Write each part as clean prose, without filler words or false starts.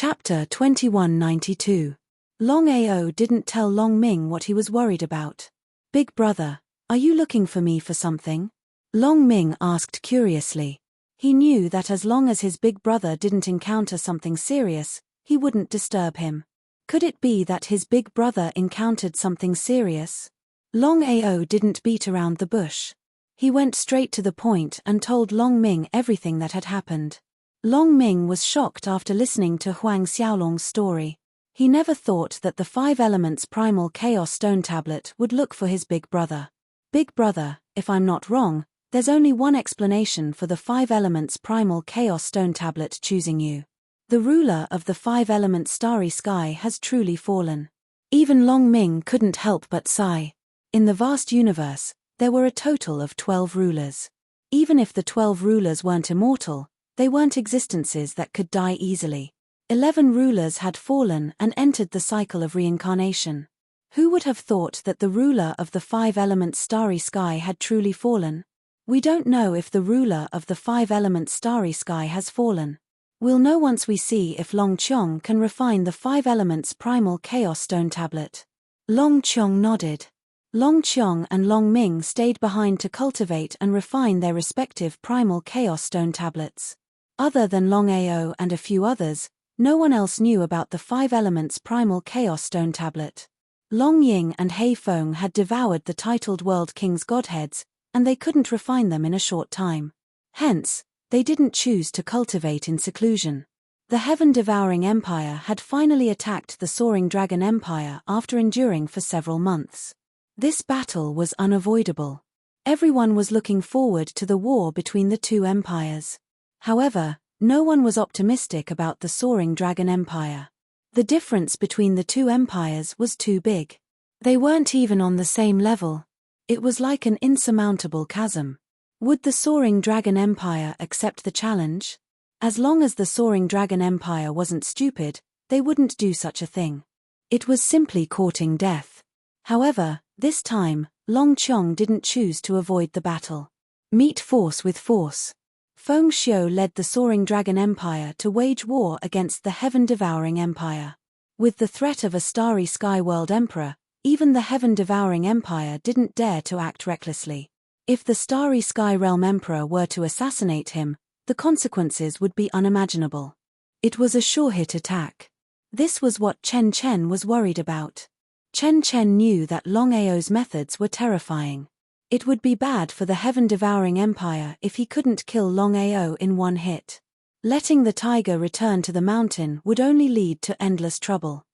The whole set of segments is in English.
Chapter 2192. Longao didn't tell Long Ming what he was worried about. "Big brother, are you looking for me for something?" Long Ming asked curiously. He knew that as long as his big brother didn't encounter something serious, he wouldn't disturb him. Could it be that his big brother encountered something serious? Longao didn't beat around the bush. He went straight to the point and told Long Ming everything that had happened. Long Ming was shocked after listening to Huang Xiaolong's story. He never thought that the 5 elements primal chaos stone tablet would look for his big brother. "Big brother, if I'm not wrong, there's only one explanation for the 5 elements primal chaos stone tablet choosing you. The ruler of the 5 elements starry sky has truly fallen." Even Long Ming couldn't help but sigh. In the vast universe, there were a total of 12 rulers. Even if the 12 rulers weren't immortal, they weren't existences that could die easily. 11 rulers had fallen and entered the cycle of reincarnation. Who would have thought that the ruler of the 5 elements starry sky had truly fallen? We don't know if the ruler of the 5 elements starry sky has fallen. We'll know once we see if Long Qiong can refine the 5 elements primal chaos stone tablet. Long Qiong nodded. Long Qiong and Long Ming stayed behind to cultivate and refine their respective primal chaos stone tablets. Other than Longao and a few others, no one else knew about the 5 elements primal chaos stone tablet. Long Ying and Hei Feng had devoured the titled World King's godheads, and they couldn't refine them in a short time. Hence, they didn't choose to cultivate in seclusion. The heaven-devouring empire had finally attacked the soaring dragon empire after enduring for several months. This battle was unavoidable. Everyone was looking forward to the war between the two empires. However, no one was optimistic about the soaring dragon empire. The difference between the two empires was too big. They weren't even on the same level. It was like an insurmountable chasm. Would the soaring dragon empire accept the challenge? As long as the soaring dragon empire wasn't stupid, they wouldn't do such a thing. It was simply courting death. However, this time, Long Qiong didn't choose to avoid the battle. Meet force with force. Feng Xiu led the soaring dragon empire to wage war against the heaven-devouring empire. With the threat of a starry sky world emperor, even the heaven-devouring empire didn't dare to act recklessly. If the starry sky realm emperor were to assassinate him, the consequences would be unimaginable. It was a sure-hit attack. This was what Chen Chen was worried about. Chen Chen knew that Longao's methods were terrifying. It would be bad for the heaven-devouring empire if he couldn't kill Longao in one hit. Letting the tiger return to the mountain would only lead to endless trouble.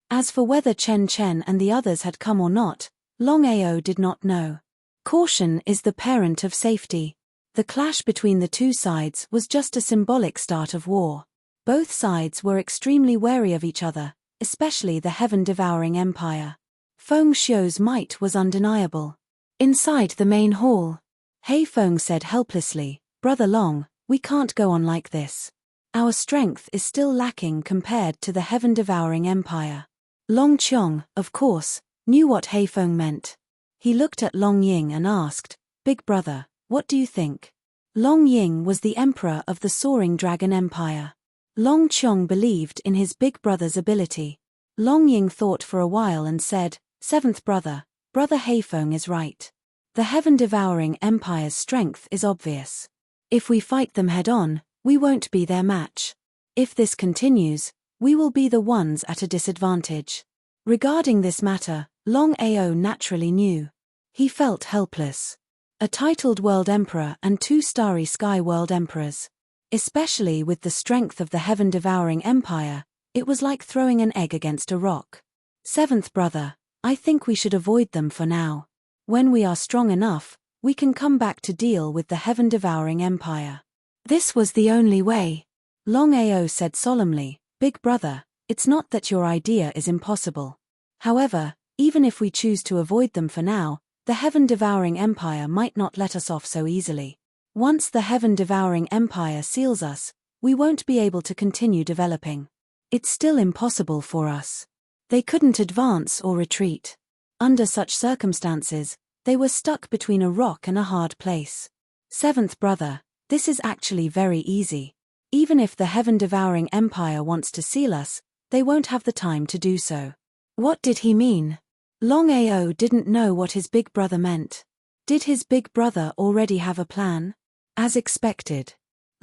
As for whether Chen Chen and the others had come or not, Longao did not know. Caution is the parent of safety. The clash between the two sides was just a symbolic start of war. Both sides were extremely wary of each other, especially the heaven-devouring empire. Feng Xiu's might was undeniable. Inside the main hall, Hei Feng said helplessly, "Brother Long, we can't go on like this. Our strength is still lacking compared to the heaven-devouring empire." Long Qiong, of course, knew what Hei Feng meant. He looked at Long Ying and asked, "Big brother, what do you think?" Long Ying was the emperor of the soaring dragon empire. Long Qiong believed in his big brother's ability. Long Ying thought for a while and said, "Seventh brother, Brother Hei Feng is right. The heaven-devouring empire's strength is obvious. If we fight them head-on, we won't be their match. If this continues, we will be the ones at a disadvantage." Regarding this matter, Longao naturally knew. He felt helpless. A titled world emperor and 2 starry sky world emperors. Especially with the strength of the heaven-devouring empire, it was like throwing an egg against a rock. "Seventh brother, I think we should avoid them for now. When we are strong enough, we can come back to deal with the heaven-devouring empire." This was the only way. Longao said solemnly, "Big brother, it's not that your idea is impossible. However, even if we choose to avoid them for now, the heaven-devouring empire might not let us off so easily. Once the heaven-devouring empire seals us, we won't be able to continue developing. It's still impossible for us." They couldn't advance or retreat. Under such circumstances, they were stuck between a rock and a hard place. "Seventh brother, this is actually very easy. Even if the heaven-devouring empire wants to seal us, they won't have the time to do so. What did he mean? Longao didn't know what his big brother meant. Did his big brother already have a plan? As expected.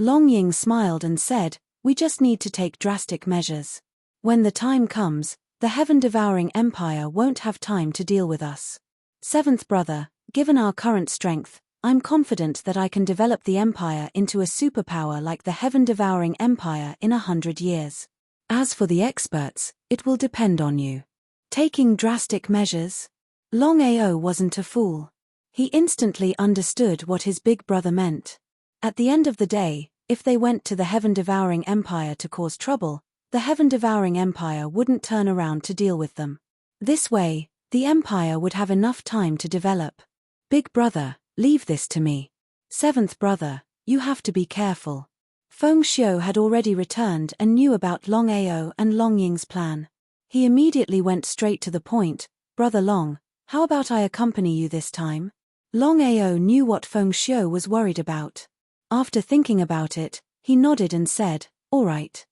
Longying smiled and said, "We just need to take drastic measures. When the time comes, the heaven-devouring empire won't have time to deal with us. Seventh brother, given our current strength, I'm confident that I can develop the empire into a superpower like the heaven-devouring empire in 100 years. As for the experts, it will depend on you." Taking drastic measures? Longao wasn't a fool. He instantly understood what his big brother meant. At the end of the day, if they went to the heaven-devouring empire to cause trouble, the heaven-devouring empire wouldn't turn around to deal with them. This way, the empire would have enough time to develop. "Big brother, leave this to me." "Seventh brother, you have to be careful." Feng Xiu had already returned and knew about Longao and Longying's plan. He immediately went straight to the point. "Brother Long, how about I accompany you this time?" Longao knew what Feng Xiu was worried about. After thinking about it, he nodded and said, "All right."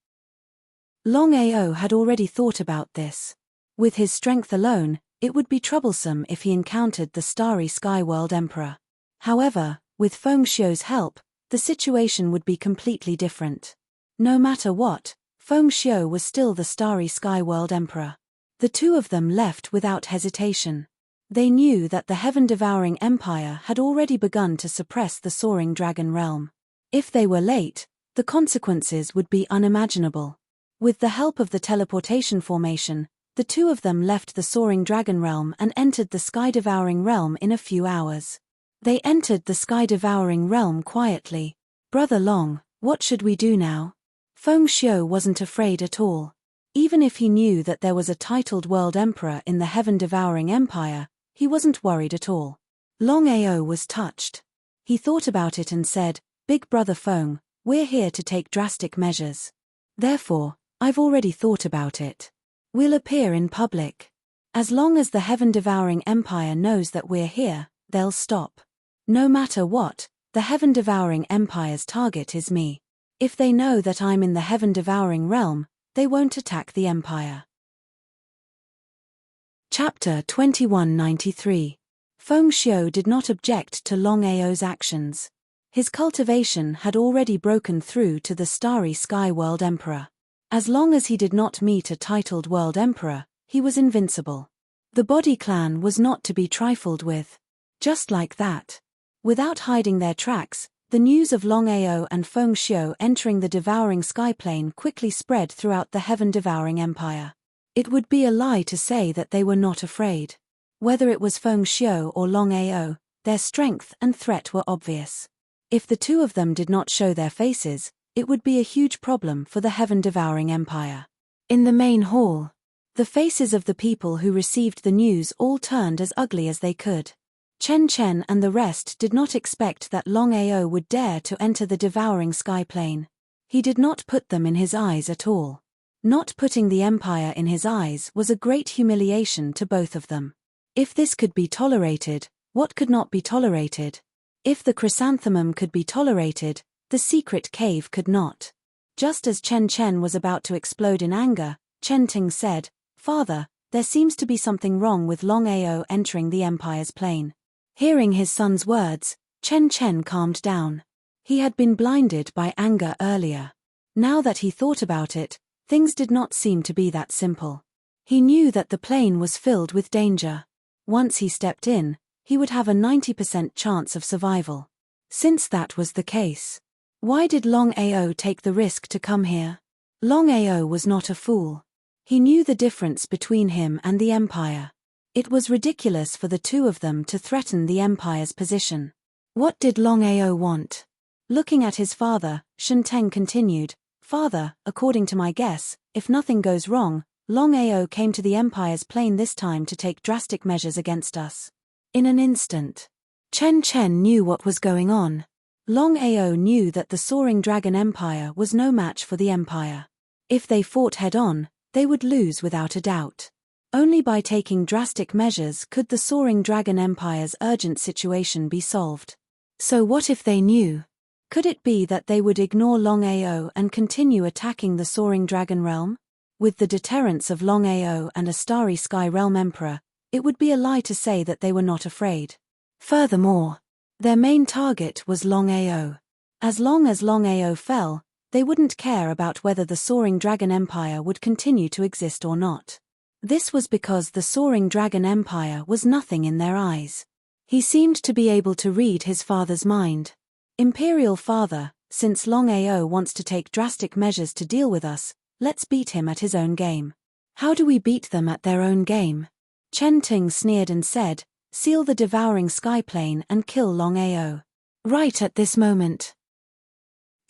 Longao had already thought about this. With his strength alone, it would be troublesome if he encountered the starry sky world emperor. However, with Feng Xiu's help, the situation would be completely different. No matter what, Feng Xiu was still the starry sky world emperor. The two of them left without hesitation. They knew that the heaven-devouring empire had already begun to suppress the soaring dragon realm. If they were late, the consequences would be unimaginable. With the help of the teleportation formation, the two of them left the soaring dragon realm and entered the sky-devouring realm in a few hours. They entered the sky-devouring realm quietly. "Brother Long, what should we do now?" Feng Xiu wasn't afraid at all. Even if he knew that there was a titled world emperor in the heaven-devouring empire, he wasn't worried at all. Longao was touched. He thought about it and said, "Big brother Feng, we're here to take drastic measures. Therefore, I've already thought about it. We'll appear in public. As long as the heaven-devouring empire knows that we're here, they'll stop. No matter what, the heaven-devouring empire's target is me. If they know that I'm in the heaven-devouring realm, they won't attack the empire." Chapter 2193. Feng Xiu did not object to Longao's actions. His cultivation had already broken through to the starry sky world emperor. As long as he did not meet a titled world emperor, he was invincible. The body clan was not to be trifled with. Just like that. Without hiding their tracks, the news of Longao and Feng Xiu entering the devouring skyplane quickly spread throughout the heaven-devouring empire. It would be a lie to say that they were not afraid. Whether it was Feng Xiu or Longao, their strength and threat were obvious. If the two of them did not show their faces, it would be a huge problem for the heaven-devouring empire. In the main hall, the faces of the people who received the news all turned as ugly as they could. Chen Chen and the rest did not expect that Longao would dare to enter the devouring skyplane. He did not put them in his eyes at all. Not putting the empire in his eyes was a great humiliation to both of them. If this could be tolerated, what could not be tolerated? If the chrysanthemum could be tolerated, the secret cave could not. Just as Chen Chen was about to explode in anger, Chen Ting said, "Father, there seems to be something wrong with Longao entering the empire's plane." Hearing his son's words, Chen Chen calmed down. He had been blinded by anger earlier. Now that he thought about it, things did not seem to be that simple. He knew that the plane was filled with danger. Once he stepped in, he would have a 90% chance of survival. Since that was the case, why did Longao take the risk to come here? Longao was not a fool. He knew the difference between him and the empire. It was ridiculous for the two of them to threaten the empire's position. What did Longao want? Looking at his father, Shenteng continued, "Father, according to my guess, if nothing goes wrong, Longao came to the empire's plane this time to take drastic measures against us." In an instant, Chen Chen knew what was going on. Longao knew that the soaring dragon empire was no match for the empire. If they fought head-on, they would lose without a doubt. Only by taking drastic measures could the soaring dragon empire's urgent situation be solved. So what if they knew? Could it be that they would ignore Longao and continue attacking the soaring dragon realm? With the deterrence of Longao and a starry sky realm emperor, it would be a lie to say that they were not afraid. Furthermore, their main target was Longao. As long as Longao fell, they wouldn't care about whether the soaring dragon empire would continue to exist or not. This was because the soaring dragon empire was nothing in their eyes. He seemed to be able to read his father's mind. Imperial Father, since Longao wants to take drastic measures to deal with us, let's beat him at his own game. How do we beat them at their own game? Chen Ting sneered and said, seal the devouring sky plane and kill Longao. Right at this moment.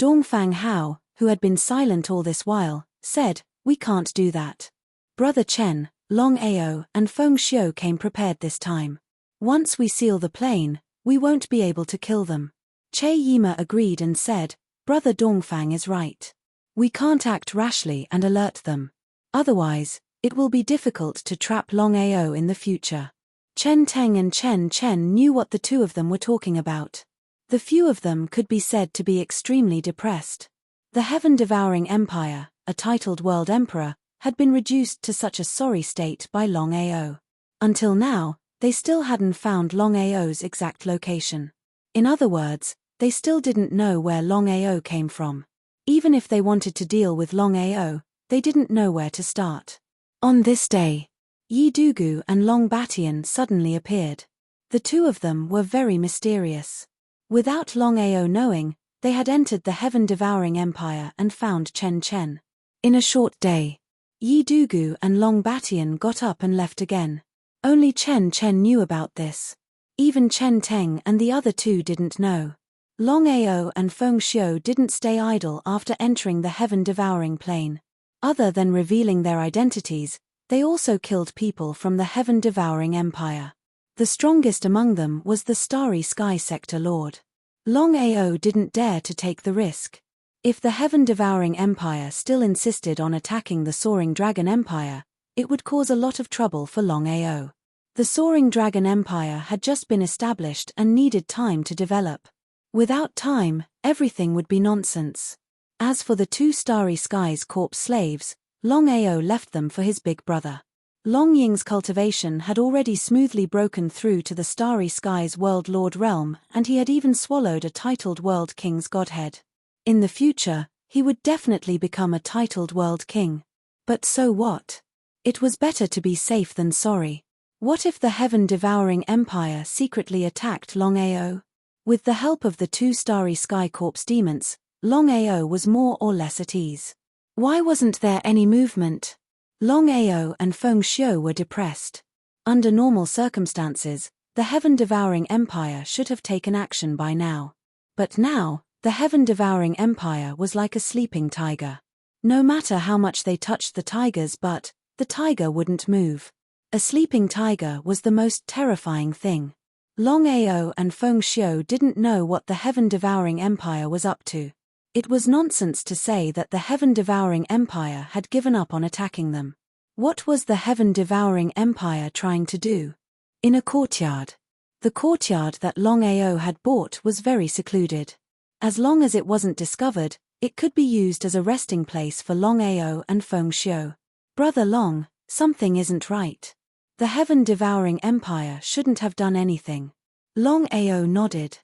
Dongfang Hao, who had been silent all this while, said, we can't do that. Brother Chen, Longao, and Feng Xiu came prepared this time. Once we seal the plane, we won't be able to kill them. Che Yima agreed and said, Brother Dongfang is right. We can't act rashly and alert them. Otherwise, it will be difficult to trap Longao in the future. Chen Teng and Chen Chen knew what the two of them were talking about. The few of them could be said to be extremely depressed. The heaven-devouring empire, a titled world emperor, had been reduced to such a sorry state by Longao. Until now, they still hadn't found Longao's exact location. In other words, they still didn't know where Longao came from. Even if they wanted to deal with Longao, they didn't know where to start. On this day, Yi Dugu and Long Batian suddenly appeared. The two of them were very mysterious. Without Longao knowing, they had entered the heaven-devouring empire and found Chen Chen. In a short day, Yi Dugu and Long Batian got up and left again. Only Chen Chen knew about this. Even Chen Teng and the other two didn't know. Longao and Feng Xiu didn't stay idle after entering the heaven-devouring plane. Other than revealing their identities, they also killed people from the heaven-devouring empire. The strongest among them was the Starry Sky Sector Lord. Longao didn't dare to take the risk. If the heaven-devouring empire still insisted on attacking the soaring dragon empire, it would cause a lot of trouble for Longao. The soaring dragon empire had just been established and needed time to develop. Without time, everything would be nonsense. As for the two Starry Skies corpse slaves, Longao left them for his big brother. Long Ying's cultivation had already smoothly broken through to the Starry Skies World Lord realm, and he had even swallowed a titled World King's godhead. In the future, he would definitely become a titled World King. But so what? It was better to be safe than sorry. What if the heaven-devouring empire secretly attacked Longao? With the help of the two Starry Sky Corpse demons, Longao was more or less at ease. Why wasn't there any movement? Longao and Feng Xiu were depressed. Under normal circumstances, the heaven-devouring empire should have taken action by now. But now, the heaven-devouring empire was like a sleeping tiger. No matter how much they touched the tiger's butt, the tiger wouldn't move. A sleeping tiger was the most terrifying thing. Longao and Feng Xiu didn't know what the heaven-devouring empire was up to. It was nonsense to say that the heaven-devouring empire had given up on attacking them. What was the heaven-devouring empire trying to do? In a courtyard. The courtyard that Longao had bought was very secluded. As long as it wasn't discovered, it could be used as a resting place for Longao and Feng Xiu. Brother Long, something isn't right. The heaven-devouring empire shouldn't have done anything. Longao nodded.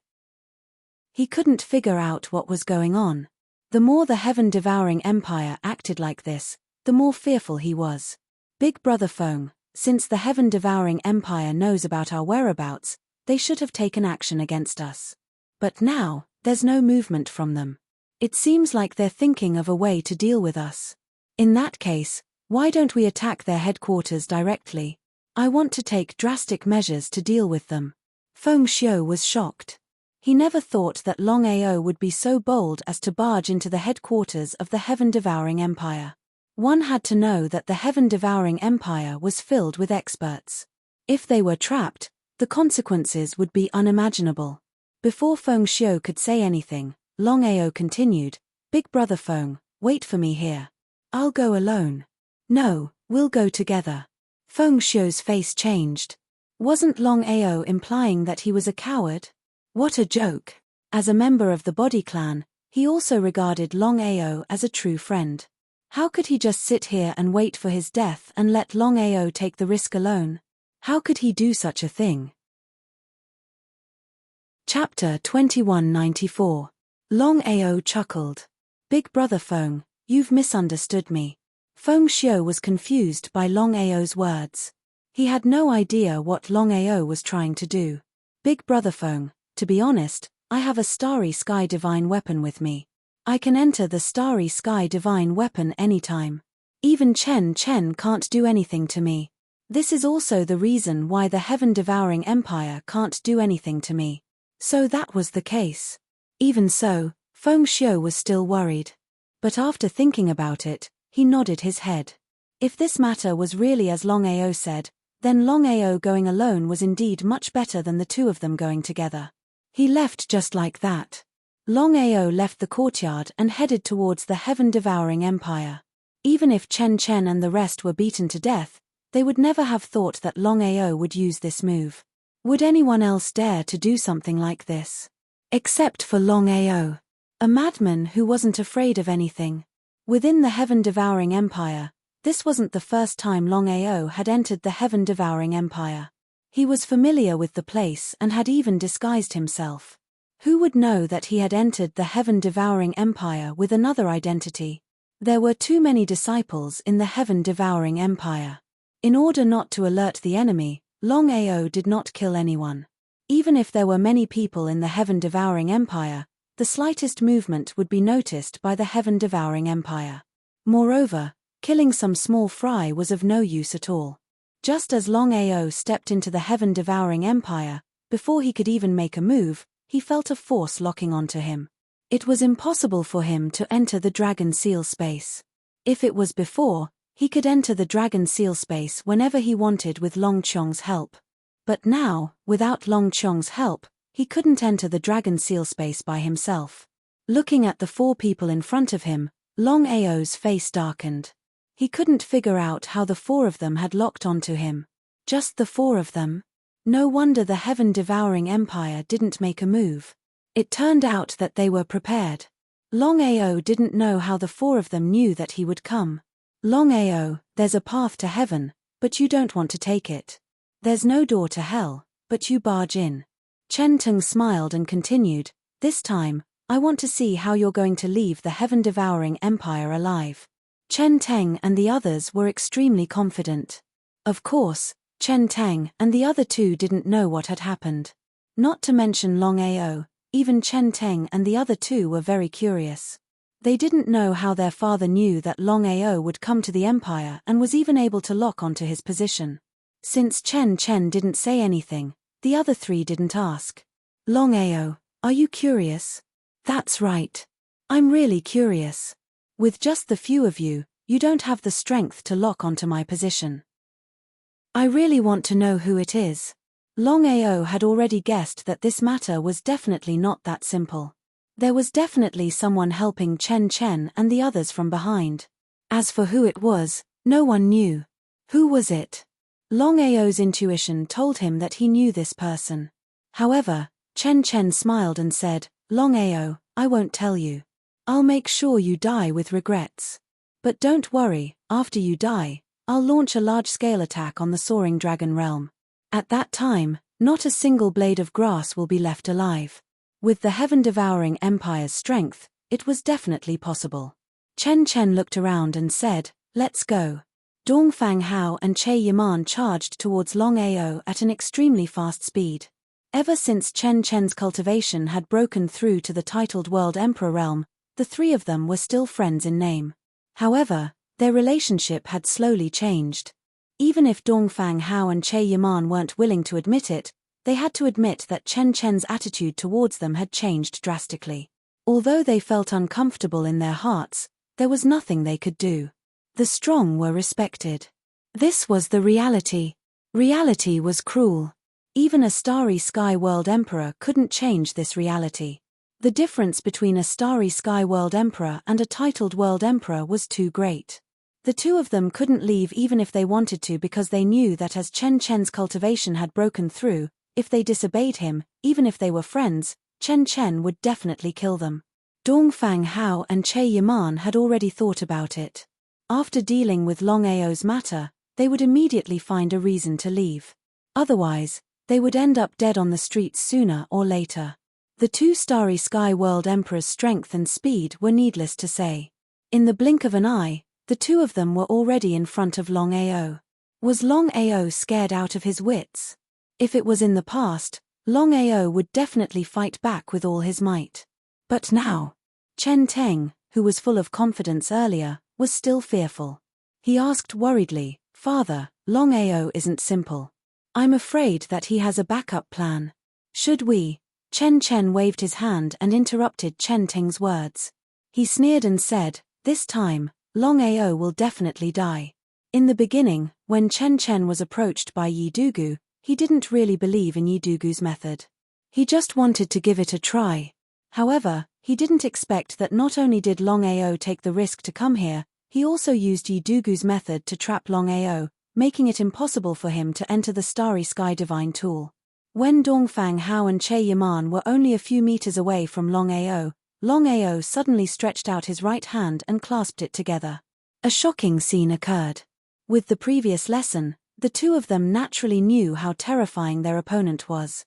He couldn't figure out what was going on. The more the heaven-devouring empire acted like this, the more fearful he was. Big Brother Feng, since the heaven-devouring empire knows about our whereabouts, they should have taken action against us. But now, there's no movement from them. It seems like they're thinking of a way to deal with us. In that case, why don't we attack their headquarters directly? I want to take drastic measures to deal with them. Feng Xiu was shocked. He never thought that Longao would be so bold as to barge into the headquarters of the heaven-devouring empire. One had to know that the heaven-devouring empire was filled with experts. If they were trapped, the consequences would be unimaginable. Before Feng Xiu could say anything, Longao continued, Big Brother Feng, wait for me here. I'll go alone. No, we'll go together. Feng Xiu's face changed. Wasn't Longao implying that he was a coward? What a joke. As a member of the Body Clan, he also regarded Longao as a true friend. How could he just sit here and wait for his death and let Longao take the risk alone? How could he do such a thing? Chapter 2194. Longao chuckled. Big brother Feng, you've misunderstood me. Feng Xiu was confused by Longao's words. He had no idea what Longao was trying to do. Big brother Feng, to be honest, I have a Starry Sky Divine weapon with me. I can enter the Starry Sky Divine weapon anytime. Even Chen Chen can't do anything to me. This is also the reason why the Heaven-Devouring Empire can't do anything to me. So that was the case. Even so, Feng Xiu was still worried. But after thinking about it, he nodded his head. If this matter was really as Longao said, then Longao going alone was indeed much better than the two of them going together. He left just like that. Longao left the courtyard and headed towards the Heaven-Devouring Empire. Even if Chen Chen and the rest were beaten to death, they would never have thought that Longao would use this move. Would anyone else dare to do something like this? Except for Longao, a madman who wasn't afraid of anything. Within the Heaven-Devouring Empire, this wasn't the first time Longao had entered the Heaven-Devouring Empire. He was familiar with the place and had even disguised himself. Who would know that he had entered the Heaven-Devouring Empire with another identity? There were too many disciples in the Heaven-Devouring Empire. In order not to alert the enemy, Longao did not kill anyone. Even if there were many people in the Heaven-Devouring Empire, the slightest movement would be noticed by the Heaven-Devouring Empire. Moreover, killing some small fry was of no use at all. Just as Longao stepped into the Heaven-Devouring Empire, before he could even make a move, he felt a force locking onto him. It was impossible for him to enter the Dragon Seal space. If it was before, he could enter the Dragon Seal space whenever he wanted with Long Chong's help. But now, without Long Chong's help, he couldn't enter the Dragon Seal space by himself. Looking at the four people in front of him, Longao's face darkened. He couldn't figure out how the four of them had locked onto him. Just the four of them? No wonder the Heaven-Devouring Empire didn't make a move. It turned out that they were prepared. Longao didn't know how the four of them knew that he would come. Longao, there's a path to heaven, but you don't want to take it. There's no door to hell, but you barge in. Chen Teng smiled and continued, this time, I want to see how you're going to leave the Heaven-Devouring Empire alive. Chen Teng and the others were extremely confident. Of course, Chen Teng and the other two didn't know what had happened. Not to mention Longao, even Chen Teng and the other two were very curious. They didn't know how their father knew that Longao would come to the Empire and was even able to lock onto his position. Since Chen Chen didn't say anything, the other three didn't ask. Longao, are you curious? That's right. I'm really curious. With just the few of you, you don't have the strength to lock onto my position. I really want to know who it is. Longao had already guessed that this matter was definitely not that simple. There was definitely someone helping Chen Chen and the others from behind. As for who it was, no one knew. Who was it? Longao's intuition told him that he knew this person. However, Chen Chen smiled and said, Longao, I won't tell you. I'll make sure you die with regrets. But don't worry, after you die, I'll launch a large-scale attack on the Soaring Dragon Realm. At that time, not a single blade of grass will be left alive. With the Heaven-Devouring Empire's strength, it was definitely possible. Chen Chen looked around and said, let's go. Dongfang Hao and Che Yaman charged towards Longao at an extremely fast speed. Ever since Chen Chen's cultivation had broken through to the titled World Emperor realm, the three of them were still friends in name. However, their relationship had slowly changed. Even if Dongfang Hao and Che Yaman weren't willing to admit it, they had to admit that Chen Chen's attitude towards them had changed drastically. Although they felt uncomfortable in their hearts, there was nothing they could do. The strong were respected. This was the reality. Reality was cruel. Even a Starry Sky World Emperor couldn't change this reality. The difference between a Starry Sky World Emperor and a titled World Emperor was too great. The two of them couldn't leave even if they wanted to, because they knew that as Chen Chen's cultivation had broken through, if they disobeyed him, even if they were friends, Chen Chen would definitely kill them. Dongfang Hao and Che Yaman had already thought about it. After dealing with Longao's matter, they would immediately find a reason to leave. Otherwise, they would end up dead on the streets sooner or later. The two Starry Sky World Emperors' strength and speed were needless to say. In the blink of an eye, the two of them were already in front of Longao. Was Longao scared out of his wits? If it was in the past, Longao would definitely fight back with all his might. But now, Chen Teng, who was full of confidence earlier, was still fearful. He asked worriedly, "Father, Longao isn't simple. I'm afraid that he has a backup plan. Should we?" Chen Chen waved his hand and interrupted Chen Teng's words. He sneered and said, "This time, Longao will definitely die." In the beginning, when Chen Chen was approached by Yi Dugu, he didn't really believe in Yi Dugu's method. He just wanted to give it a try. However, he didn't expect that not only did Longao take the risk to come here, he also used Yi Dugu's method to trap Longao, making it impossible for him to enter the Starry Sky Divine Tool. When Dongfang Hao and Che Yaman were only a few meters away from Longao, Longao suddenly stretched out his right hand and clasped it together. A shocking scene occurred. With the previous lesson, the two of them naturally knew how terrifying their opponent was.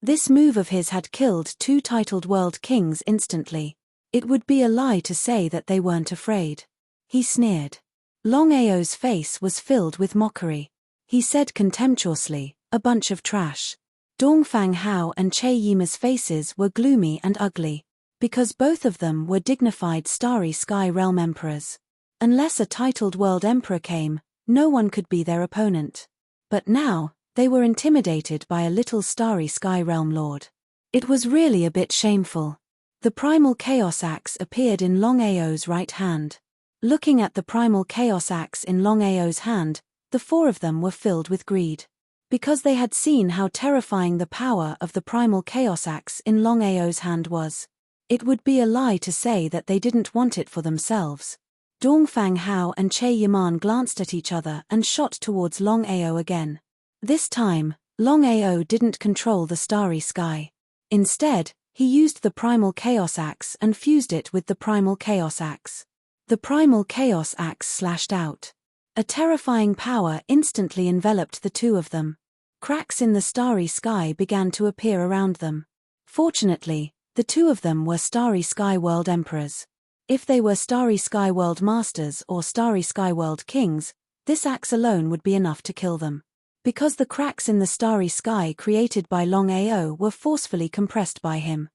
This move of his had killed two titled world kings instantly. It would be a lie to say that they weren't afraid. He sneered. Longao's face was filled with mockery. He said contemptuously, "A bunch of trash." Dongfang Hao and Che Yima's faces were gloomy and ugly, because both of them were dignified Starry Sky Realm Emperors. Unless a titled world emperor came, no one could be their opponent. But now, they were intimidated by a little Starry Sky Realm Lord. It was really a bit shameful. The Primal Chaos Axe appeared in Longao's right hand. Looking at the Primal Chaos Axe in Longao's hand, the four of them were filled with greed. Because they had seen how terrifying the power of the Primal Chaos Axe in Longao's hand was. It would be a lie to say that they didn't want it for themselves. Dongfang Hao and Che Yaman glanced at each other and shot towards Longao again. This time, Longao didn't control the Starry Sky. Instead, he used the Primal Chaos Axe and fused it with the Primal Chaos Axe. The Primal Chaos Axe slashed out. A terrifying power instantly enveloped the two of them. Cracks in the Starry Sky began to appear around them. Fortunately, the two of them were Starry Sky World Emperors. If they were Starry Sky World Masters or Starry Sky World Kings, this axe alone would be enough to kill them. Because the cracks in the Starry Sky created by Longao were forcefully compressed by him.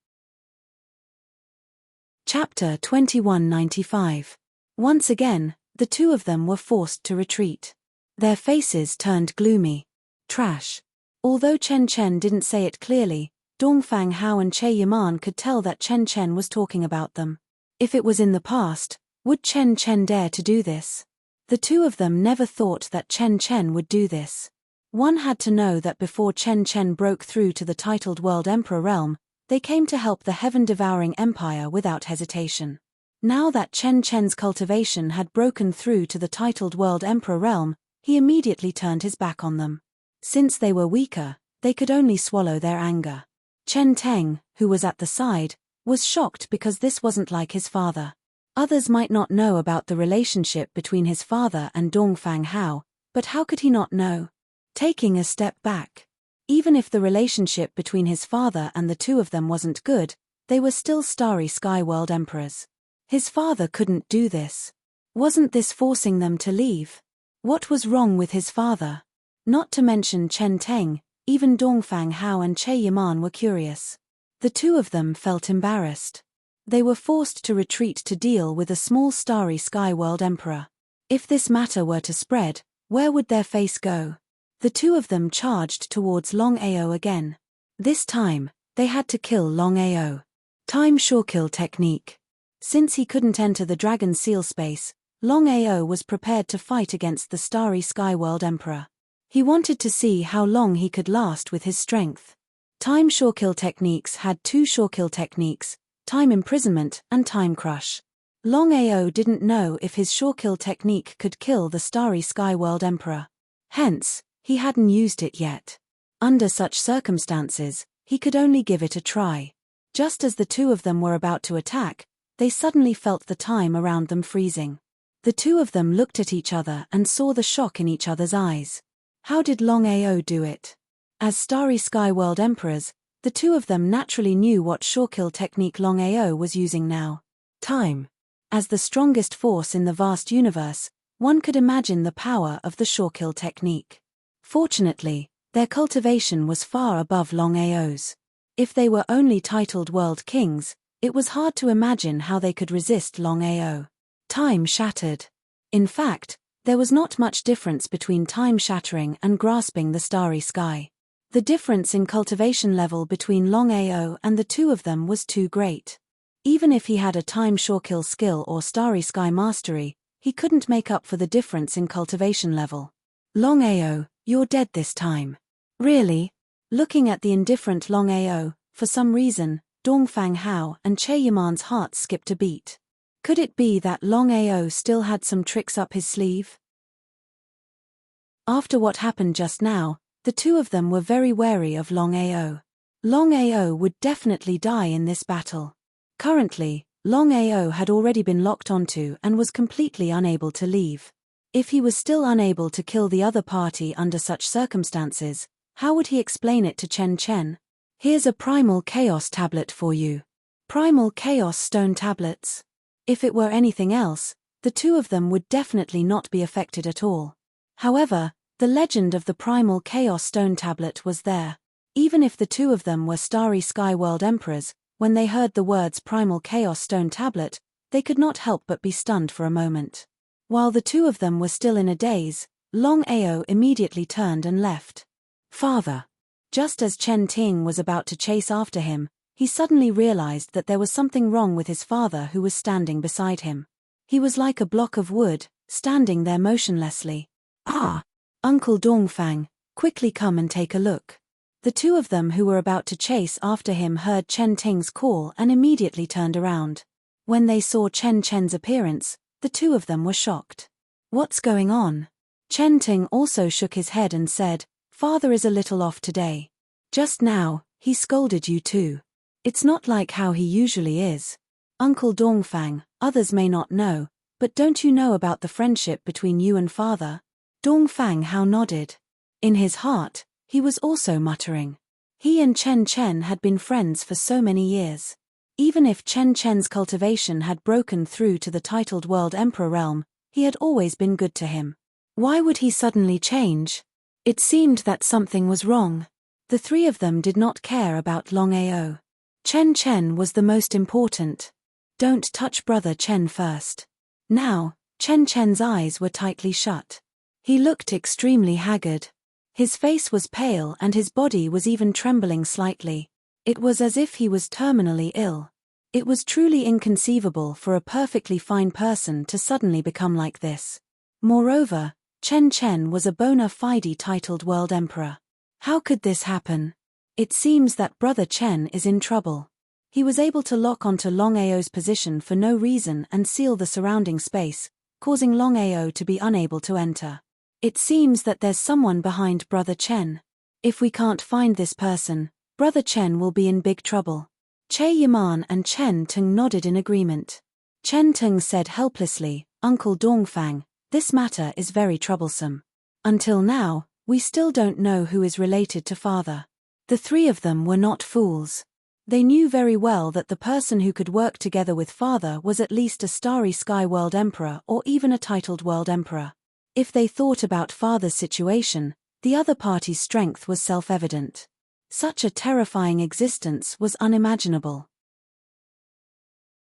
Chapter 2195. Once again, the two of them were forced to retreat. Their faces turned gloomy. Trash. Although Chen Chen didn't say it clearly, Dongfang Hao and Che Yaman could tell that Chen Chen was talking about them. If it was in the past, would Chen Chen dare to do this? The two of them never thought that Chen Chen would do this. One had to know that before Chen Chen broke through to the titled World Emperor realm, they came to help the heaven-devouring empire without hesitation. Now that Chen Chen's cultivation had broken through to the titled World Emperor realm, he immediately turned his back on them. Since they were weaker, they could only swallow their anger. Chen Teng, who was at the side, was shocked because this wasn't like his father. Others might not know about the relationship between his father and Dongfang Hao, but how could he not know? Taking a step back. Even if the relationship between his father and the two of them wasn't good, they were still Starry Sky World Emperors. His father couldn't do this. Wasn't this forcing them to leave? What was wrong with his father? Not to mention Chen Teng, even Dongfang Hao and Che Yaman were curious. The two of them felt embarrassed. They were forced to retreat to deal with a small Starry Sky World Emperor. If this matter were to spread, where would their face go? The two of them charged towards Longao again. This time, they had to kill Longao. Time Shortkill technique. Since he couldn't enter the Dragon Seal space, Longao was prepared to fight against the Starry Sky World Emperor. He wanted to see how long he could last with his strength. Time Shortkill techniques had two Shortkill techniques, Time Imprisonment and Time Crush. Longao didn't know if his Shortkill technique could kill the Starry Sky World Emperor. Hence, he hadn't used it yet. Under such circumstances, He could only give it a try. Just as the two of them were about to attack, they suddenly felt the time around them freezing. The two of them looked at each other and saw the shock in each other's eyes. How did Longao do it? As Starry Sky World Emperors, the two of them naturally knew what surekill technique Longao was using now. Time. As the strongest force in the vast universe, one could imagine the power of the surekill technique. Fortunately, their cultivation was far above Longao's. If they were only titled world kings, it was hard to imagine how they could resist Longao. Time shattered. In fact, there was not much difference between time shattering and grasping the starry sky. The difference in cultivation level between Longao and the two of them was too great. Even if he had a time surekill skill or starry sky mastery, he couldn't make up for the difference in cultivation level. Longao, you're dead this time. Really? Looking at the indifferent Longao, for some reason, Dongfang Hao and Che Yaman's hearts skipped a beat. Could it be that Longao still had some tricks up his sleeve? After what happened just now, the two of them were very wary of Longao. Longao would definitely die in this battle. Currently, Longao had already been locked onto and was completely unable to leave. If he was still unable to kill the other party under such circumstances, how would he explain it to Chen Chen? Here's a Primal Chaos tablet for you. Primal Chaos stone tablets. If it were anything else, the two of them would definitely not be affected at all. However, the legend of the Primal Chaos stone tablet was there. Even if the two of them were Starry Sky World Emperors, when they heard the words Primal Chaos stone tablet, they could not help but be stunned for a moment. While the two of them were still in a daze, Longao immediately turned and left. Father. Just as Chen Ting was about to chase after him, he suddenly realized that there was something wrong with his father who was standing beside him. He was like a block of wood, standing there motionlessly. Ah! Uncle Dongfang, quickly come and take a look. The two of them who were about to chase after him heard Chen Ting's call and immediately turned around. When they saw Chen Chen's appearance, the two of them were shocked. What's going on? Chen Ting also shook his head and said, Father is a little off today. Just now, he scolded you too. It's not like how he usually is. Uncle Dongfang, others may not know, but don't you know about the friendship between you and Father? Dongfang Hao nodded. In his heart, he was also muttering. He and Chen Chen had been friends for so many years. Even if Chen Chen's cultivation had broken through to the titled World Emperor realm, he had always been good to him. Why would he suddenly change? It seemed that something was wrong. The three of them did not care about Longao. Chen Chen was the most important. Don't touch brother Chen first. Now, Chen Chen's eyes were tightly shut. He looked extremely haggard. His face was pale and his body was even trembling slightly. It was as if he was terminally ill. It was truly inconceivable for a perfectly fine person to suddenly become like this. Moreover, Chen Chen was a bona fide titled World Emperor. How could this happen? It seems that brother Chen is in trouble. He was able to lock onto Longao's position for no reason and seal the surrounding space, causing Longao to be unable to enter. It seems that there's someone behind brother Chen. If we can't find this person, brother Chen will be in big trouble. Che Yaman and Chen Tung nodded in agreement. Chen Tung said helplessly, Uncle Dongfang, this matter is very troublesome. Until now, we still don't know who is related to Father. The three of them were not fools. They knew very well that the person who could work together with Father was at least a Starry Sky World Emperor or even a titled World Emperor. If they thought about Father's situation, the other party's strength was self-evident. Such a terrifying existence was unimaginable.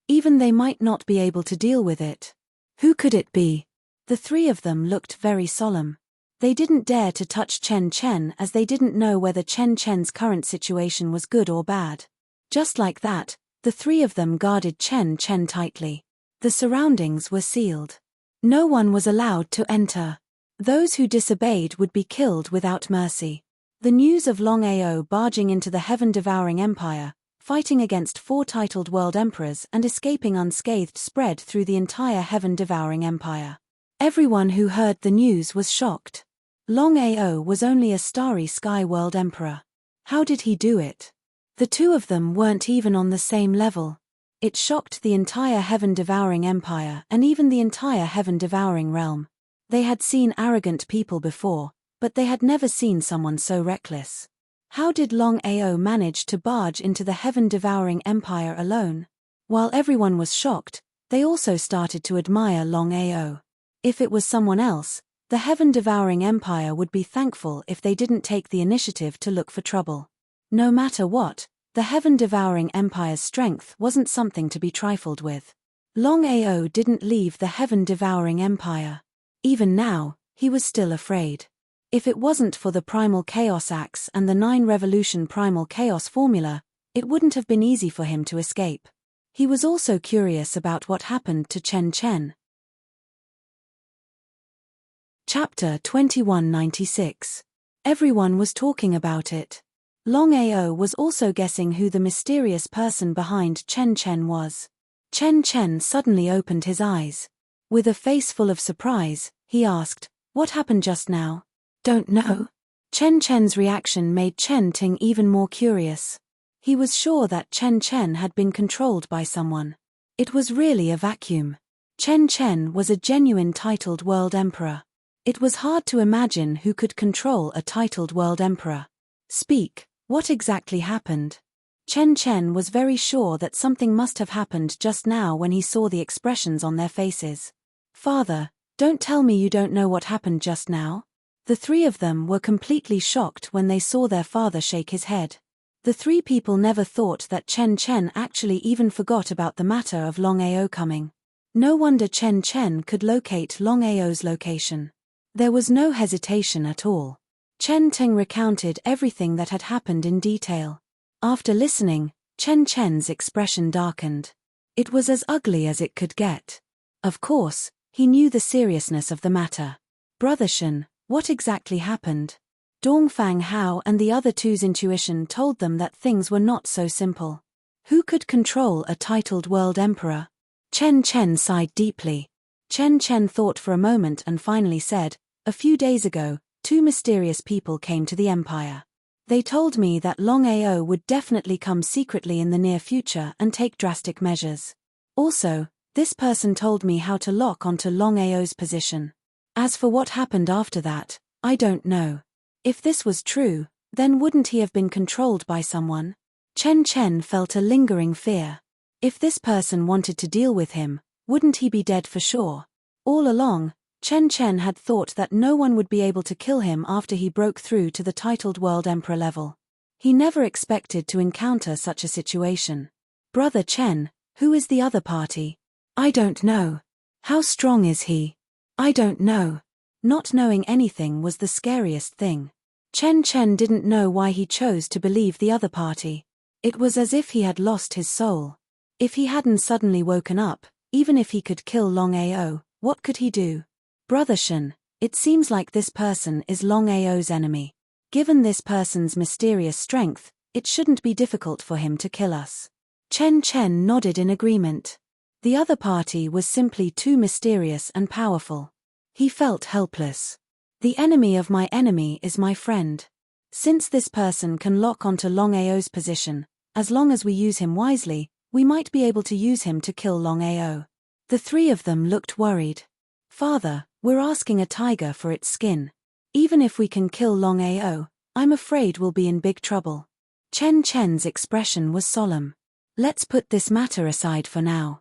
Even they might not be able to deal with it. Who could it be? The three of them looked very solemn. They didn't dare to touch Chen Chen as they didn't know whether Chen Chen's current situation was good or bad. Just like that, the three of them guarded Chen Chen tightly. The surroundings were sealed. No one was allowed to enter. Those who disobeyed would be killed without mercy. The news of Longao barging into the heaven-devouring empire, fighting against 4 titled world emperors and escaping unscathed spread through the entire heaven-devouring empire. Everyone who heard the news was shocked. Longao was only a Starry Sky World Emperor. How did he do it? The two of them weren't even on the same level. It shocked the entire heaven-devouring empire and even the entire heaven-devouring realm. They had seen arrogant people before, but they had never seen someone so reckless. How did Longao manage to barge into the heaven-devouring empire alone? While everyone was shocked, they also started to admire Longao. If it was someone else, the heaven-devouring empire would be thankful if they didn't take the initiative to look for trouble. No matter what, the heaven-devouring empire's strength wasn't something to be trifled with. Longao didn't leave the heaven-devouring empire. Even now, he was still afraid. If it wasn't for the Primal Chaos Axe and the 9-Revolution Primal Chaos formula, it wouldn't have been easy for him to escape. He was also curious about what happened to Chen Chen. Chapter 2196. Everyone was talking about it. Longao was also guessing who the mysterious person behind Chen Chen was. Chen Chen suddenly opened his eyes. With a face full of surprise, he asked, "What happened just now?" "Don't know." Chen Chen's reaction made Chen Ting even more curious. He was sure that Chen Chen had been controlled by someone. It was really a vacuum. Chen Chen was a genuine titled world emperor. It was hard to imagine who could control a titled world emperor. "Speak, what exactly happened?" Chen Chen was very sure that something must have happened just now when he saw the expressions on their faces. "Father, don't tell me you don't know what happened just now." The three of them were completely shocked when they saw their father shake his head. The three people never thought that Chen Chen actually even forgot about the matter of Longao coming. No wonder Chen Chen could locate Longao's location. There was no hesitation at all. Chen Ting recounted everything that had happened in detail. After listening, Chen Chen's expression darkened. It was as ugly as it could get. Of course, he knew the seriousness of the matter. "Brother Shen, what exactly happened?" Dongfang Hao and the other two's intuition told them that things were not so simple. Who could control a titled world emperor? Chen Chen sighed deeply. Chen Chen thought for a moment and finally said, "A few days ago, two mysterious people came to the empire. They told me that Longao would definitely come secretly in the near future and take drastic measures. Also, this person told me how to lock onto Longao's position. As for what happened after that, I don't know. If this was true, then wouldn't he have been controlled by someone?" Chen Chen felt a lingering fear. If this person wanted to deal with him, wouldn't he be dead for sure? All along, Chen Chen had thought that no one would be able to kill him after he broke through to the titled world emperor level. He never expected to encounter such a situation. "Brother Chen, who is the other party?" "I don't know." "How strong is he?" "I don't know." Not knowing anything was the scariest thing. Chen Chen didn't know why he chose to believe the other party. It was as if he had lost his soul. If he hadn't suddenly woken up, even if he could kill Longao, what could he do? "Brother Shen, it seems like this person is Longao's enemy. Given this person's mysterious strength, it shouldn't be difficult for him to kill us." Chen Chen nodded in agreement. The other party was simply too mysterious and powerful. He felt helpless. "The enemy of my enemy is my friend. Since this person can lock onto Longao's position, as long as we use him wisely, we might be able to use him to kill Longao." The three of them looked worried. "Father, we're asking a tiger for its skin. Even if we can kill Longao, I'm afraid we'll be in big trouble." Chen Chen's expression was solemn. "Let's put this matter aside for now.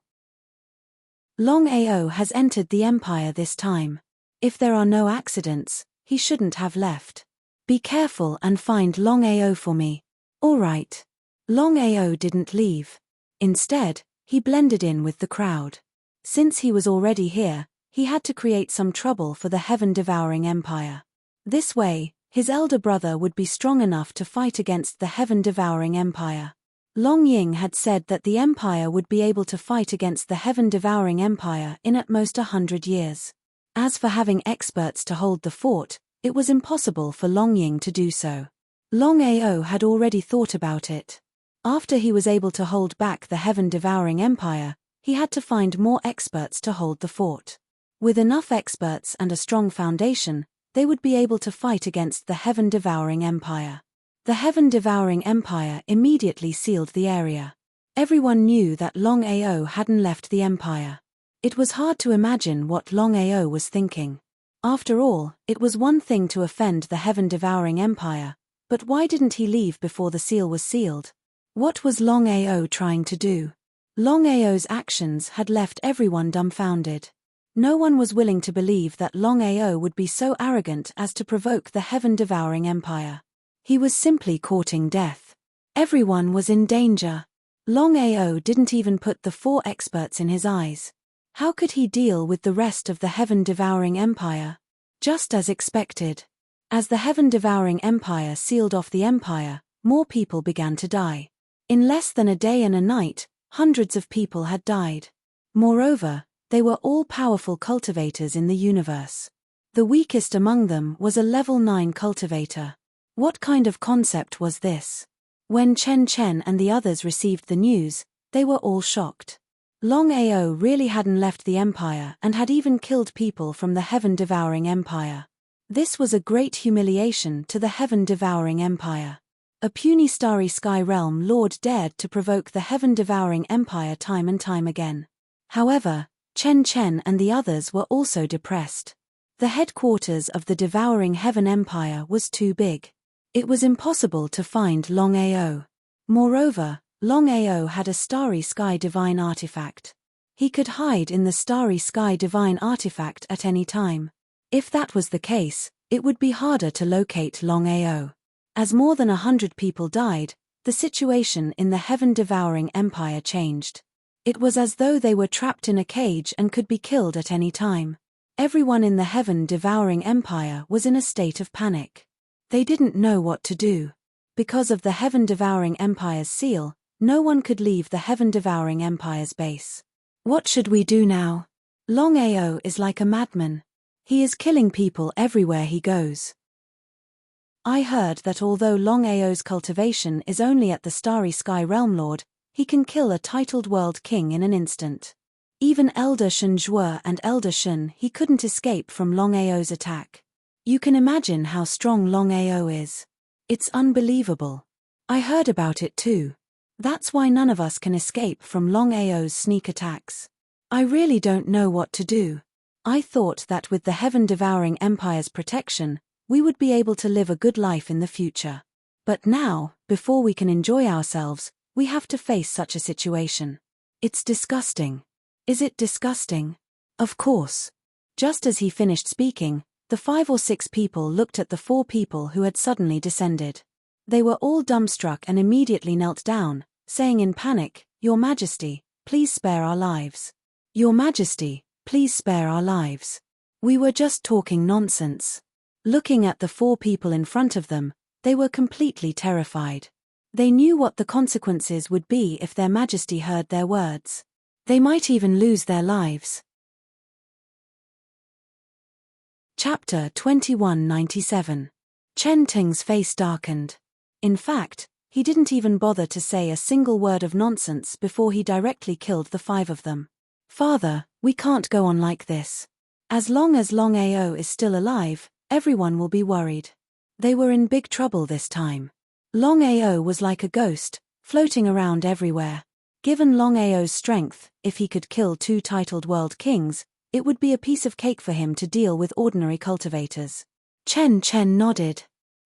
Longao has entered the empire this time. If there are no accidents, he shouldn't have left. Be careful and find Longao for me." "All right." Longao didn't leave. Instead, he blended in with the crowd. Since he was already here, he had to create some trouble for the heaven-devouring empire. This way, his elder brother would be strong enough to fight against the heaven-devouring empire. Long Ying had said that the empire would be able to fight against the heaven-devouring empire in at most 100 years. As for having experts to hold the fort, it was impossible for Long Ying to do so. Longao had already thought about it. After he was able to hold back the heaven-devouring empire, he had to find more experts to hold the fort. With enough experts and a strong foundation, they would be able to fight against the heaven-devouring empire. The heaven-devouring empire immediately sealed the area. Everyone knew that Longao hadn't left the empire. It was hard to imagine what Longao was thinking. After all, it was one thing to offend the heaven-devouring empire, but why didn't he leave before the seal was sealed? What was Longao trying to do? Longao's actions had left everyone dumbfounded. No one was willing to believe that Longao would be so arrogant as to provoke the heaven-devouring empire. He was simply courting death. Everyone was in danger. Longao didn't even put the 4 experts in his eyes. How could he deal with the rest of the heaven-devouring empire? Just as expected. As the heaven-devouring empire sealed off the empire, more people began to die. In less than a day and a night, hundreds of people had died. Moreover, they were all powerful cultivators in the universe. The weakest among them was a level 9 cultivator. What kind of concept was this? When Chen Chen and the others received the news, they were all shocked. Longao really hadn't left the empire and had even killed people from the heaven-devouring empire. This was a great humiliation to the heaven-devouring empire. A puny starry sky realm lord dared to provoke the heaven-devouring empire time and time again. However, Chen Chen and the others were also depressed. The headquarters of the devouring heaven empire was too big. It was impossible to find Longao. Moreover, Longao had a starry sky divine artifact. He could hide in the starry sky divine artifact at any time. If that was the case, it would be harder to locate Longao. As more than 100 people died, the situation in the heaven-devouring empire changed. It was as though they were trapped in a cage and could be killed at any time. Everyone in the heaven-devouring empire was in a state of panic. They didn't know what to do. Because of the heaven-devouring empire's seal, no one could leave the heaven-devouring empire's base. What should we do now? Longao is like a madman. He is killing people everywhere he goes. I heard that although Longao's cultivation is only at the starry sky realm lord, he can kill a titled world king in an instant. Even Elder Shen Zhuo and Elder Shen he couldn't escape from Longao's attack. You can imagine how strong Longao is. It's unbelievable. I heard about it too. That's why none of us can escape from Longao's sneak attacks. I really don't know what to do. I thought that with the heaven-devouring empire's protection, we would be able to live a good life in the future. But now, before we can enjoy ourselves, we have to face such a situation. It's disgusting. Is it disgusting? Of course. Just as he finished speaking, the 5 or 6 people looked at the 4 people who had suddenly descended. They were all dumbstruck and immediately knelt down, saying in panic, "Your Majesty, please spare our lives. Your Majesty, please spare our lives. We were just talking nonsense." Looking at the 4 people in front of them, they were completely terrified. They knew what the consequences would be if their Majesty heard their words. They might even lose their lives. Chapter 2197. Chen Ting's face darkened. In fact, he didn't even bother to say a single word of nonsense before he directly killed the 5 of them. "Father, we can't go on like this. As long as Longao is still alive, everyone will be worried." They were in big trouble this time. Longao was like a ghost, floating around everywhere. Given Longao's strength, if he could kill 2 titled world kings, it would be a piece of cake for him to deal with ordinary cultivators. Chen Chen nodded.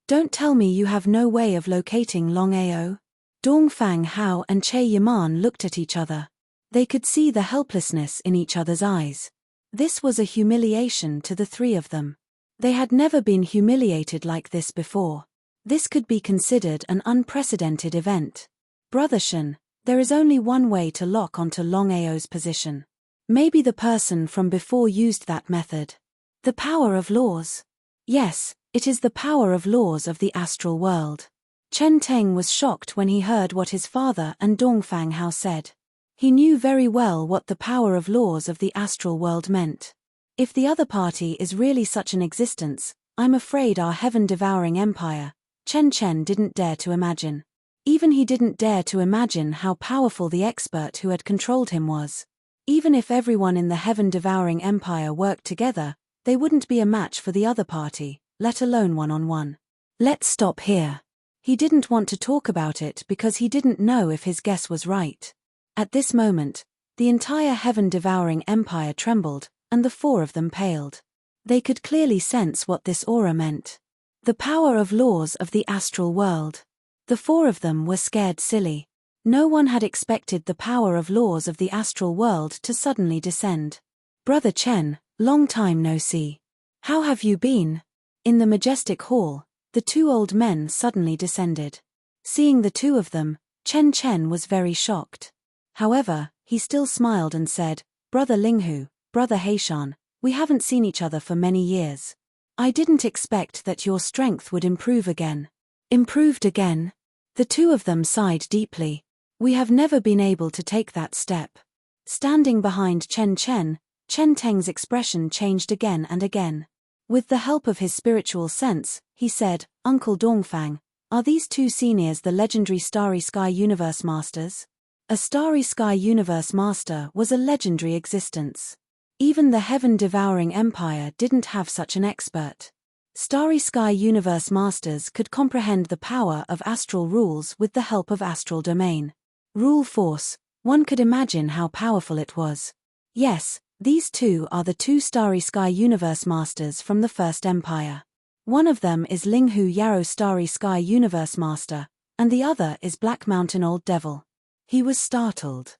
"Don't tell me you have no way of locating Longao?" Dongfang Hao and Che Yaman looked at each other. They could see the helplessness in each other's eyes. This was a humiliation to the 3 of them. They had never been humiliated like this before. This could be considered an unprecedented event. "Brother Shen, there is only one way to lock onto Longao's position. Maybe the person from before used that method. The power of laws. Yes, it is the power of laws of the astral world." Chen Teng was shocked when he heard what his father and Dongfang Hao said. He knew very well what the power of laws of the astral world meant. If the other party is really such an existence, I'm afraid our heaven-devouring empire, Chen Chen didn't dare to imagine. Even he didn't dare to imagine how powerful the expert who had controlled him was. Even if everyone in the heaven-devouring empire worked together, they wouldn't be a match for the other party, let alone one-on-one. "Let's stop here. He didn't want to talk about it because he didn't know if his guess was right. At this moment, the entire heaven-devouring empire trembled, and the four of them paled. They could clearly sense what this aura meant. The power of laws of the astral world. The four of them were scared silly. No one had expected the power of laws of the astral world to suddenly descend. Brother Chen, long time no see. How have you been? In the majestic hall, the two old men suddenly descended. Seeing the two of them, Chen was very shocked. However, he still smiled and said, Brother Linghu, Brother Heishan, we haven't seen each other for many years. I didn't expect that your strength would improve again. Improved again? The two of them sighed deeply. We have never been able to take that step. Standing behind Chen Teng's expression changed again and again. With the help of his spiritual sense, he said, Uncle Dongfang, are these two seniors the legendary Starry Sky Universe Masters? A Starry Sky Universe Master was a legendary existence. Even the heaven-devouring empire didn't have such an expert. Starry Sky Universe Masters could comprehend the power of astral rules with the help of astral domain. Rule force, one could imagine how powerful it was. Yes, these two are the two Starry Sky Universe Masters from the First Empire. One of them is Linghu Yarrow Starry Sky Universe Master, and the other is Black Mountain Old Devil. He was startled.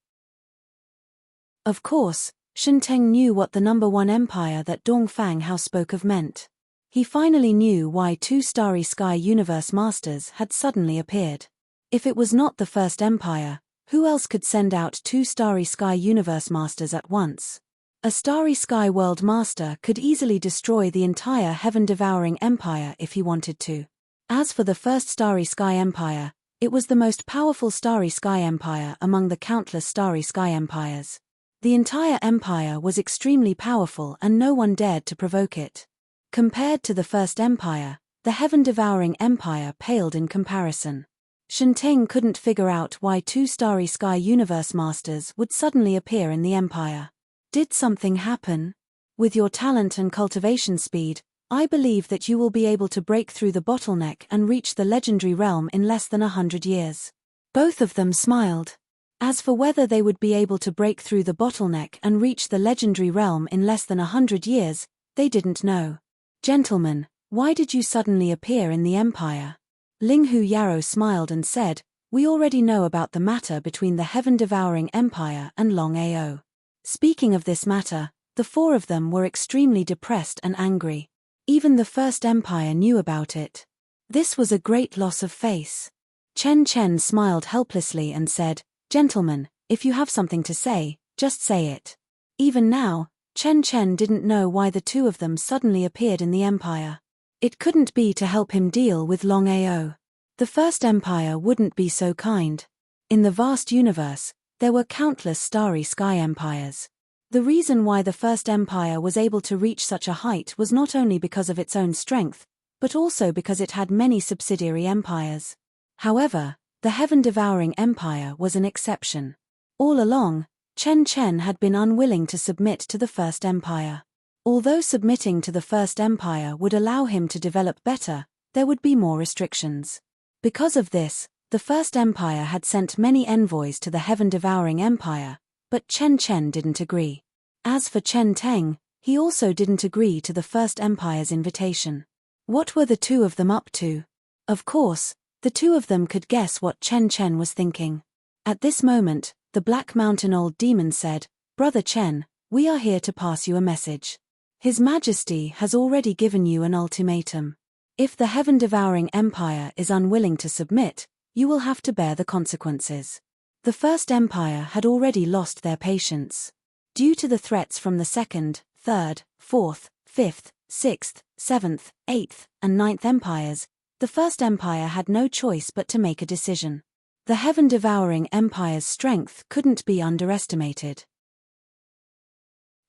Of course, Shenteng knew what the number one empire that Dongfang Hao spoke of meant. He finally knew why two Starry Sky Universe Masters had suddenly appeared. If it was not the First Empire, who else could send out two Starry Sky Universe Masters at once? A Starry Sky World Master could easily destroy the entire heaven-devouring empire if he wanted to. As for the first Starry Sky Empire, it was the most powerful Starry Sky Empire among the countless Starry Sky Empires. The entire empire was extremely powerful and no one dared to provoke it. Compared to the First Empire, the heaven-devouring empire paled in comparison. Shenteng couldn't figure out why two Starry Sky Universe Masters would suddenly appear in the empire. Did something happen? With your talent and cultivation speed, I believe that you will be able to break through the bottleneck and reach the legendary realm in less than 100 years. Both of them smiled. As for whether they would be able to break through the bottleneck and reach the legendary realm in less than 100 years, they didn't know. Gentlemen, why did you suddenly appear in the empire? Linghu Yarrow smiled and said, we already know about the matter between the heaven-devouring empire and Longao. Speaking of this matter, the four of them were extremely depressed and angry. Even the First Empire knew about it. This was a great loss of face. Chen smiled helplessly and said, Gentlemen, if you have something to say, just say it. Even now, Chen didn't know why the two of them suddenly appeared in the empire. It couldn't be to help him deal with Longao. The First Empire wouldn't be so kind. In the vast universe, there were countless Starry Sky Empires. The reason why the First Empire was able to reach such a height was not only because of its own strength, but also because it had many subsidiary empires. However, the heaven-devouring empire was an exception. All along, Chen had been unwilling to submit to the First Empire. Although submitting to the First Empire would allow him to develop better, there would be more restrictions. Because of this, the First Empire had sent many envoys to the heaven-devouring empire, but Chen didn't agree. As for Chen Teng, he also didn't agree to the First Empire's invitation. What were the two of them up to? Of course, the two of them could guess what Chen was thinking. At this moment, the Black Mountain Old Demon said, Brother Chen, we are here to pass you a message. His Majesty has already given you an ultimatum. If the heaven-devouring empire is unwilling to submit, you will have to bear the consequences. The First Empire had already lost their patience. Due to the threats from the 2nd, 3rd, 4th, 5th, 6th, 7th, 8th, and 9th empires, the First Empire had no choice but to make a decision. The heaven-devouring empire's strength couldn't be underestimated.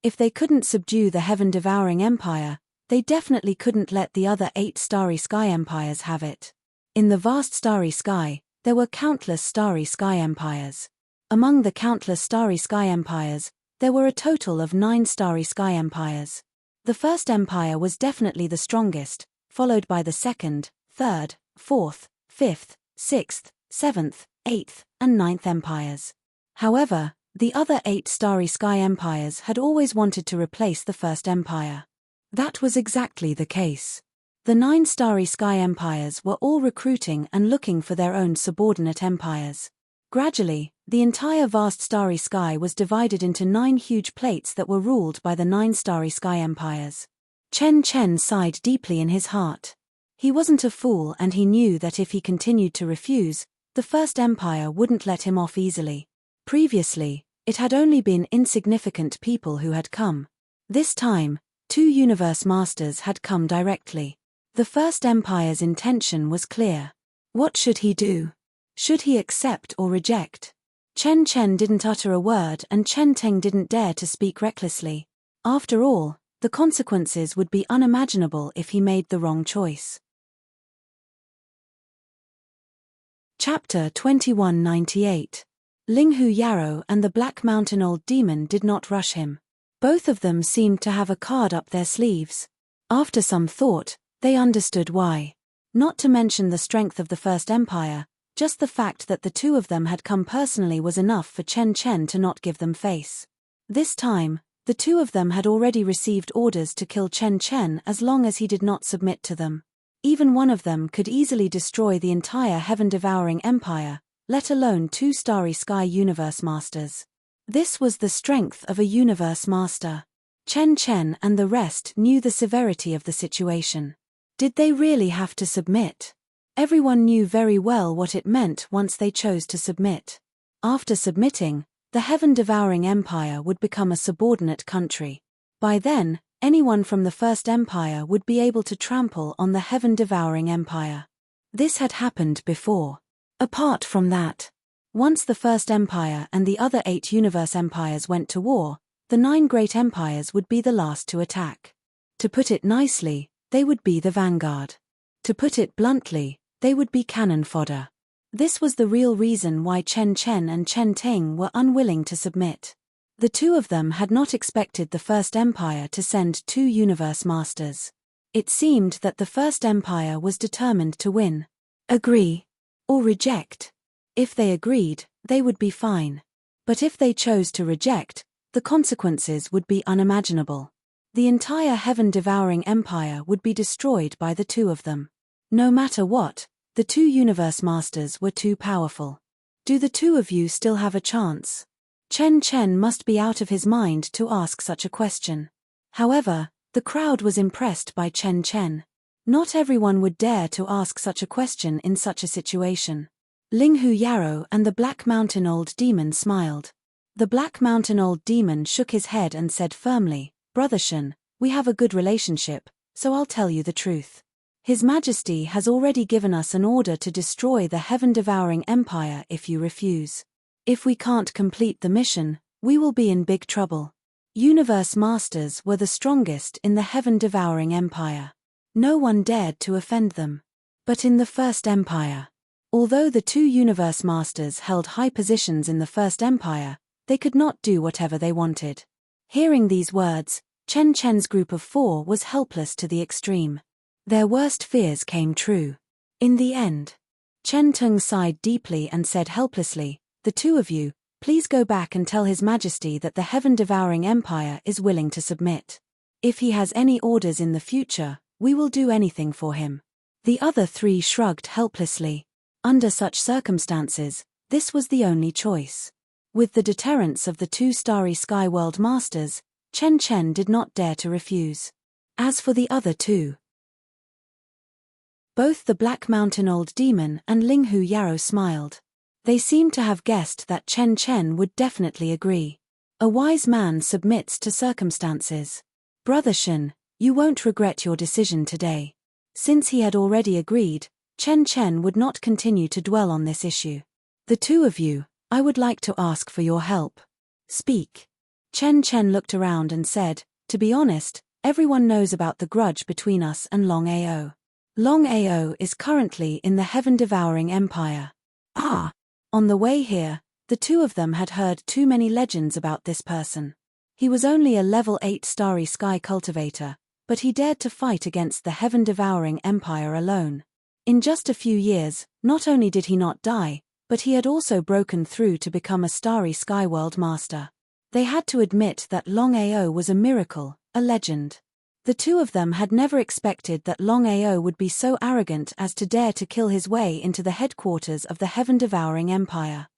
If they couldn't subdue the heaven-devouring empire, they definitely couldn't let the other 8 Starry Sky Empires have it. In the vast Starry Sky, there were countless Starry Sky Empires. Among the countless Starry Sky Empires, there were a total of 9 Starry Sky Empires. The First Empire was definitely the strongest, followed by the 2nd, 3rd, 4th, 5th, 6th, 7th, 8th, and 9th empires. However, the other 8 starry sky empires had always wanted to replace the first empire. That was exactly the case. The 9 starry sky empires were all recruiting and looking for their own subordinate empires. Gradually, the entire vast starry sky was divided into 9 huge plates that were ruled by the 9 starry sky empires. Chen Chen sighed deeply in his heart. He wasn't a fool, and he knew that if he continued to refuse, the first empire wouldn't let him off easily. Previously, it had only been insignificant people who had come. This time, 2 universe masters had come directly. The first empire's intention was clear. What should he do? Should he accept or reject? Chen Chen didn't utter a word, and Chen Teng didn't dare to speak recklessly. After all, the consequences would be unimaginable if he made the wrong choice. Chapter 2198. Linghu Yarrow and the Black Mountain Old Demon did not rush him. Both of them seemed to have a card up their sleeves. After some thought, they understood why. Not to mention the strength of the First Empire, just the fact that the 2 of them had come personally was enough for Chen Chen to not give them face. This time, the 2 of them had already received orders to kill Chen Chen as long as he did not submit to them. Even one of them could easily destroy the entire heaven-devouring empire, let alone 2 starry sky universe masters. This was the strength of a universe master. Chen Chen and the rest knew the severity of the situation. Did they really have to submit? Everyone knew very well what it meant once they chose to submit. After submitting, the heaven-devouring empire would become a subordinate country. By then, anyone from the First Empire would be able to trample on the heaven-devouring empire. This had happened before. Apart from that, once the First Empire and the other 8 universe empires went to war, the 9 great empires would be the last to attack. To put it nicely, they would be the vanguard. To put it bluntly, they would be cannon fodder. This was the real reason why Chen Chen and Chen Ting were unwilling to submit. The 2 of them had not expected the First Empire to send 2 universe masters. It seemed that the First Empire was determined to win. Agree or reject. If they agreed, they would be fine. But if they chose to reject, the consequences would be unimaginable. The entire heaven-devouring empire would be destroyed by the 2 of them. No matter what, the 2 universe masters were too powerful. Do the 2 of you still have a chance? Chen Chen must be out of his mind to ask such a question. However, the crowd was impressed by Chen Chen. Not everyone would dare to ask such a question in such a situation. Linghu Yarrow and the Black Mountain Old Demon smiled. The Black Mountain Old Demon shook his head and said firmly, "Brother Shen, we have a good relationship, so I'll tell you the truth. His Majesty has already given us an order to destroy the heaven-devouring empire if you refuse. If we can't complete the mission, we will be in big trouble." Universe Masters were the strongest in the heaven-devouring empire. No one dared to offend them. But in the First Empire, although the 2 Universe Masters held high positions in the First Empire, they could not do whatever they wanted. Hearing these words, Chen Chen's group of 4 was helpless to the extreme. Their worst fears came true. In the end, Chen Teng sighed deeply and said helplessly, "The 2 of you, please go back and tell His Majesty that the heaven-devouring empire is willing to submit. If he has any orders in the future, we will do anything for him." The other 3 shrugged helplessly. Under such circumstances, this was the only choice. With the deterrence of the 2 starry sky world masters, Chen Chen did not dare to refuse. As for the other 2, both the Black Mountain Old Demon and Linghu Yarrow smiled. They seemed to have guessed that Chen Chen would definitely agree. A wise man submits to circumstances. Brother Shen, you won't regret your decision today. Since he had already agreed, Chen Chen would not continue to dwell on this issue. The 2 of you, I would like to ask for your help. Speak. Chen Chen looked around and said, "To be honest, everyone knows about the grudge between us and Longao. Longao is currently in the heaven-devouring empire." Ah! On the way here, the 2 of them had heard too many legends about this person. He was only a level 8 starry sky cultivator, but he dared to fight against the heaven-devouring empire alone. In just a few years, not only did he not die, but he had also broken through to become a starry skyworld master. They had to admit that Longao was a miracle, a legend. The two of them had never expected that Longao would be so arrogant as to dare to kill his way into the headquarters of the heaven-devouring empire.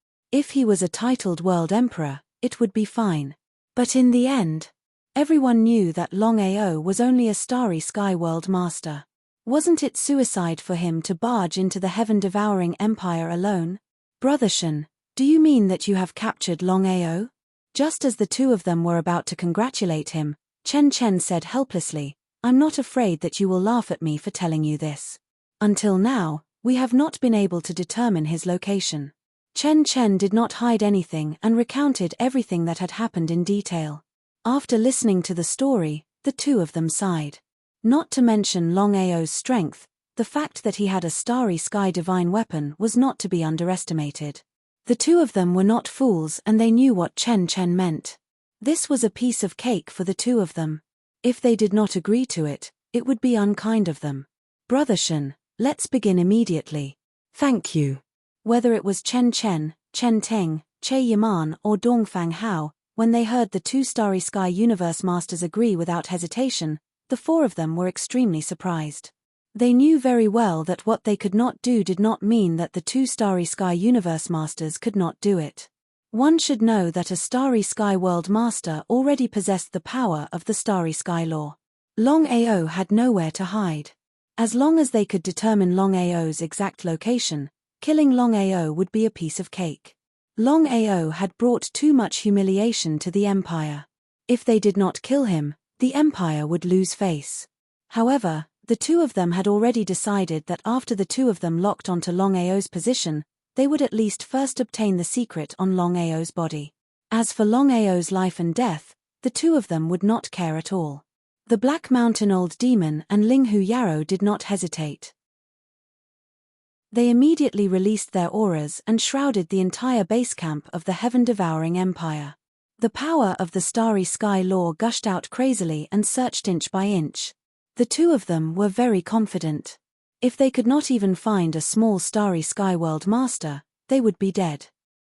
If he was a titled world emperor, it would be fine. But in the end, everyone knew that Longao was only a starry skyworld master. Wasn't it suicide for him to barge into the heaven-devouring empire alone? Brother Shen, do you mean that you have captured Longao? Just as the two of them were about to congratulate him, Chen said helplessly, I'm not afraid that you will laugh at me for telling you this. Until now, we have not been able to determine his location. Chen did not hide anything and recounted everything that had happened in detail. After listening to the story, the two of them sighed. Not to mention Longao's strength, the fact that he had a starry sky divine weapon was not to be underestimated. The two of them were not fools and they knew what Chen meant. This was a piece of cake for the two of them. If they did not agree to it, it would be unkind of them. Brother Shen, let's begin immediately. Thank you. Whether it was Chen Teng, Che Yaman or Dongfang Hao, when they heard the two starry sky universe masters agree without hesitation, the four of them were extremely surprised. They knew very well that what they could not do did not mean that the two starry sky universe masters could not do it. One should know that a starry sky world master already possessed the power of the starry sky law. Longao had nowhere to hide. As long as they could determine Longao's exact location, killing Longao would be a piece of cake. Longao had brought too much humiliation to the empire. If they did not kill him, the empire would lose face. However, the two of them had already decided that after the two of them locked onto Longao's position, they would at least first obtain the secret on Longao's body. As for Longao's life and death, the two of them would not care at all. The Black Mountain Old Demon and Linghu Yarrow did not hesitate. They immediately released their auras and shrouded the entire base camp of the heaven-devouring empire. The power of the starry sky law gushed out crazily and searched inch by inch. The two of them were very confident. If they could not even find a small starry sky world master, they would be dead.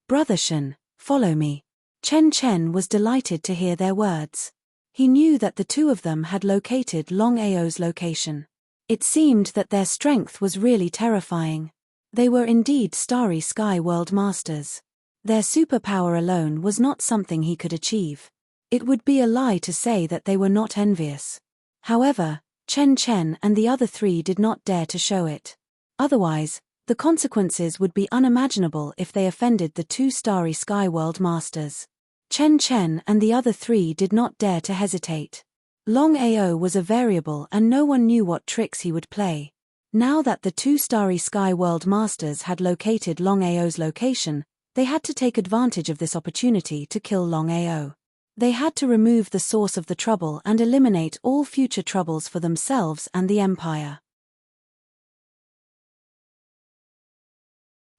Brother Shen, follow me. Chen was delighted to hear their words. He knew that the two of them had located Longao's location. It seemed that their strength was really terrifying. They were indeed starry sky world masters. Their superpower alone was not something he could achieve. It would be a lie to say that they were not envious. However, Chen and the other three did not dare to show it. Otherwise, the consequences would be unimaginable if they offended the two starry sky world masters. Chen and the other three did not dare to hesitate. Longao was a variable and no one knew what tricks he would play. Now that the two starry sky world masters had located Longao's location, they had to take advantage of this opportunity to kill Longao. They had to remove the source of the trouble and eliminate all future troubles for themselves and the empire.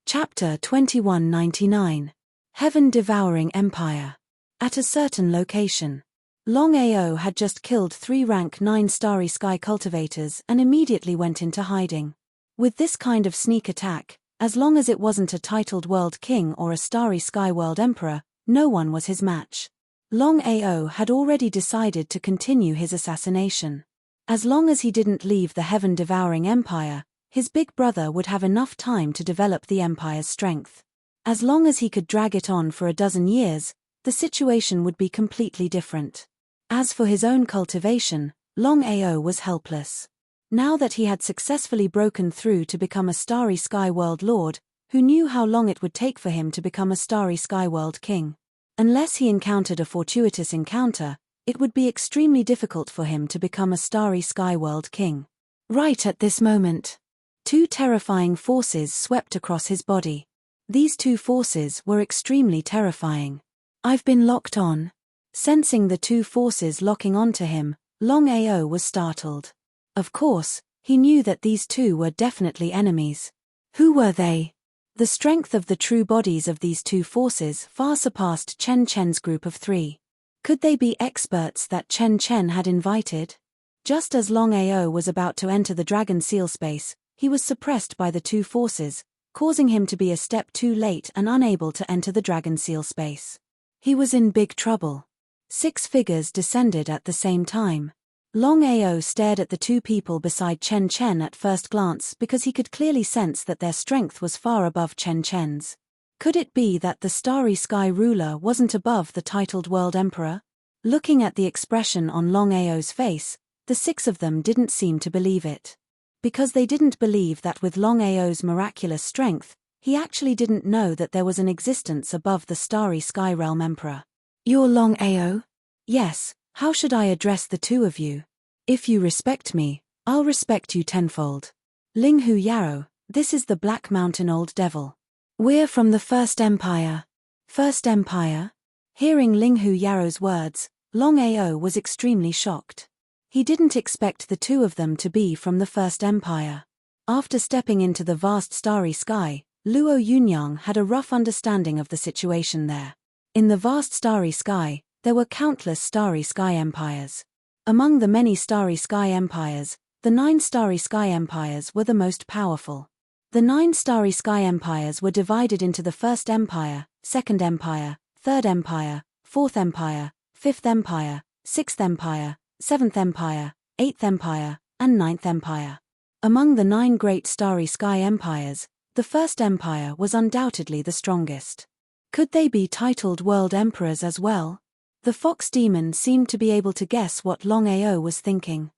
Chapter 2199. Heaven-Devouring Empire. At a certain location. Longao had just killed 3 rank 9 starry sky cultivators and immediately went into hiding. With this kind of sneak attack, as long as it wasn't a titled world king or a starry sky world emperor, no one was his match. Longao had already decided to continue his assassination. As long as he didn't leave the heaven-devouring empire, his big brother would have enough time to develop the empire's strength. As long as he could drag it on for a dozen years, the situation would be completely different. As for his own cultivation, Longao was helpless. Now that he had successfully broken through to become a starry sky world lord, who knew how long it would take for him to become a starry sky world king? Unless he encountered a fortuitous encounter, it would be extremely difficult for him to become a starry sky world king. Right at this moment, 2 terrifying forces swept across his body. These 2 forces were extremely terrifying. I've been locked on. Sensing the 2 forces locking onto him, Longao was startled. Of course, he knew that these 2 were definitely enemies. Who were they? The strength of the true bodies of these 2 forces far surpassed Chen's group of 3. Could they be experts that Chen had invited? Just as Longao was about to enter the dragon seal space, he he was suppressed by the two forces, causing him to be a step too late and unable to enter the Dragon Seal space. He was in big trouble. 6 figures descended at the same time. Longao stared at the two people beside Chen Chen at first glance because he could clearly sense that their strength was far above Chen Chen's. Could it be that the Starry Sky ruler wasn't above the titled World Emperor? Looking at the expression on Longao's face, the 6 of them didn't seem to believe it. Because they didn't believe that with Longao's miraculous strength, he actually didn't know that there was an existence above the Starry Sky Realm Emperor. You're Longao? Yes, how should I address the two of you? If you respect me, I'll respect you tenfold. Linghu Yarrow, this is the Black Mountain Old Devil. We're from the First Empire. First Empire? Hearing Linghu Yarrow's words, Longao was extremely shocked. He didn't expect the two of them to be from the First Empire. After stepping into the vast starry sky, Luo Yunyang had a rough understanding of the situation there. In the vast starry sky, there were countless starry sky empires. Among the many starry sky empires, the 9 starry sky empires were the most powerful. The 9 starry sky empires were divided into the First Empire, Second Empire, Third Empire, Fourth Empire, Fifth Empire, Sixth Empire, Seventh Empire, Eighth Empire, and Ninth Empire. Among the 9 great starry sky empires, the First Empire was undoubtedly the strongest. Could they be titled world emperors as well? The fox demon seemed to be able to guess what Longao was thinking.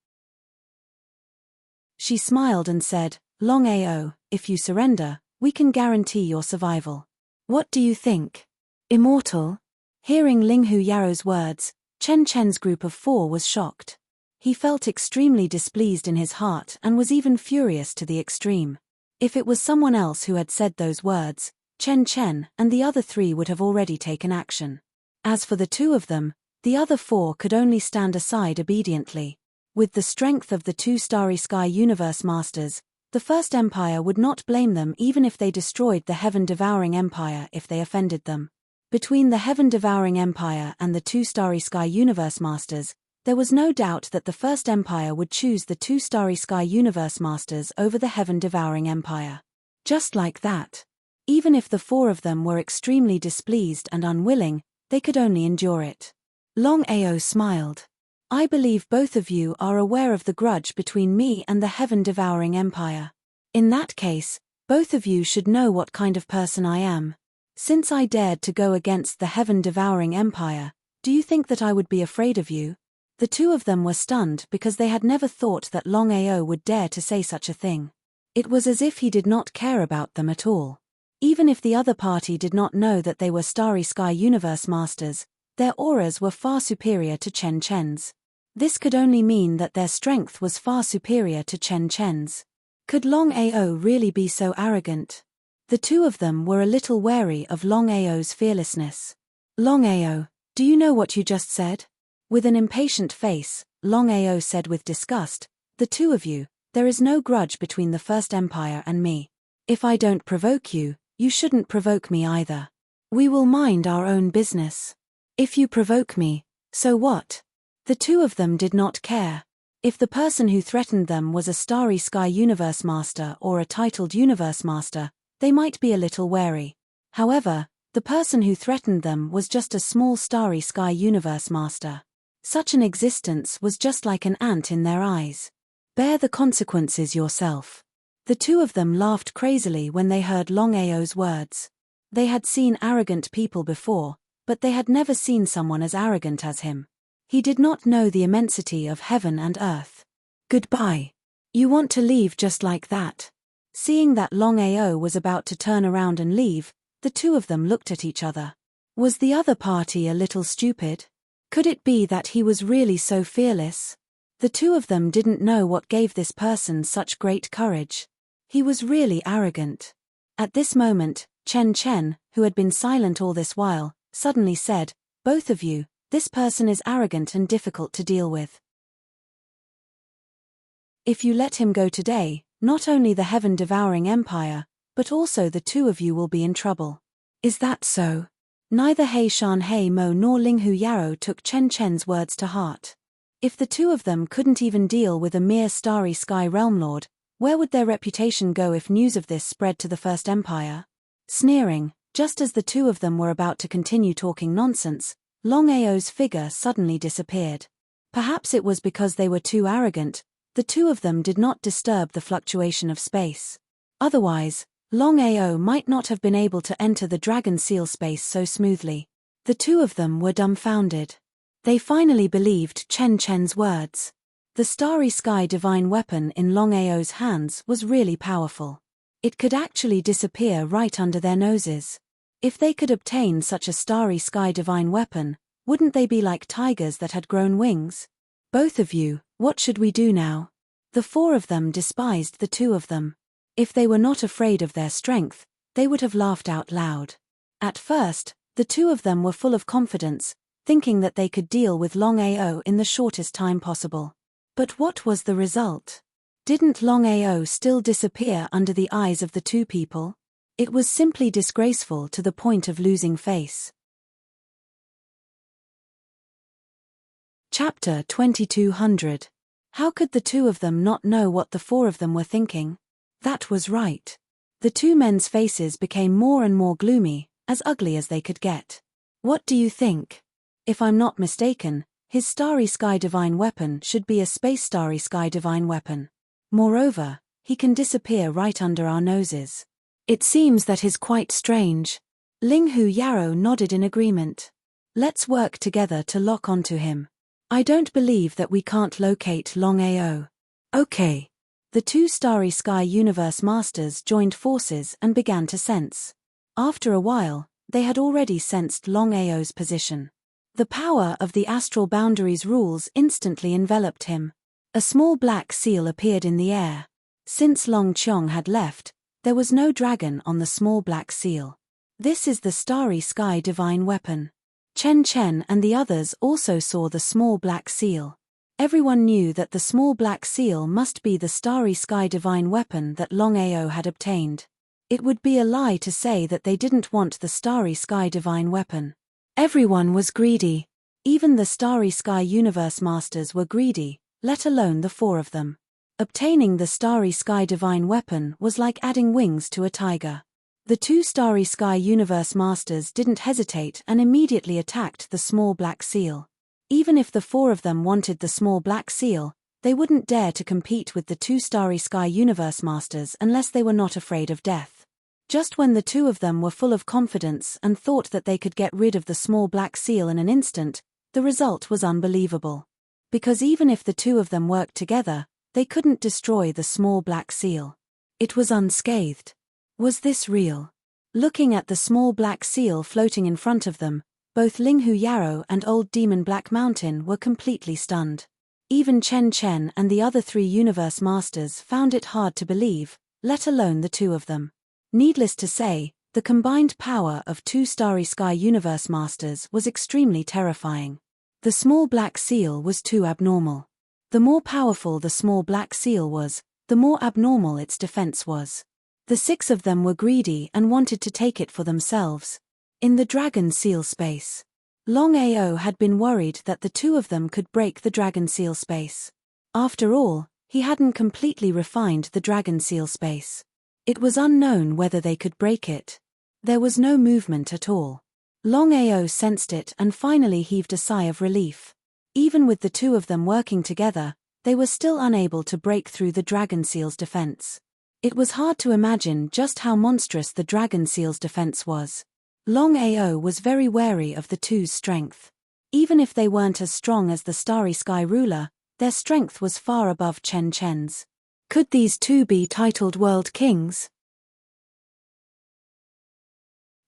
She smiled and said, Longao, if you surrender, we can guarantee your survival. What do you think? Immortal? Hearing Linghu Yarrow's words, Chen Chen's group of 4 was shocked. He felt extremely displeased in his heart and was even furious to the extreme. If it was someone else who had said those words, Chen Chen and the other 3 would have already taken action. As for the 2 of them, the other 4 could only stand aside obediently. With the strength of the 2 Starry Sky Universe Masters, the First Empire would not blame them even if they destroyed the Heaven-Devouring Empire if they offended them. Between the Heaven-Devouring Empire and the 2 Starry Sky Universe Masters, there was no doubt that the First Empire would choose the 2 Starry Sky Universe Masters over the Heaven-Devouring Empire. Just like that. Even if the 4 of them were extremely displeased and unwilling, they could only endure it. Longao smiled. I believe both of you are aware of the grudge between me and the Heaven-Devouring Empire. In that case, both of you should know what kind of person I am. Since I dared to go against the Heaven-Devouring Empire, do you think that I would be afraid of you? The 2 of them were stunned because they had never thought that Longao would dare to say such a thing. It was as if he did not care about them at all. Even if the other party did not know that they were Starry Sky Universe Masters, their auras were far superior to Chen Chen's. This could only mean that their strength was far superior to Chen Chen's. Could Longao really be so arrogant? The 2 of them were a little wary of Longao's fearlessness. Longao, do you know what you just said? With an impatient face, Longao said with disgust, the 2 of you, there is no grudge between the First Empire and me. If I don't provoke you, you shouldn't provoke me either. We will mind our own business. If you provoke me, so what? The 2 of them did not care. If the person who threatened them was a Starry Sky Universe Master or a titled Universe Master, they might be a little wary. However, the person who threatened them was just a small Starry Sky Universe Master. Such an existence was just like an ant in their eyes. Bear the consequences yourself. The 2 of them laughed crazily when they heard Longao's words. They had seen arrogant people before, but they had never seen someone as arrogant as him. He did not know the immensity of heaven and earth. Goodbye. You want to leave just like that? Seeing that Longao was about to turn around and leave, the 2 of them looked at each other. Was the other party a little stupid? Could it be that he was really so fearless? The 2 of them didn't know what gave this person such great courage. He was really arrogant. At this moment, Chen Chen, who had been silent all this while, suddenly said, both of you, this person is arrogant and difficult to deal with. If you let him go today, not only the Heaven-Devouring Empire, but also the 2 of you will be in trouble. Is that so? Neither He Shan He Mo nor Linghu Yarrow took Chen Chen's words to heart. If the 2 of them couldn't even deal with a mere Starry Sky Realm Lord, Where would their reputation go if news of this spread to the First Empire? Sneering, just as the two of them were about to continue talking nonsense, Longao's figure suddenly disappeared. Perhaps it was because they were too arrogant. The two of them did not disturb the fluctuation of space. Otherwise, Longao might not have been able to enter the dragon seal space so smoothly. The two of them were dumbfounded. They finally believed Chen Chen's words. The starry sky divine weapon in Longao's hands was really powerful. It could actually disappear right under their noses. If they could obtain such a starry sky divine weapon, wouldn't they be like tigers that had grown wings? Both of you, what should we do now? The four of them despised the two of them. If they were not afraid of their strength, they would have laughed out loud. At first, the two of them were full of confidence, thinking that they could deal with Longao in the shortest time possible. But what was the result? Didn't Longao still disappear under the eyes of the two people? It was simply disgraceful to the point of losing face. Chapter 2200. How could the two of them not know what the four of them were thinking? That was right. The two men's faces became more and more gloomy, as ugly as they could get. What do you think? If I'm not mistaken, his starry sky divine weapon should be a space starry sky divine weapon. Moreover, he can disappear right under our noses. It seems that is quite strange. Linghu Yarrow nodded in agreement. Let's work together to lock onto him. I don't believe that we can't locate Longao. Okay. The two Starry Sky Universe Masters joined forces and began to sense. After a while, they had already sensed Longao's position. The power of the astral boundaries rules instantly enveloped him. A small black seal appeared in the air. Since Long Qiong had left, there was no dragon on the small black seal. This is the Starry Sky Divine Weapon. Chen Chen and the others also saw the small black seal. Everyone knew that the small black seal must be the Starry Sky Divine Weapon that Longao had obtained. It would be a lie to say that they didn't want the Starry Sky Divine Weapon. Everyone was greedy. Even the Starry Sky Universe Masters were greedy, let alone the four of them. Obtaining the Starry Sky Divine Weapon was like adding wings to a tiger. The two Starry Sky Universe Masters didn't hesitate and immediately attacked the small black seal. Even if the four of them wanted the small black seal, they wouldn't dare to compete with the two Starry Sky Universe Masters unless they were not afraid of death. Just when the two of them were full of confidence and thought that they could get rid of the small black seal in an instant, the result was unbelievable. Because even if the two of them worked together, they couldn't destroy the small black seal. It was unscathed. Was this real? Looking at the small black seal floating in front of them, both Linghu Yarrow and Old Demon Black Mountain were completely stunned. Even Chen Chen and the other three Universe Masters found it hard to believe, let alone the two of them. Needless to say, the combined power of two Starry Sky Universe Masters was extremely terrifying. The small black seal was too abnormal. The more powerful the small black seal was, the more abnormal its defense was. The six of them were greedy and wanted to take it for themselves. In the dragon seal space, Longao had been worried that the two of them could break the dragon seal space. After all, he hadn't completely refined the dragon seal space. It was unknown whether they could break it. There was no movement at all. Longao sensed it and finally heaved a sigh of relief. Even with the two of them working together, they were still unable to break through the dragon seal's defense. It was hard to imagine just how monstrous the dragon seal's defense was. Longao was very wary of the two's strength. Even if they weren't as strong as the Starry Sky ruler, their strength was far above Chen Chen's. Could these two be titled world kings?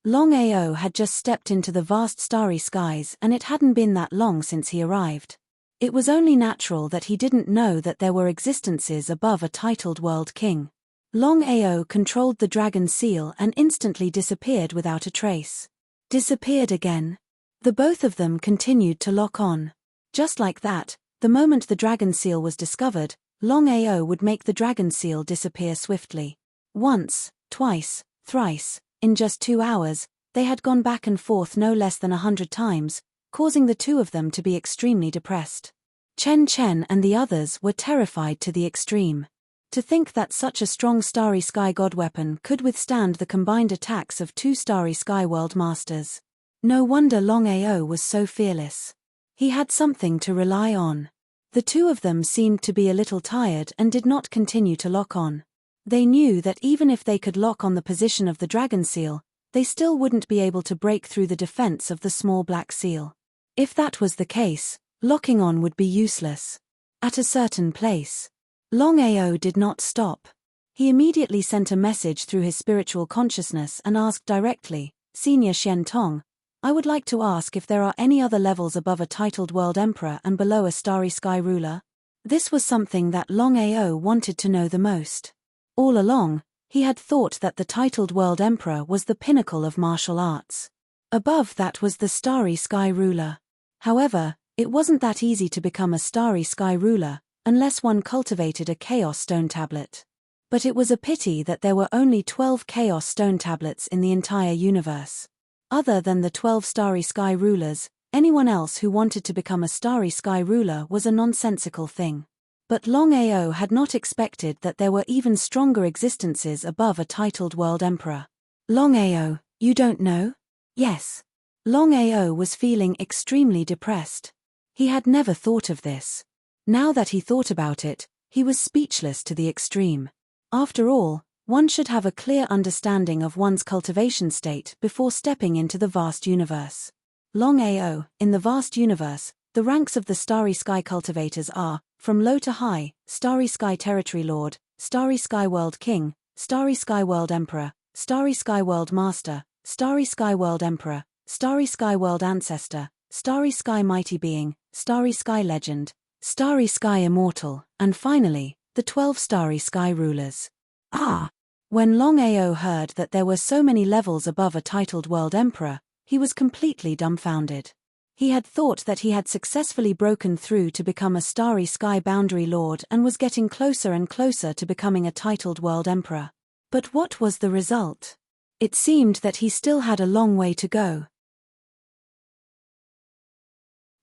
Longao had just stepped into the vast starry skies and it hadn't been that long since he arrived. It was only natural that he didn't know that there were existences above a titled world king. Longao controlled the dragon seal and instantly disappeared without a trace. Disappeared again. The both of them continued to lock on. Just like that, the moment the dragon seal was discovered, Longao would make the dragon seal disappear swiftly. Once, twice, thrice, in just 2 hours, they had gone back and forth no less than 100 times, causing the two of them to be extremely depressed. Chen Chen and the others were terrified to the extreme. To think that such a strong starry sky god weapon could withstand the combined attacks of 2 starry sky world masters. No wonder Longao was so fearless. He had something to rely on. The two of them seemed to be a little tired and did not continue to lock on. They knew that even if they could lock on the position of the dragon seal, they still wouldn't be able to break through the defense of the small black seal. If that was the case, locking on would be useless. At a certain place, Longao did not stop. He immediately sent a message through his spiritual consciousness and asked directly, Senior Shen Tong, I would like to ask if there are any other levels above a titled World Emperor and below a starry sky ruler? This was something that Longao wanted to know the most. All along, he had thought that the titled World Emperor was the pinnacle of martial arts. Above that was the starry sky ruler. However, it wasn't that easy to become a starry sky ruler, unless one cultivated a Chaos Stone tablet. But it was a pity that there were only 12 Chaos Stone tablets in the entire universe. Other than the 12 starry sky rulers, anyone else who wanted to become a starry sky ruler was a nonsensical thing. But Longao had not expected that there were even stronger existences above a titled World Emperor. Longao, you don't know? Yes. Longao was feeling extremely depressed. He had never thought of this. Now that he thought about it, he was speechless to the extreme. After all, one should have a clear understanding of one's cultivation state before stepping into the vast universe. Longao, in the vast universe, the ranks of the starry sky cultivators are, from low to high, starry sky territory lord, starry sky world king, starry sky world emperor, starry sky world master, starry sky world emperor, starry sky world ancestor, starry sky mighty being, starry sky legend, starry sky immortal, and finally, the 12 starry sky rulers. When Longao heard that there were so many levels above a titled World Emperor, he was completely dumbfounded. He had thought that he had successfully broken through to become a starry sky boundary lord and was getting closer and closer to becoming a titled World Emperor. But what was the result? It seemed that he still had a long way to go.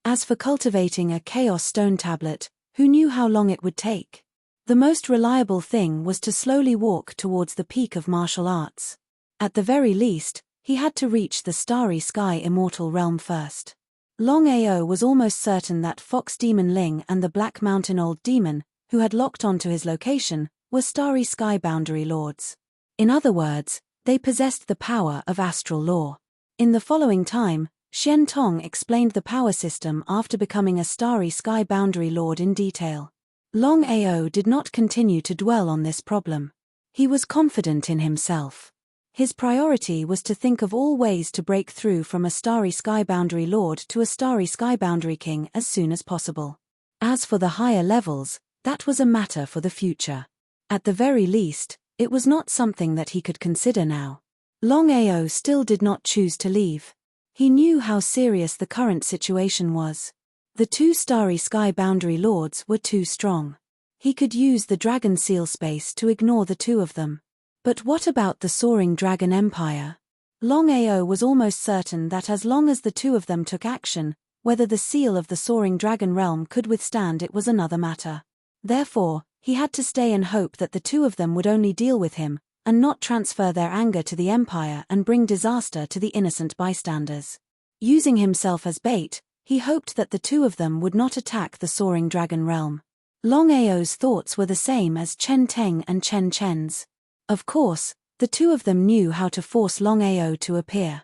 As for cultivating a Chaos Stone tablet, who knew how long it would take? The most reliable thing was to slowly walk towards the peak of martial arts. At the very least, he had to reach the starry sky immortal realm first. Longao was almost certain that Fox Demon Ling and the Black Mountain Old Demon, who had locked onto his location, were starry sky boundary lords. In other words, they possessed the power of astral law. In the following time, Shen Tong explained the power system after becoming a starry sky boundary lord in detail. Longao did not continue to dwell on this problem. He was confident in himself. His priority was to think of all ways to break through from a starry sky boundary lord to a starry sky boundary king as soon as possible. As for the higher levels, that was a matter for the future. At the very least, it was not something that he could consider now. Longao still did not choose to leave. He knew how serious the current situation was. The 2 starry sky boundary lords were too strong. He could use the dragon seal space to ignore the 2 of them. But what about the soaring dragon empire? Longao was almost certain that as long as the 2 of them took action, whether the seal of the soaring dragon realm could withstand it was another matter. Therefore, he had to stay and hope that the 2 of them would only deal with him, and not transfer their anger to the empire and bring disaster to the innocent bystanders. Using himself as bait, he hoped that the 2 of them would not attack the soaring dragon realm. Longao's thoughts were the same as Chen Teng and Chen Chen's. Of course, the 2 of them knew how to force Longao to appear.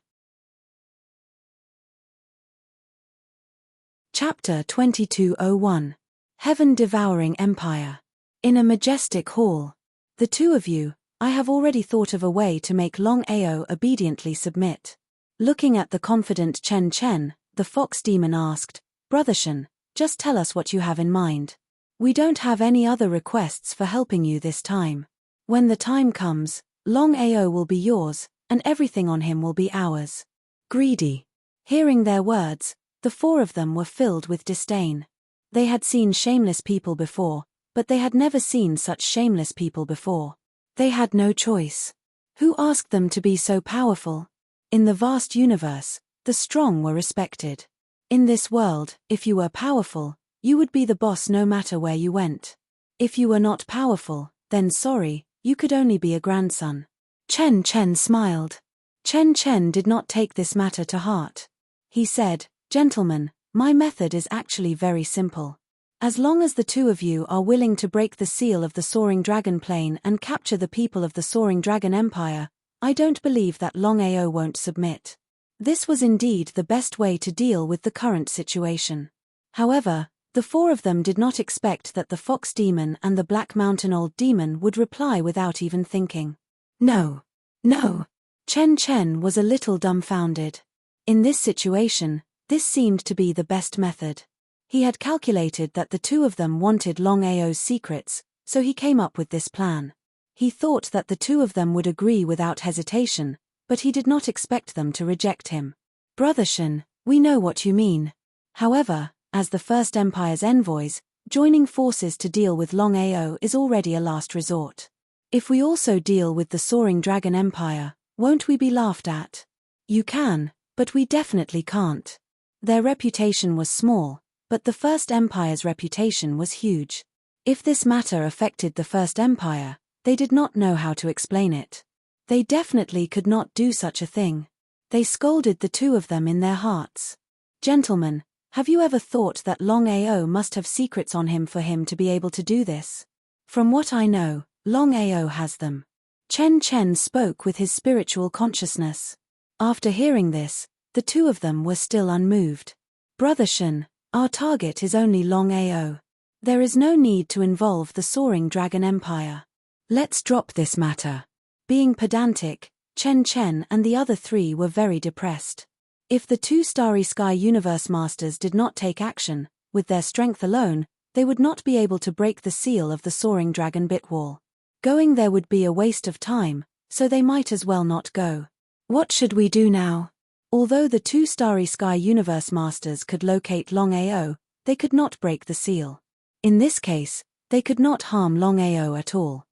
Chapter 2201. Heaven-Devouring Empire. In a majestic hall. The 2 of you, I have already thought of a way to make Longao obediently submit. Looking at the confident Chen Chen, the fox demon asked, Brother Shen, just tell us what you have in mind. We don't have any other requests for helping you this time. When the time comes, Longao will be yours, and everything on him will be ours. Greedy. Hearing their words, the 4 of them were filled with disdain. They had seen shameless people before, but they had never seen such shameless people before. They had no choice. Who asked them to be so powerful? In the vast universe, the strong were respected. In this world, if you were powerful, you would be the boss no matter where you went. If you were not powerful, Then sorry, you could only be a grandson. Chen Chen smiled. Chen Chen did not take this matter to heart. He said, "Gentlemen, my method is actually very simple. As long as the two of you are willing to break the seal of the Soaring Dragon Plane and capture the people of the Soaring Dragon Empire, I don't believe that Longao won't submit." This was indeed the best way to deal with the current situation. However, the four of them did not expect that the Fox Demon and the Black Mountain Old Demon would reply without even thinking. No. No. Chen Chen was a little dumbfounded. In this situation, this seemed to be the best method. He had calculated that the two of them wanted Longao's secrets, so he came up with this plan. He thought that the two of them would agree without hesitation, but he did not expect them to reject him. "Brother Shen, we know what you mean. However, as the First Empire's envoys, joining forces to deal with Longao is already a last resort. If we also deal with the Soaring Dragon Empire, won't we be laughed at? You can, but we definitely can't." Their reputation was small, but the First Empire's reputation was huge. If this matter affected the First Empire, they did not know how to explain it. They definitely could not do such a thing. They scolded the two of them in their hearts. "Gentlemen, have you ever thought that Longao must have secrets on him for him to be able to do this? From what I know, Longao has them." Chen Chen spoke with his spiritual consciousness. After hearing this, the two of them were still unmoved. "Brother Shen, our target is only Longao. There is no need to involve the Soaring Dragon Empire. Let's drop this matter." Being pedantic, Chen Chen and the other three were very depressed. If the two Starry Sky Universe Masters did not take action, with their strength alone, they would not be able to break the seal of the Soaring Dragon Bitwall. Going there would be a waste of time, so they might as well not go. What should we do now? Although the two Starry Sky Universe Masters could locate Longao, they could not break the seal. In this case, they could not harm Longao at all.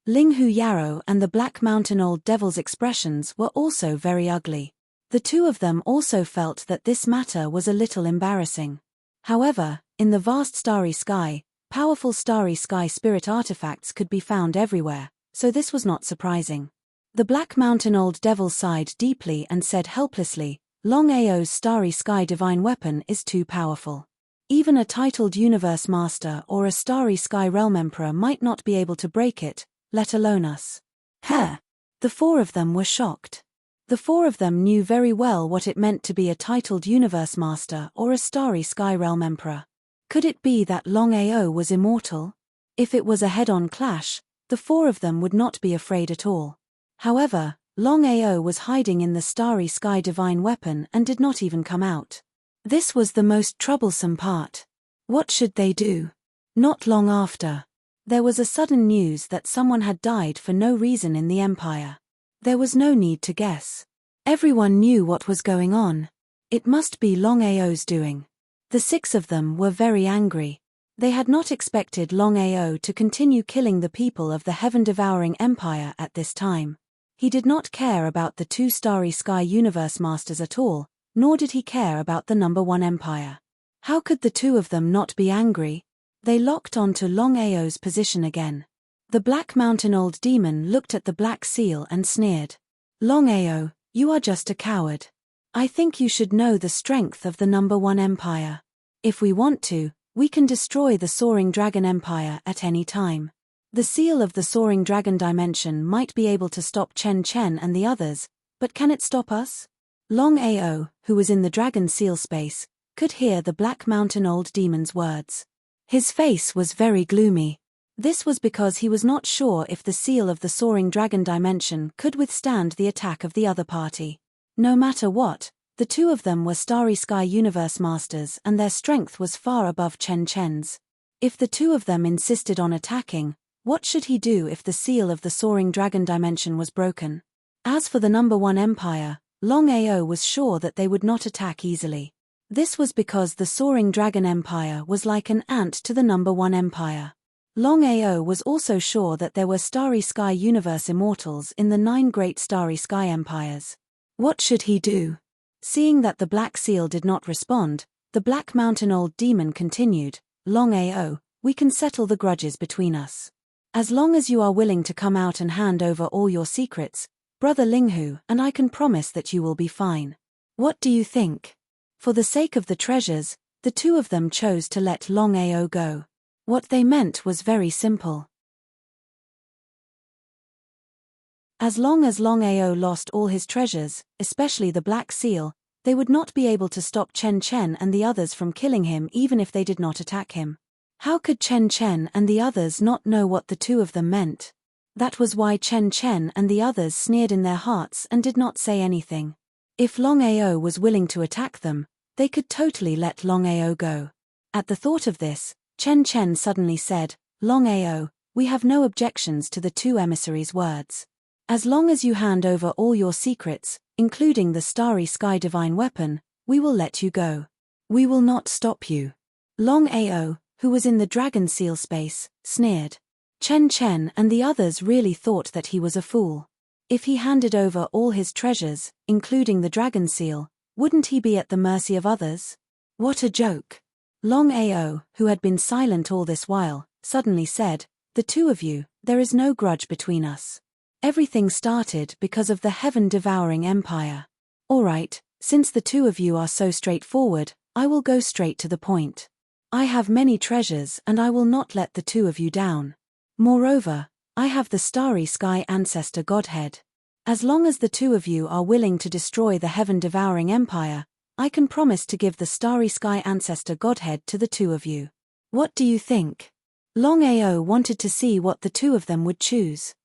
Linghu Yarrow and the Black Mountain Old Devil's expressions were also very ugly. The two of them also felt that this matter was a little embarrassing. However, in the vast starry sky, powerful starry sky spirit artifacts could be found everywhere, so this was not surprising. The Black Mountain Old Devil sighed deeply and said helplessly, "Longao's starry sky divine weapon is too powerful. Even a titled universe master or a starry sky realm emperor might not be able to break it, let alone us." Huh! The four of them were shocked. The four of them knew very well what it meant to be a titled universe master or a starry sky realm emperor. Could it be that Longao was immortal? If it was a head-on clash, the four of them would not be afraid at all. However, Longao was hiding in the starry sky divine weapon and did not even come out. This was the most troublesome part. What should they do? Not long after, there was a sudden news that someone had died for no reason in the Empire. There was no need to guess. Everyone knew what was going on. It must be Longao's doing. The six of them were very angry. They had not expected Longao to continue killing the people of the heaven-devouring Empire at this time. He did not care about the two Starry Sky Universe Masters at all, nor did he care about the number one Empire. How could the two of them not be angry? They locked onto Longao's position again. The Black Mountain Old Demon looked at the Black Seal and sneered. "Longao, you are just a coward. I think you should know the strength of the number one Empire. If we want to, we can destroy the Soaring Dragon Empire at any time. The seal of the Soaring Dragon Dimension might be able to stop Chen Chen and the others, but can it stop us?" Longao, who was in the Dragon Seal space, could hear the Black Mountain Old Demon's words. His face was very gloomy. This was because he was not sure if the seal of the Soaring Dragon Dimension could withstand the attack of the other party. No matter what, the two of them were Starry Sky Universe Masters and their strength was far above Chen Chen's. If the two of them insisted on attacking, what should he do if the seal of the Soaring Dragon Dimension was broken? As for the number one Empire, Longao was sure that they would not attack easily. This was because the Soaring Dragon Empire was like an ant to the number one Empire. Longao was also sure that there were Starry Sky Universe Immortals in the 9 great Starry Sky Empires. What should he do? Seeing that the Black Seal did not respond, the Black Mountain Old Demon continued, "Longao, we can settle the grudges between us. As long as you are willing to come out and hand over all your secrets, Brother Linghu, and I can promise that you will be fine. What do you think? For the sake of the treasures, the two of them chose to let Longao go. What they meant was very simple. As long as Longao lost all his treasures, especially the Black Seal, they would not be able to stop Chen Chen and the others from killing him even if they did not attack him. How could Chen Chen and the others not know what the two of them meant? That was why Chen Chen and the others sneered in their hearts and did not say anything. If Longao was willing to attack them, they could totally let Longao go. At the thought of this, Chen Chen suddenly said, "Longao, we have no objections to the two emissaries' words. As long as you hand over all your secrets, including the Starry Sky divine weapon, we will let you go. We will not stop you." Longao, who was in the dragon seal space, sneered. Chen Chen and the others really thought that he was a fool. If he handed over all his treasures, including the dragon seal, wouldn't he be at the mercy of others? What a joke. Longao, who had been silent all this while, suddenly said, "The two of you, there is no grudge between us. Everything started because of the heaven-devouring empire. All right, since the two of you are so straightforward, I will go straight to the point. I have many treasures and I will not let the two of you down. Moreover, I have the Starry Sky Ancestor Godhead. As long as the two of you are willing to destroy the heaven-devouring empire, I can promise to give the Starry Sky Ancestor Godhead to the two of you. What do you think?" Longao wanted to see what the two of them would choose.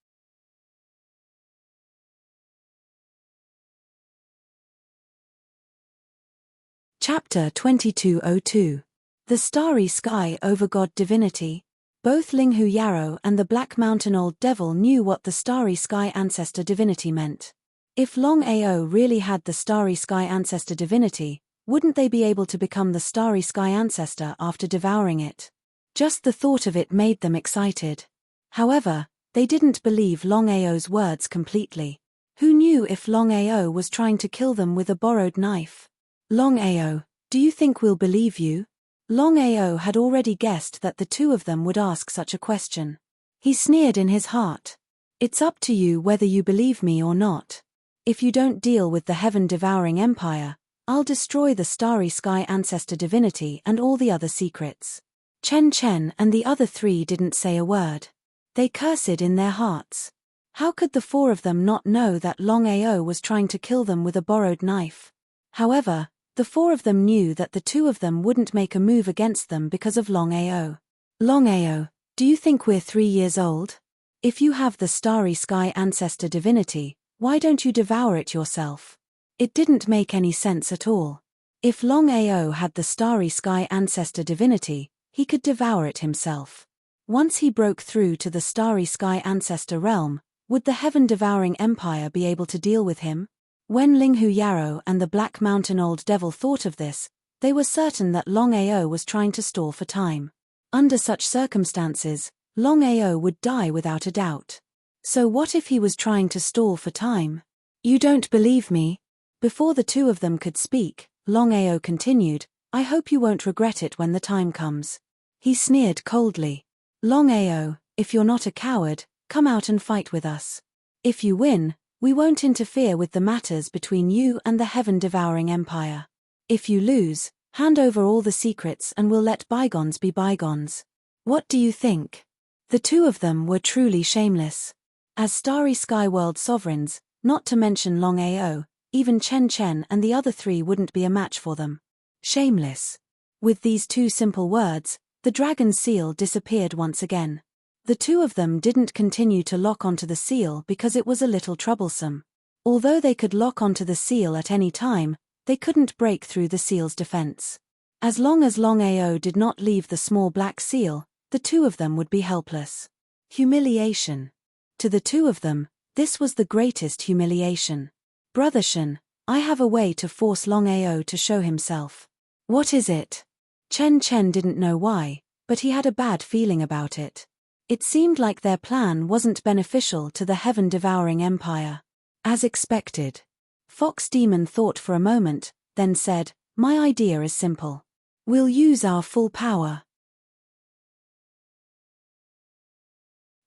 Chapter 2202. The Starry Sky over God Divinity. Both Linghu Yarrow and the Black Mountain Old Devil knew what the Starry Sky Ancestor Divinity meant. If Longao really had the Starry Sky Ancestor Divinity, wouldn't they be able to become the Starry Sky Ancestor after devouring it? Just the thought of it made them excited. However, they didn't believe Longao's words completely. Who knew if Longao was trying to kill them with a borrowed knife? "Longao, do you think we'll believe you?" Longao had already guessed that the two of them would ask such a question. He sneered in his heart. "It's up to you whether you believe me or not. If you don't deal with the heaven-devouring empire, I'll destroy the Starry Sky Ancestor Divinity and all the other secrets." Chen Chen and the other three didn't say a word. They cursed in their hearts. How could the four of them not know that Longao was trying to kill them with a borrowed knife? However, the four of them knew that the two of them wouldn't make a move against them because of Longao. "Longao, do you think we're 3 years old? If you have the Starry Sky Ancestor Divinity, why don't you devour it yourself?" It didn't make any sense at all. If Longao had the Starry Sky Ancestor Divinity, he could devour it himself. Once he broke through to the Starry Sky Ancestor realm, would the heaven-devouring empire be able to deal with him? When Linghu Yarrow and the Black Mountain Old Devil thought of this, they were certain that Longao was trying to stall for time. Under such circumstances, Longao would die without a doubt. So what if he was trying to stall for time? "You don't believe me?" Before the two of them could speak, Longao continued, "I hope you won't regret it when the time comes." He sneered coldly. "Longao, if you're not a coward, come out and fight with us. If you win, we won't interfere with the matters between you and the heaven-devouring empire. If you lose, hand over all the secrets and we'll let bygones be bygones. What do you think?" The two of them were truly shameless. As Starry Sky World sovereigns, not to mention Longao, even Chen Chen and the other three wouldn't be a match for them. Shameless. With these two simple words, the dragon seal disappeared once again. The two of them didn't continue to lock onto the seal because it was a little troublesome. Although they could lock onto the seal at any time, they couldn't break through the seal's defense. As long as Longao did not leave the small black seal, the two of them would be helpless. Humiliation. To the two of them, this was the greatest humiliation. "Brother Shen, I have a way to force Longao to show himself." "What is it?" Chen Chen didn't know why, but he had a bad feeling about it. It seemed like their plan wasn't beneficial to the heaven-devouring empire. As expected. Fox Demon thought for a moment, then said, "My idea is simple. We'll use our full power."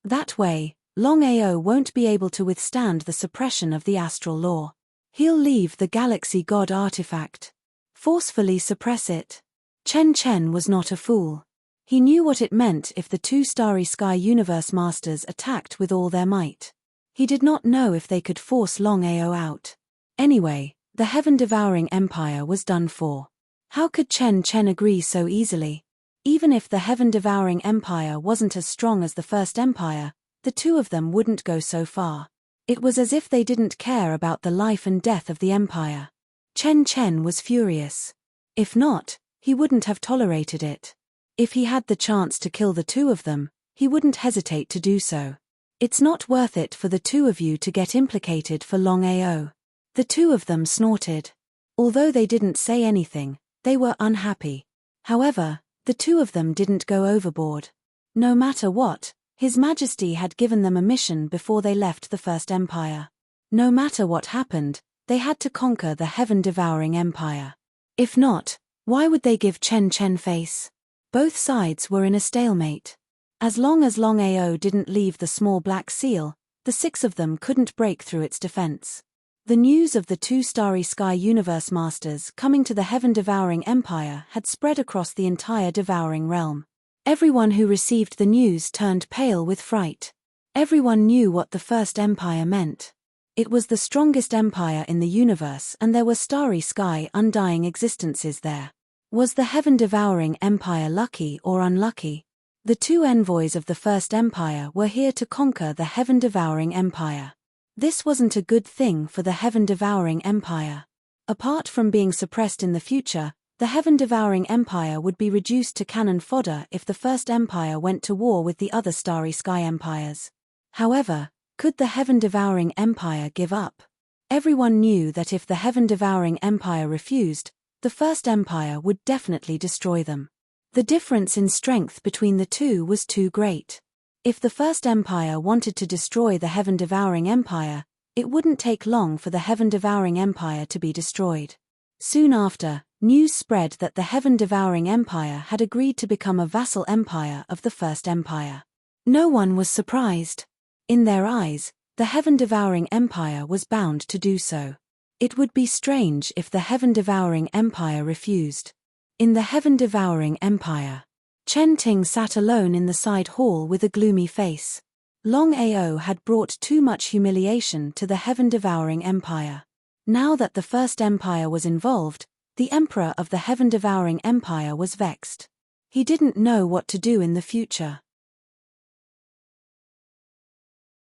That way, Longao won't be able to withstand the suppression of the astral law. He'll leave the Galaxy God artifact. Forcefully suppress it. Chen Chen was not a fool. He knew what it meant if the two Starry Sky Universe Masters attacked with all their might. He did not know if they could force Longao out. Anyway, the Heaven-Devouring Empire was done for. How could Chen Chen agree so easily? Even if the Heaven-Devouring Empire wasn't as strong as the First Empire, the two of them wouldn't go so far. It was as if they didn't care about the life and death of the Empire. Chen Chen was furious. If not, he wouldn't have tolerated it. If he had the chance to kill the two of them, he wouldn't hesitate to do so. It's not worth it for the two of you to get implicated for Longao. The two of them snorted. Although they didn't say anything, they were unhappy. However, the two of them didn't go overboard. No matter what, His Majesty had given them a mission before they left the First Empire. No matter what happened, they had to conquer the Heaven-Devouring Empire. If not, why would they give Chen Chen face? Both sides were in a stalemate. As long as Longao didn't leave the small black seal, the six of them couldn't break through its defense. The news of the two Starry Sky Universe Masters coming to the Heaven-Devouring Empire had spread across the entire Devouring Realm. Everyone who received the news turned pale with fright. Everyone knew what the First Empire meant. It was the strongest empire in the universe, and there were Starry Sky undying existences there. Was the Heaven-Devouring Empire lucky or unlucky? The two envoys of the First Empire were here to conquer the Heaven-Devouring Empire. This wasn't a good thing for the Heaven-Devouring Empire. Apart from being suppressed in the future, the Heaven-Devouring Empire would be reduced to cannon fodder if the First Empire went to war with the other Starry Sky empires. However, could the Heaven-Devouring Empire give up? Everyone knew that if the Heaven-Devouring Empire refused, the First Empire would definitely destroy them. The difference in strength between the two was too great. If the First Empire wanted to destroy the Heaven-Devouring Empire, it wouldn't take long for the Heaven-Devouring Empire to be destroyed. Soon after, news spread that the Heaven-Devouring Empire had agreed to become a vassal empire of the First Empire. No one was surprised. In their eyes, the Heaven-Devouring Empire was bound to do so. It would be strange if the Heaven-Devouring Empire refused. In the Heaven-Devouring Empire, Chen Ting sat alone in the side hall with a gloomy face. Longao had brought too much humiliation to the Heaven-Devouring Empire. Now that the First Empire was involved, the Emperor of the Heaven-Devouring Empire was vexed. He didn't know what to do in the future.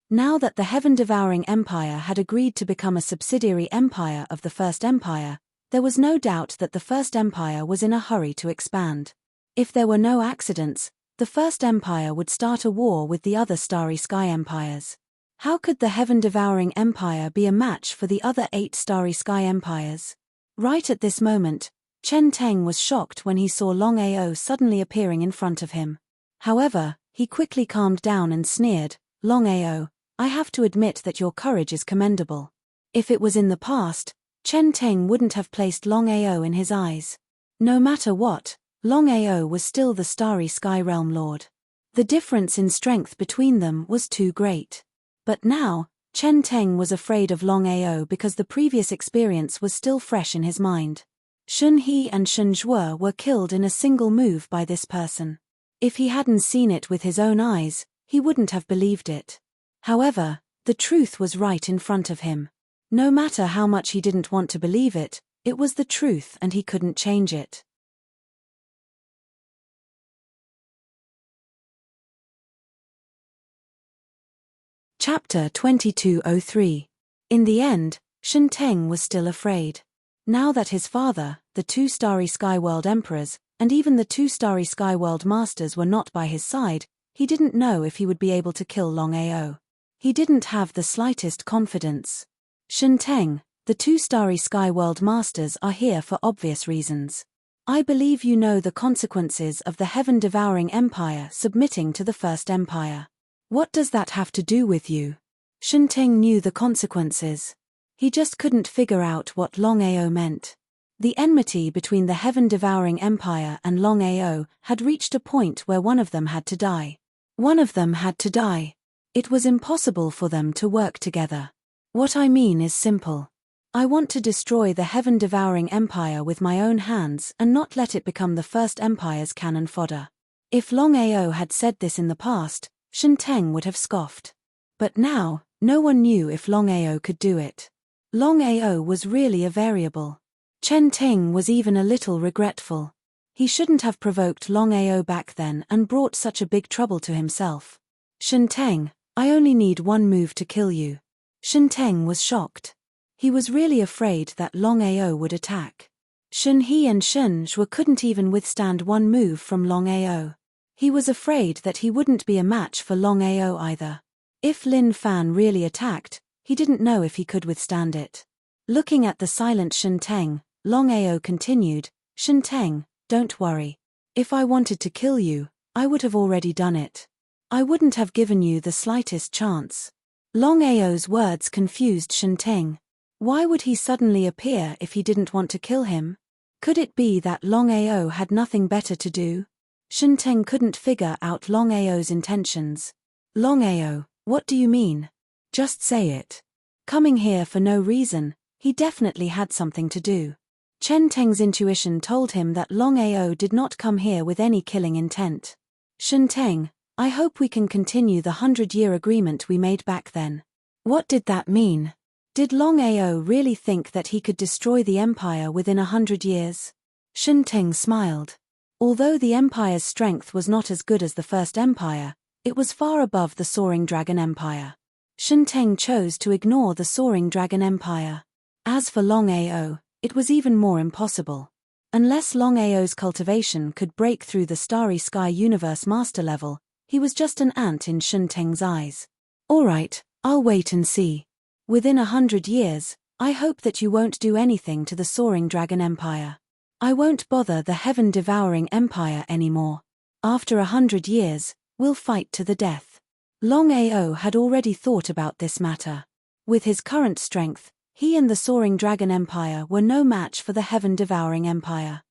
Now that the Heaven-Devouring Empire had agreed to become a subsidiary empire of the First Empire, there was no doubt that the First Empire was in a hurry to expand. If there were no accidents, the First Empire would start a war with the other Starry Sky empires. How could the Heaven-Devouring Empire be a match for the other 8 Starry Sky empires? Right at this moment, Chen Teng was shocked when he saw Longao suddenly appearing in front of him. However, he quickly calmed down and sneered, "Longao, I have to admit that your courage is commendable." If it was in the past, Chen Teng wouldn't have placed Longao in his eyes. No matter what, Longao was still the Starry Sky Realm Lord. The difference in strength between them was too great. But now, Chen Teng was afraid of Longao because the previous experience was still fresh in his mind. Shun He and Shun Zhuo were killed in a single move by this person. If he hadn't seen it with his own eyes, he wouldn't have believed it. However, the truth was right in front of him. No matter how much he didn't want to believe it, it was the truth and he couldn't change it. Chapter 2203. In the end, Shun Teng was still afraid. Now that his father, the 2 Starry Sky World Emperors, and even the 2 Starry Sky World Masters were not by his side, he didn't know if he would be able to kill Longao. He didn't have the slightest confidence. Shun Teng, the 2 Starry Sky World Masters are here for obvious reasons. I believe you know the consequences of the Heaven-Devouring Empire submitting to the First Empire. What does that have to do with you? Shun Teng knew the consequences. He just couldn't figure out what Longao meant. The enmity between the Heaven-Devouring Empire and Longao had reached a point where one of them had to die. One of them had to die. It was impossible for them to work together. What I mean is simple. I want to destroy the heaven-devouring empire with my own hands and not let it become the first empire's cannon fodder. If Longao had said this in the past, Shenteng would have scoffed. But now, no one knew if Longao could do it. Longao was really a variable. Shenteng was even a little regretful. He shouldn't have provoked Longao back then and brought such a big trouble to himself. Shenteng, I only need one move to kill you. Shenteng was shocked. He was really afraid that Longao would attack. Shunhe and Shunzhua couldn't even withstand one move from Longao. He was afraid that he wouldn't be a match for Longao either. If Lin Fan really attacked, he didn't know if he could withstand it. Looking at the silent Shenteng, Longao continued, Shenteng, don't worry. If I wanted to kill you, I would have already done it. I wouldn't have given you the slightest chance. Longao's words confused Shenteng. Why would he suddenly appear if he didn't want to kill him? Could it be that Longao had nothing better to do? Shenteng couldn't figure out Longao's intentions. Longao, what do you mean? Just say it. Coming here for no reason, he definitely had something to do. Shenteng's intuition told him that Longao did not come here with any killing intent. Shenteng, I hope we can continue the 100-year agreement we made back then. What did that mean? Did Longao really think that he could destroy the empire within 100 years? Shenteng smiled. Although the empire's strength was not as good as the first empire, it was far above the Soaring Dragon Empire. Shenteng chose to ignore the Soaring Dragon Empire. As for Longao, it was even more impossible. Unless Longao's cultivation could break through the Starry Sky Universe Master level, he was just an ant in Shenteng's eyes. Alright, I'll wait and see. Within 100 years, I hope that you won't do anything to the Soaring Dragon Empire. I won't bother the heaven-devouring empire anymore. After 100 years, we'll fight to the death. Longao had already thought about this matter. With his current strength, he and the Soaring Dragon Empire were no match for the heaven-devouring empire.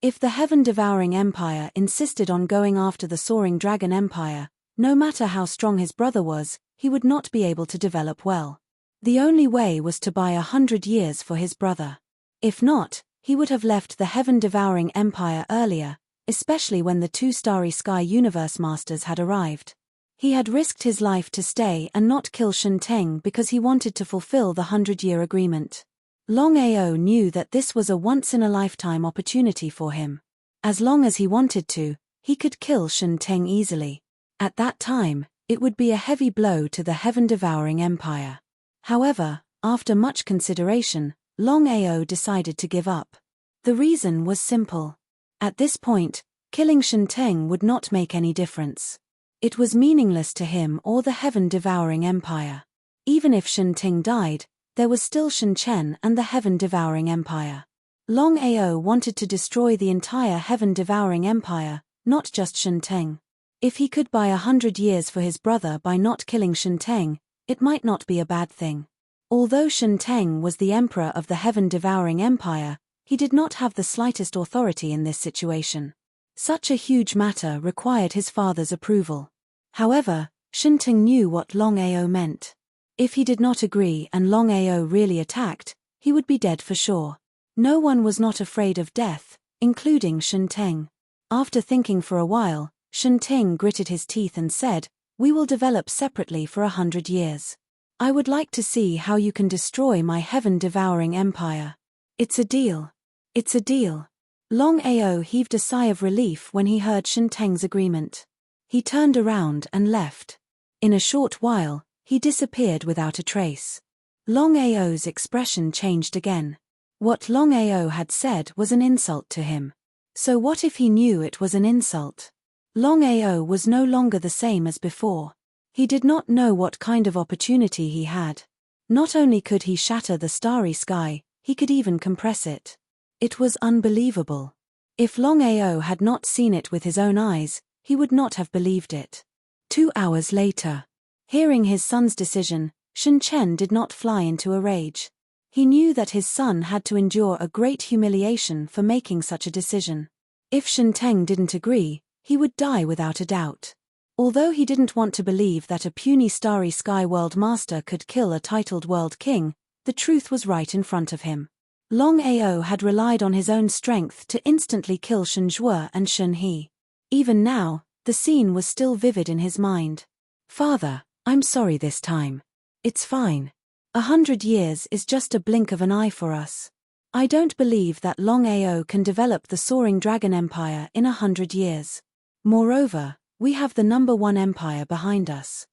If the heaven-devouring empire insisted on going after the Soaring Dragon Empire, no matter how strong his brother was, he would not be able to develop well. The only way was to buy 100 years for his brother. If not, he would have left the heaven-devouring empire earlier, especially when the 2 Starry Sky Universe Masters had arrived. He had risked his life to stay and not kill Shenteng because he wanted to fulfill the 100-year agreement. Longao knew that this was a once-in-a-lifetime opportunity for him. As long as he wanted to, he could kill Shenteng easily. At that time, it would be a heavy blow to the heaven-devouring empire. However, after much consideration, Longao decided to give up. The reason was simple. At this point, killing Shenteng would not make any difference. It was meaningless to him or the heaven-devouring empire. Even if Shenteng died, there was still Shenteng and the heaven-devouring empire. Longao wanted to destroy the entire heaven-devouring empire, not just Shenteng. If he could buy 100 years for his brother by not killing Shenteng, it might not be a bad thing. Although Shenteng was the emperor of the heaven-devouring empire, he did not have the slightest authority in this situation. Such a huge matter required his father's approval. However, Shenteng knew what Longao meant. If he did not agree and Longao really attacked, he would be dead for sure. No one was not afraid of death, including Shenteng. After thinking for a while, Shenteng gritted his teeth and said, "We will develop separately for 100 years. I would like to see how you can destroy my heaven-devouring empire. It's a deal. It's a deal." Longao heaved a sigh of relief when he heard Shenteng's agreement. He turned around and left. In a short while, he disappeared without a trace. Longao's expression changed again. What Longao had said was an insult to him. So what if he knew it was an insult? Longao was no longer the same as before. He did not know what kind of opportunity he had. Not only could he shatter the starry sky, he could even compress it. It was unbelievable. If Longao had not seen it with his own eyes, he would not have believed it. 2 hours later. Hearing his son's decision, Shenteng did not fly into a rage. He knew that his son had to endure a great humiliation for making such a decision. If Shenteng didn't agree, He would die without a doubt. Although he didn't want to believe that a puny starry sky world master could kill a titled world king, the truth was right in front of him. Longao had relied on his own strength to instantly kill Shen Zhuo and Shen He. Even now, the scene was still vivid in his mind. "Father, I'm sorry this time. It's fine. 100 years is just a blink of an eye for us. I don't believe that Longao can develop the soaring dragon empire in 100 years. Moreover, we have the #1 empire behind us.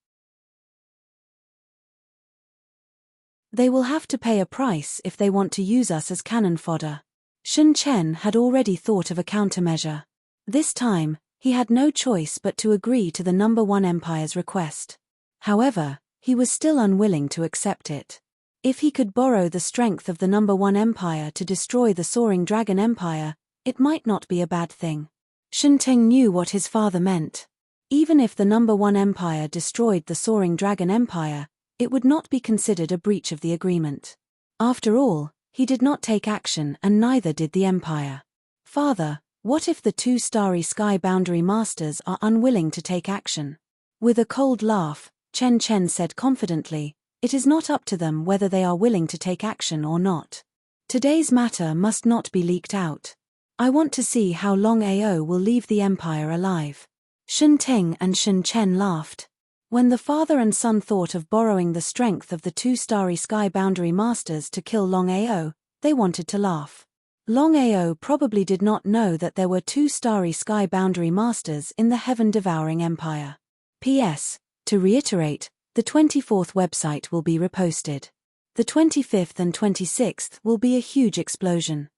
They will have to pay a price if they want to use us as cannon fodder." Sun Chen had already thought of a countermeasure. This time, he had no choice but to agree to the #1 empire's request. However, he was still unwilling to accept it. If he could borrow the strength of the #1 empire to destroy the soaring dragon empire, it might not be a bad thing. Shenteng knew what his father meant. Even if the #1 empire destroyed the soaring dragon empire, it would not be considered a breach of the agreement. After all, he did not take action and neither did the empire. "Father, what if the 2 starry sky boundary masters are unwilling to take action?" With a cold laugh, Chen Chen said confidently, "It is not up to them whether they are willing to take action or not. Today's matter must not be leaked out. I want to see how Longao will leave the empire alive." Shen Teng and Shen Chen laughed. When the father and son thought of borrowing the strength of the 2 starry sky boundary masters to kill Longao, they wanted to laugh. Longao probably did not know that there were 2 starry sky boundary masters in the heaven-devouring empire. P.S. To reiterate, the 24th website will be reposted. The 25th and 26th will be a huge explosion.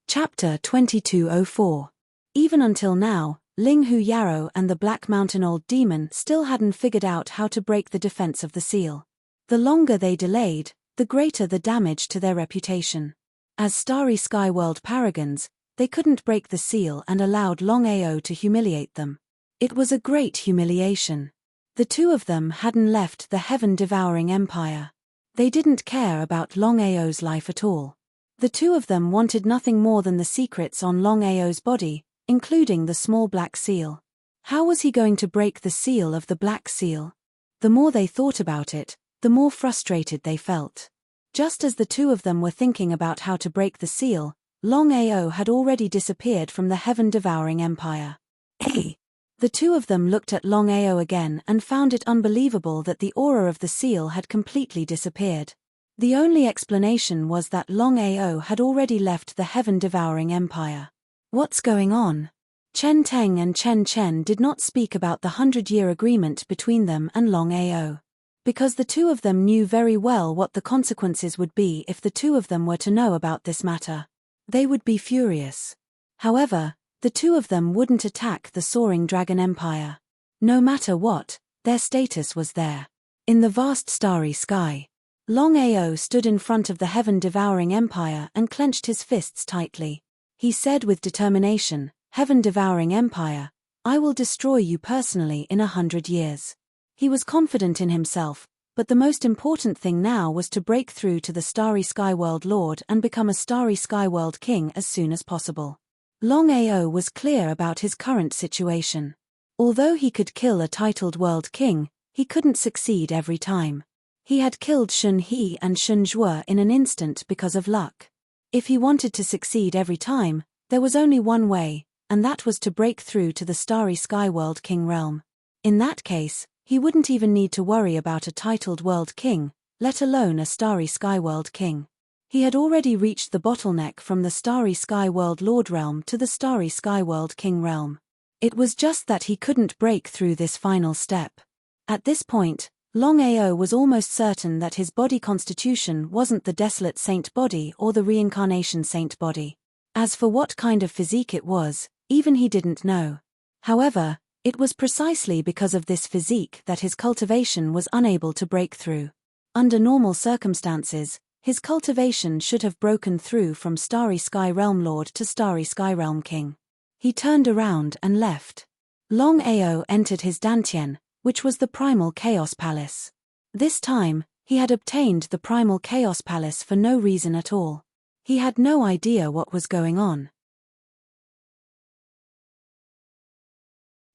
Chapter 2204. Even until now, Ling Hu Yarrow and the Black Mountain Old Demon still hadn't figured out how to break the defense of the seal. The longer they delayed, the greater the damage to their reputation. As Starry Sky World paragons, they couldn't break the seal and allowed Longao to humiliate them. It was a great humiliation. The 2 of them hadn't left the heaven-devouring empire. They didn't care about Longao's life at all. The 2 of them wanted nothing more than the secrets on Longao's body, including the small black seal. How was he going to break the seal of the black seal? The more they thought about it, the more frustrated they felt. Just as the 2 of them were thinking about how to break the seal, Longao had already disappeared from the heaven-devouring empire. Hey! The 2 of them looked at Longao again and found it unbelievable that the aura of the seal had completely disappeared. The only explanation was that Longao had already left the heaven-devouring empire. What's going on? Chen Teng and Chen Chen did not speak about the 100-year agreement between them and Longao. Because the 2 of them knew very well what the consequences would be if the 2 of them were to know about this matter. They would be furious. However, the 2 of them wouldn't attack the soaring dragon empire. No matter what, their status was there. In the vast starry sky, Longao stood in front of the heaven-devouring empire and clenched his fists tightly. He said with determination, "Heaven-devouring empire, I will destroy you personally in 100 years." He was confident in himself, but the most important thing now was to break through to the Starry Sky World Lord and become a Starry Sky World King as soon as possible. Longao was clear about his current situation. Although he could kill a titled World King, he couldn't succeed every time. He had killed Shen He and Shen Zhuo in an instant because of luck. If he wanted to succeed every time, there was only one way, and that was to break through to the Starry Sky World King realm. In that case, he wouldn't even need to worry about a titled World King, let alone a Starry Sky World King. He had already reached the bottleneck from the Starry Sky World Lord realm to the Starry Sky World King realm. It was just that he couldn't break through this final step. At this point, Longao was almost certain that his body constitution wasn't the desolate saint body or the reincarnation saint body. As for what kind of physique it was, even he didn't know. However, it was precisely because of this physique that his cultivation was unable to break through. Under normal circumstances, his cultivation should have broken through from Starry Sky Realm Lord to Starry Sky Realm King. He turned around and left. Longao entered his Dantian, which was the primal Chaos Palace. This time, He had obtained the primal chaos palace for no reason at all. He had no idea what was going on.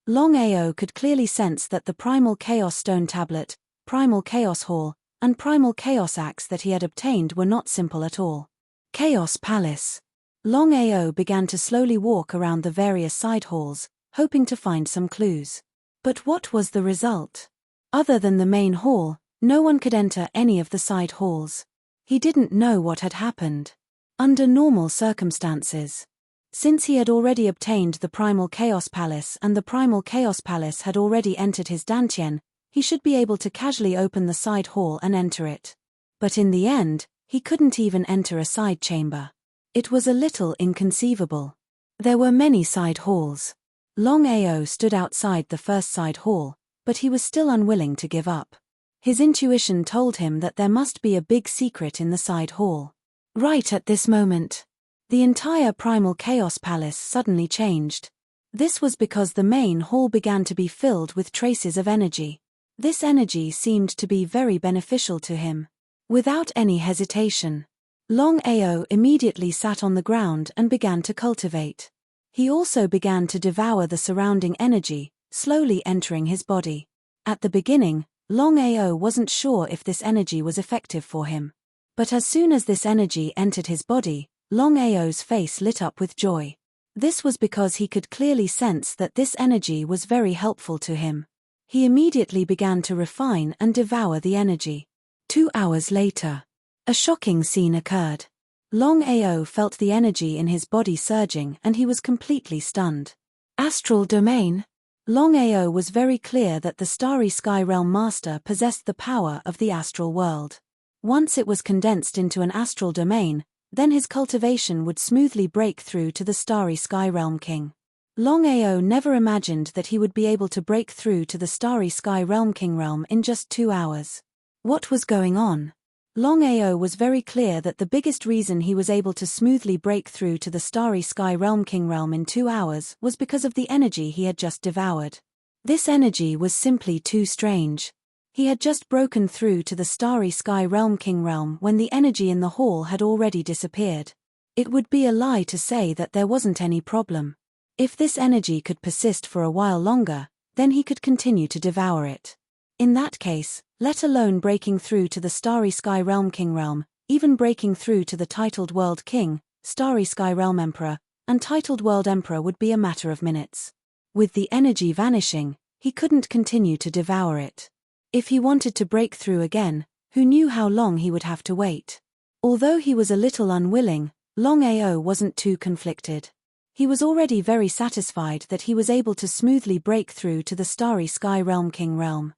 Longao could clearly sense that the primal chaos stone tablet, primal chaos hall, and primal chaos axe that he had obtained were not simple at all. Chaos Palace. Longao began to slowly walk around the various side halls, hoping to find some clues. But what was the result? Other than the main hall, no one could enter any of the side halls. He didn't know what had happened. Under normal circumstances, since he had already obtained the Primal Chaos Palace and the Primal Chaos Palace had already entered his dantian, he should be able to casually open the side hall and enter it. But in the end, he couldn't even enter a side chamber. It was a little inconceivable. There were many side halls. Longao stood outside the first side hall, but he was still unwilling to give up. His intuition told him that there must be a big secret in the side hall. Right at this moment, the entire Primal Chaos Palace suddenly changed. This was because the main hall began to be filled with traces of energy. This energy seemed to be very beneficial to him. Without any hesitation, Longao immediately sat on the ground and began to cultivate. He also began to devour the surrounding energy, slowly entering his body. At the beginning, Longao wasn't sure if this energy was effective for him. But as soon as this energy entered his body, Longao's face lit up with joy. This was because he could clearly sense that this energy was very helpful to him. He immediately began to refine and devour the energy. 2 hours later, a shocking scene occurred. Longao felt the energy in his body surging and he was completely stunned. Astral domain. Longao was very clear that the Starry Sky Realm Master possessed the power of the astral world. Once it was condensed into an astral domain, then his cultivation would smoothly break through to the Starry Sky Realm King. Longao never imagined that he would be able to break through to the Starry Sky Realm King realm in just 2 hours. What was going on? Longao was very clear that the biggest reason he was able to smoothly break through to the Starry Sky Realm King realm in 2 hours was because of the energy he had just devoured. This energy was simply too strange. He had just broken through to the Starry Sky Realm King realm when the energy in the hall had already disappeared. It would be a lie to say that there wasn't any problem. If this energy could persist for a while longer, then he could continue to devour it. In that case, let alone breaking through to the Starry Sky Realm King realm, even breaking through to the titled World King, Starry Sky Realm Emperor, and titled World Emperor would be a matter of minutes. With the energy vanishing, he couldn't continue to devour it. If he wanted to break through again, who knew how long he would have to wait? Although he was a little unwilling, Longao wasn't too conflicted. He was already very satisfied that he was able to smoothly break through to the Starry Sky Realm King realm.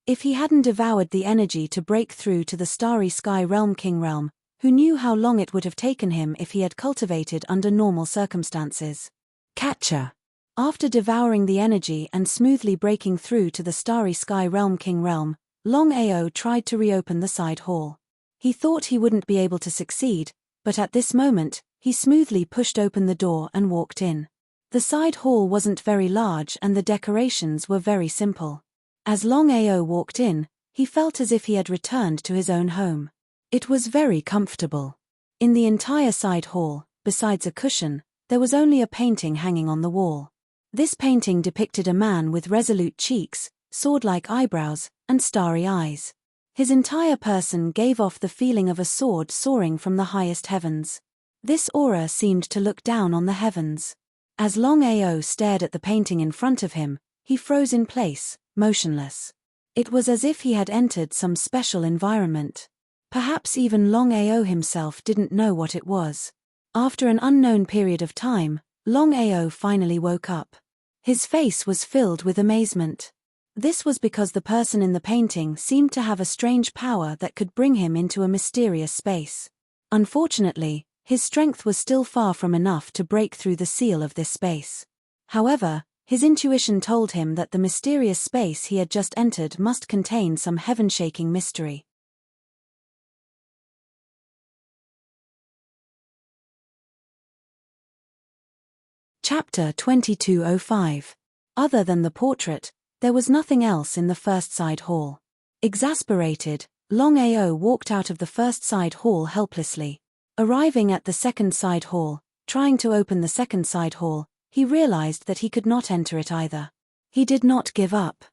If he hadn't devoured the energy to break through to the Starry Sky Realm King realm, who knew how long it would have taken him if he had cultivated under normal circumstances? Catcher. After devouring the energy and smoothly breaking through to the Starry Sky Realm King realm, Longao tried to reopen the side hall. He thought he wouldn't be able to succeed, but at this moment, he smoothly pushed open the door and walked in. The side hall wasn't very large and the decorations were very simple. As Longao walked in, he felt as if he had returned to his own home. It was very comfortable. In the entire side hall, besides a cushion, there was only a painting hanging on the wall. This painting depicted a man with resolute cheeks, sword-like eyebrows, and starry eyes. His entire person gave off the feeling of a sword soaring from the highest heavens. This aura seemed to look down on the heavens. As Longao stared at the painting in front of him, he froze in place, motionless. It was as if he had entered some special environment. Perhaps even Longao himself didn't know what it was. After an unknown period of time, Longao finally woke up. His face was filled with amazement. This was because the person in the painting seemed to have a strange power that could bring him into a mysterious space. Unfortunately, his strength was still far from enough to break through the seal of this space. However, his intuition told him that the mysterious space he had just entered must contain some heaven-shaking mystery. Chapter 2205. Other than the portrait, there was nothing else in the first side hall. Exasperated, Longao walked out of the first side hall helplessly. Arriving at the second side hall, trying to open the second side hall, he realized that he could not enter it either. He did not give up.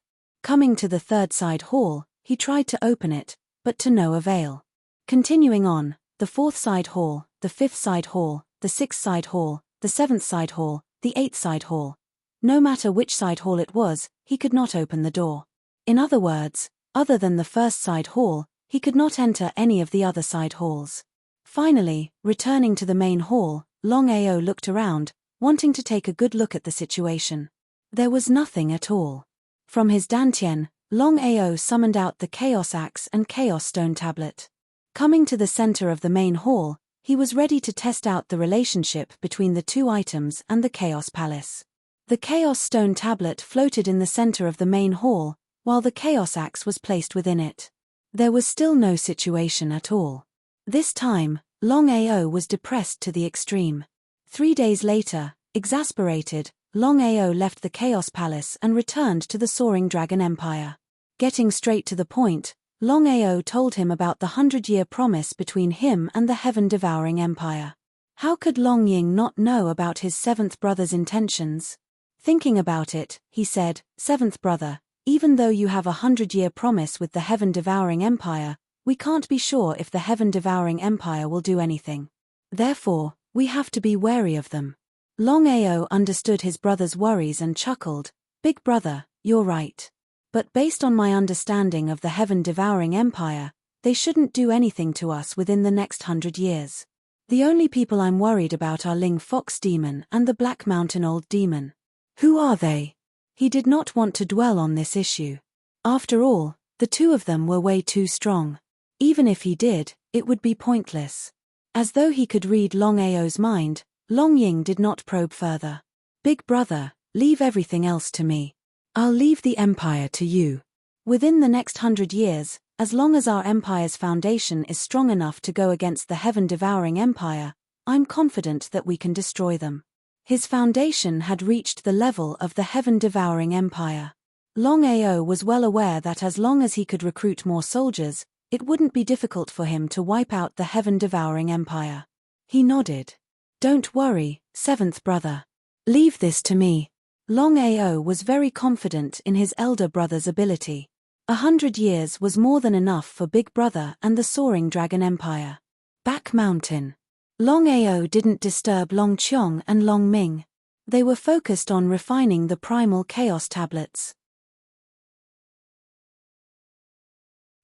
Coming to the third side hall, he tried to open it, but to no avail. Continuing on, the fourth side hall, the fifth side hall, the sixth side hall, the seventh side hall, the eighth side hall. No matter which side hall it was, he could not open the door. In other words, other than the first side hall, he could not enter any of the other side halls. Finally, returning to the main hall, Longao looked around, wanting to take a good look at the situation. There was nothing at all. From his dantian, Longao summoned out the Chaos Axe and Chaos Stone Tablet. Coming to the center of the main hall, he was ready to test out the relationship between the two items and the Chaos Palace. The Chaos Stone Tablet floated in the center of the main hall, while the Chaos Axe was placed within it. There was still no situation at all. This time, Longao was depressed to the extreme. 3 days later, exasperated, Longao left the Chaos Palace and returned to the Soaring Dragon Empire. Getting straight to the point, Longao told him about the 100-year promise between him and the Heaven-Devouring Empire. How could Longying not know about his seventh brother's intentions? Thinking about it, he said, "Seventh brother, even though you have a 100-year promise with the Heaven-Devouring Empire, we can't be sure if the Heaven-Devouring Empire will do anything. Therefore, we have to be wary of them." Longao understood his brother's worries and chuckled, "Big brother, you're right. But based on my understanding of the Heaven-Devouring Empire, they shouldn't do anything to us within the next 100 years. The only people I'm worried about are Ling Fox Demon and the Black Mountain Old Demon. Who are they?" He did not want to dwell on this issue. After all, the two of them were way too strong. Even if he did, it would be pointless. As though he could read Longao's mind, Longying did not probe further. "Big brother, leave everything else to me. I'll leave the empire to you. Within the next 100 years, as long as our empire's foundation is strong enough to go against the Heaven-Devouring Empire, I'm confident that we can destroy them." His foundation had reached the level of the Heaven-Devouring Empire. Longao was well aware that as long as he could recruit more soldiers, it wouldn't be difficult for him to wipe out the Heaven-Devouring Empire. He nodded. "Don't worry, seventh brother. Leave this to me." Longao was very confident in his elder brother's ability. 100 years was more than enough for Big Brother and the Soaring Dragon Empire. Back Mountain. Longao didn't disturb Long Qiong and Long Ming. They were focused on refining the primal chaos tablets.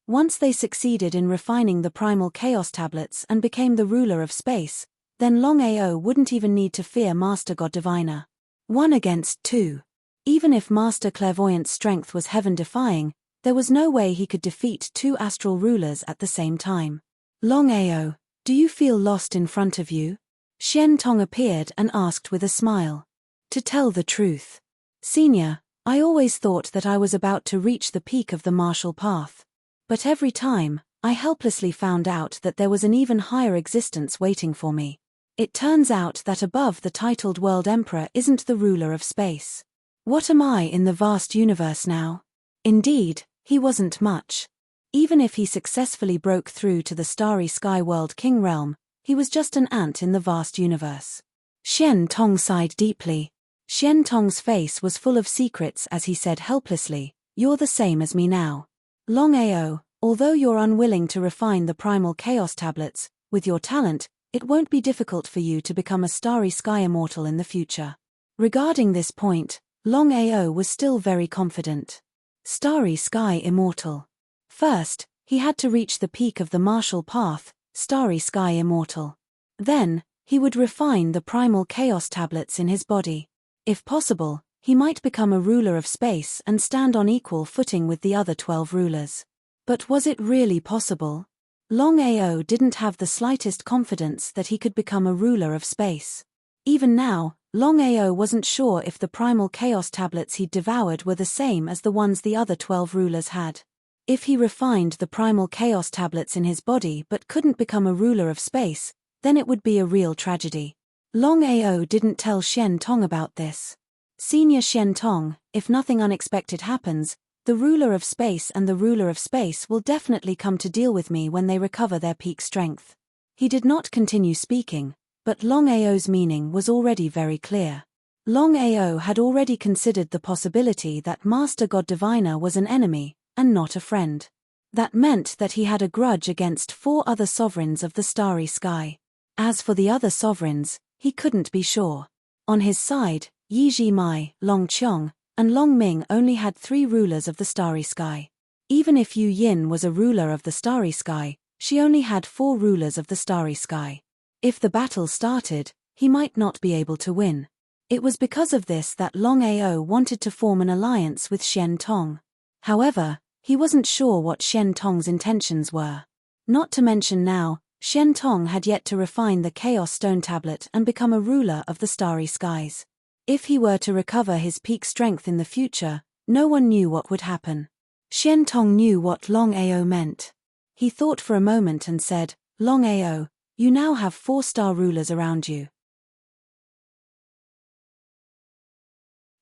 Once they succeeded in refining the primal chaos tablets and became the ruler of space, then Longao wouldn't even need to fear Master God Diviner. 1 against 2. Even if Master Clairvoyant's strength was heaven-defying, there was no way he could defeat 2 astral rulers at the same time. "Longao, do you feel lost in front of you?" Xian Tong appeared and asked with a smile. "To tell the truth, Senior, I always thought that I was about to reach the peak of the martial path. But every time, I helplessly found out that there was an even higher existence waiting for me. It turns out that above the titled World Emperor isn't the ruler of space. What am I in the vast universe now?" Indeed, he wasn't much. Even if he successfully broke through to the Starry Sky World King realm, he was just an ant in the vast universe. Xian Tong sighed deeply. Xian Tong's face was full of secrets as he said helplessly, "You're the same as me now. Longao, although you're unwilling to refine the primal chaos tablets, with your talent, it won't be difficult for you to become a Starry Sky Immortal in the future." Regarding this point, Longao was still very confident. Starry Sky Immortal. First, he had to reach the peak of the martial path, Starry Sky Immortal. Then, he would refine the primal chaos tablets in his body. If possible, he might become a ruler of space and stand on equal footing with the other 12 rulers. But was it really possible? Longao didn't have the slightest confidence that he could become a ruler of space. Even now, Longao wasn't sure if the primal chaos tablets he'd devoured were the same as the ones the other 12 rulers had. If he refined the primal chaos tablets in his body but couldn't become a ruler of space, then it would be a real tragedy. Longao didn't tell Xian Tong about this. Senior Xian Tong, If nothing unexpected happens, the ruler of space and the ruler of space will definitely come to deal with me when they recover their peak strength. He did not continue speaking, but Longao's meaning was already very clear. Longao had already considered the possibility that Master God Diviner was an enemy, and not a friend. That meant that he had a grudge against 4 other sovereigns of the starry sky. As for the other sovereigns, he couldn't be sure. On his side, Yi Jimai, Long Qiong, and Long Ming only had 3 rulers of the starry sky. Even if Yu Yin was a ruler of the starry sky, she only had 4 rulers of the starry sky. If the battle started, he might not be able to win. It was because of this that Longao wanted to form an alliance with Shen Tong. However, he wasn't sure what Shen Tong's intentions were. Not to mention now, Shen Tong had yet to refine the Chaos Stone Tablet and become a ruler of the starry skies. If he were to recover his peak strength in the future, no one knew what would happen. Shen Tong knew what Longao meant. He thought for a moment and said, "Longao, you now have 4-star rulers around you.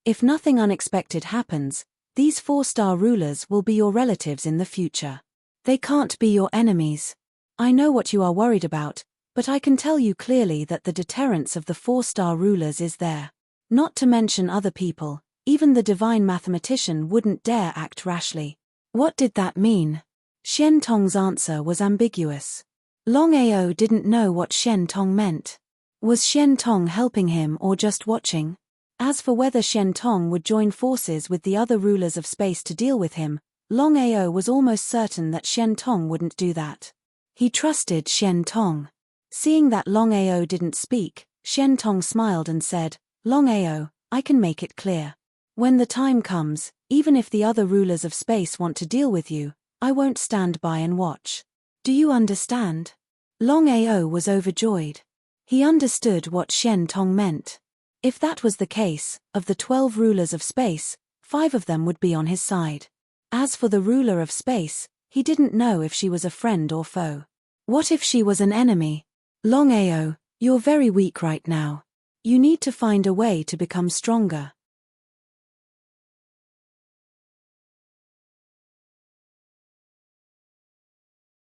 If nothing unexpected happens, these 4-star rulers will be your relatives in the future. They can't be your enemies. I know what you are worried about, but I can tell you clearly that the deterrence of the 4-star rulers is there. Not to mention other people, even the divine mathematician wouldn't dare act rashly." What did that mean? Shen Tong's answer was ambiguous. Longao didn't know what Shen Tong meant. Was Shen Tong helping him or just watching? As for whether Shen Tong would join forces with the other rulers of space to deal with him, Longao was almost certain that Shen Tong wouldn't do that. He trusted Shen Tong. Seeing that Longao didn't speak, Shen Tong smiled and said, "Longao, I can make it clear. When the time comes, even if the other rulers of space want to deal with you, I won't stand by and watch. Do you understand?" Longao was overjoyed. He understood what Shen Tong meant. If that was the case, of the 12 rulers of space, 5 of them would be on his side. As for the ruler of space, he didn't know if she was a friend or foe. What if she was an enemy? "Longao, you're very weak right now. You need to find a way to become stronger."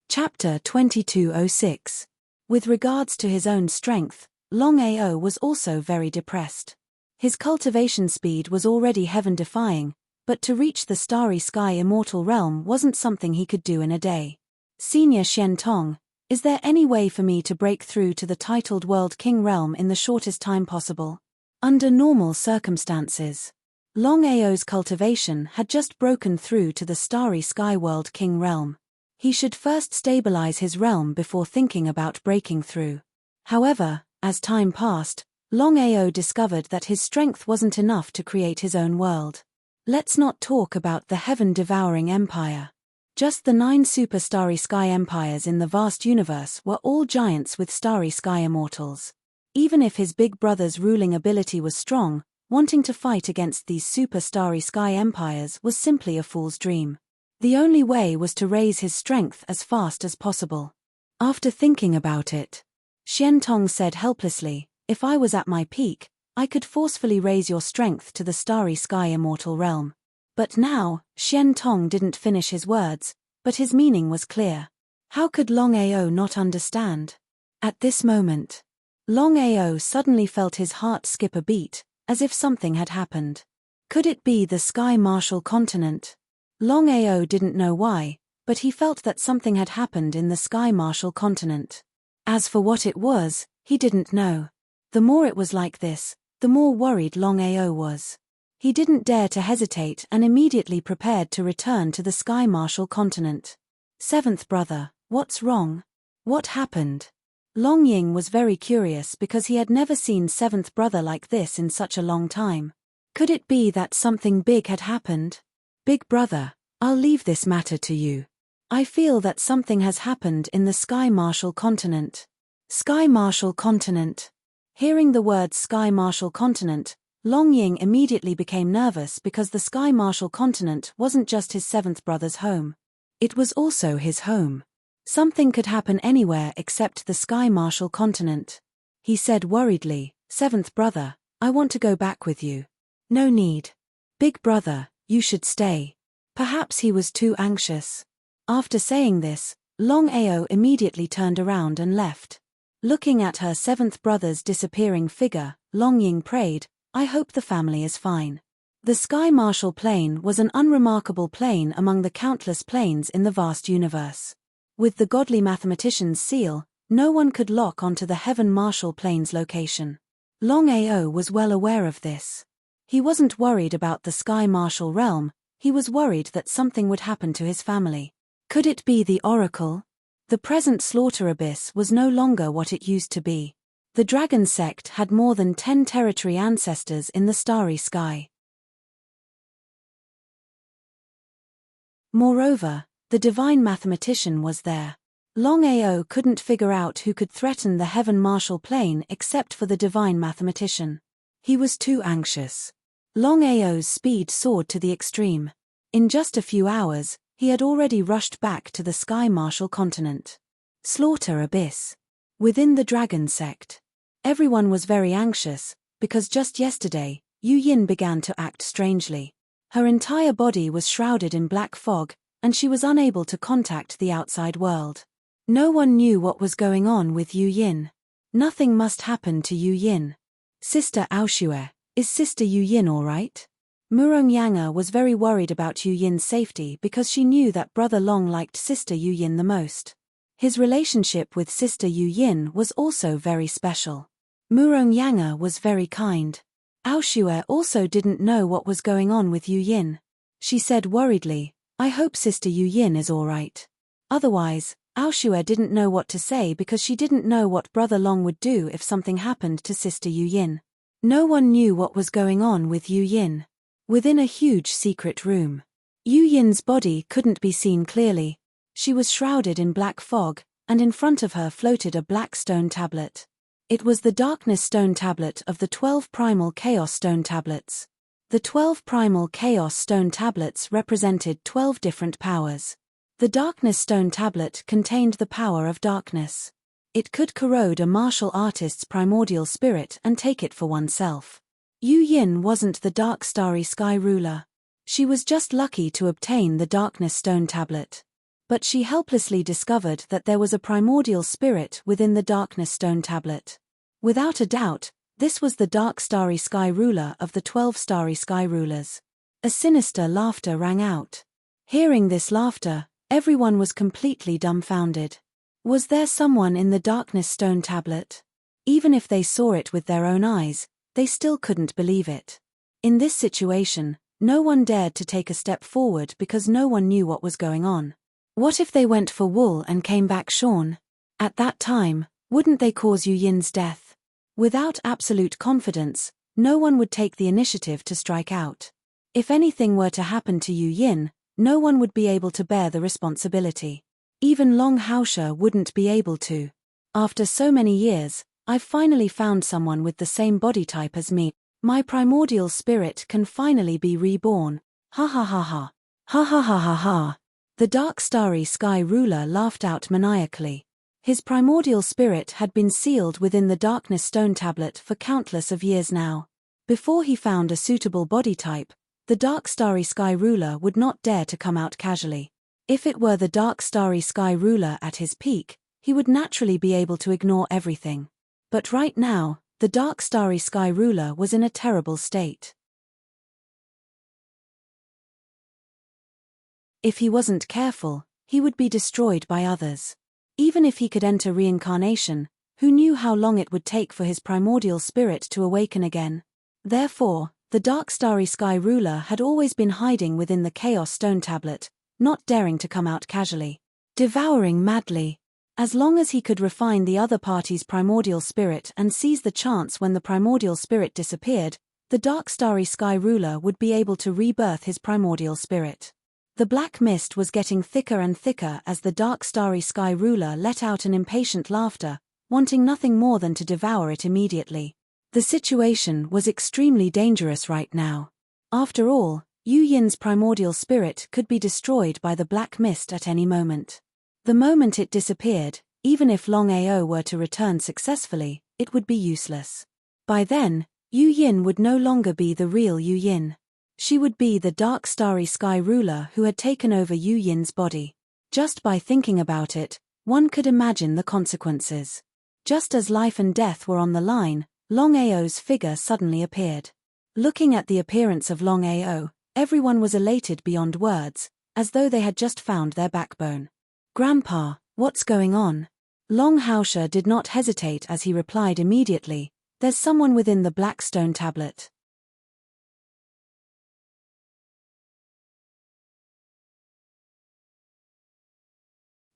Chapter 2206. With regards to his own strength, Longao was also very depressed. His cultivation speed was already heaven-defying, but to reach the starry sky immortal realm wasn't something he could do in a day. "Senior Shen Tong, is there any way for me to break through to the titled World King realm in the shortest time possible?" Under normal circumstances, Longao's cultivation had just broken through to the starry sky World King realm. He should first stabilize his realm before thinking about breaking through. However, as time passed, Longao discovered that his strength wasn't enough to create his own world. Let's not talk about the heaven-devouring empire. Just the 9 super starry sky empires in the vast universe were all giants with starry sky immortals. Even if his big brother's ruling ability was strong, wanting to fight against these super starry sky empires was simply a fool's dream. The only way was to raise his strength as fast as possible. After thinking about it, Shen Tong said helplessly, "If I was at my peak, I could forcefully raise your strength to the starry sky immortal realm." But now, Shen Tong didn't finish his words, but his meaning was clear. How could Longao not understand? At this moment, Longao suddenly felt his heart skip a beat, as if something had happened. Could it be the Sky Martial continent? Longao didn't know why, but he felt that something had happened in the Sky Martial continent. As for what it was, he didn't know. The more it was like this, the more worried Longao was. He didn't dare to hesitate and immediately prepared to return to the Sky Martial continent. "Seventh brother, what's wrong? What happened?" Long Ying was very curious because he had never seen seventh brother like this in such a long time. Could it be that something big had happened? "Big brother, I'll leave this matter to you. I feel that something has happened in the Sky Martial continent." Sky Martial continent. Hearing the words Sky Martial continent, Long Ying immediately became nervous because the Sky Martial continent wasn't just his seventh brother's home. It was also his home. Something could happen anywhere except the Sky Martial continent. He said worriedly, "Seventh brother, I want to go back with you." "No need. Big brother, you should stay. Perhaps he was too anxious. After saying this, Longao immediately turned around and left. Looking at her seventh brother's disappearing figure, Longying prayed, I hope the family is fine. The Sky Marshal Plane was an unremarkable plane among the countless planes in the vast universe. With the godly mathematician's seal, no one could lock onto the Heaven Marshal Plane's location. Longao was well aware of this. He wasn't worried about the Sky Marshal realm, he was worried that something would happen to his family. Could it be the Oracle? The present Slaughter Abyss was no longer what it used to be. The Dragon Sect had more than 10 territory ancestors in the starry sky. Moreover, the divine mathematician was there. Longao couldn't figure out who could threaten the Heaven Marshal Plane except for the divine mathematician. He was too anxious. Longao's speed soared to the extreme. In just a few hours, he had already rushed back to the Sky Marshal continent. Slaughter Abyss. Within the Dragon Sect. Everyone was very anxious, because just yesterday, Yu Yin began to act strangely. Her entire body was shrouded in black fog, and she was unable to contact the outside world. No one knew what was going on with Yu Yin. Nothing must happen to Yu Yin. Sister Aoshue, is Sister Yu Yin alright? Murong Yanga was very worried about Yu Yin's safety because she knew that Brother Long liked Sister Yu Yin the most. His relationship with Sister Yu Yin was also very special. Murong Yanga was very kind. Aoshue also didn't know what was going on with Yu Yin. She said worriedly, I hope Sister Yu Yin is alright. Otherwise, Aoshue didn't know what to say because she didn't know what Brother Long would do if something happened to Sister Yu Yin. No one knew what was going on with Yu Yin. Within a huge secret room. Yu Yin's body couldn't be seen clearly. She was shrouded in black fog, and in front of her floated a black stone tablet. It was the Darkness Stone Tablet of the 12 Primal Chaos Stone Tablets. The 12 Primal Chaos Stone Tablets represented 12 different powers. The Darkness Stone Tablet contained the power of darkness. It could corrode a martial artist's primordial spirit and take it for oneself. Yu Yin wasn't the Dark Starry Sky ruler. She was just lucky to obtain the Darkness Stone Tablet. But she helplessly discovered that there was a primordial spirit within the Darkness Stone Tablet. Without a doubt, this was the Dark Starry Sky ruler of the 12 Starry Sky rulers. A sinister laughter rang out. Hearing this laughter, everyone was completely dumbfounded. Was there someone in the Darkness Stone Tablet? Even if they saw it with their own eyes, they still couldn't believe it. In this situation, no one dared to take a step forward because no one knew what was going on. What if they went for wool and came back shorn? At that time, wouldn't they cause Yu Yin's death? Without absolute confidence, no one would take the initiative to strike out. If anything were to happen to Yu Yin, no one would be able to bear the responsibility. Even Long Haoshe wouldn't be able to. After so many years, I've finally found someone with the same body type as me. My primordial spirit can finally be reborn. Ha ha ha ha. Ha ha ha ha ha. The Dark Starry Sky ruler laughed out maniacally. His primordial spirit had been sealed within the Darkness Stone Tablet for countless of years now. Before he found a suitable body type, the Dark Starry Sky ruler would not dare to come out casually. If it were the Dark Starry Sky ruler at his peak, he would naturally be able to ignore everything. But right now, the Dark Starry Sky ruler was in a terrible state. If he wasn't careful, he would be destroyed by others. Even if he could enter reincarnation, who knew how long it would take for his primordial spirit to awaken again? Therefore, the Dark Starry Sky ruler had always been hiding within the Chaos Stone Tablet, not daring to come out casually. Devouring madly. As long as he could refine the other party's primordial spirit and seize the chance when the primordial spirit disappeared, the Dark Starry Sky ruler would be able to rebirth his primordial spirit. The black mist was getting thicker and thicker as the Dark Starry Sky ruler let out an impatient laughter, wanting nothing more than to devour it immediately. The situation was extremely dangerous right now. After all, Yu Yin's primordial spirit could be destroyed by the black mist at any moment. The moment it disappeared, even if Longao were to return successfully, it would be useless. By then, Yu Yin would no longer be the real Yu Yin. She would be the dark starry sky ruler who had taken over Yu Yin's body. Just by thinking about it, one could imagine the consequences. Just as life and death were on the line, Longao's figure suddenly appeared. Looking at the appearance of Longao, everyone was elated beyond words, as though they had just found their backbone. "Grandpa, what's going on?" Longao did not hesitate as he replied immediately, "There's someone within the black stone tablet."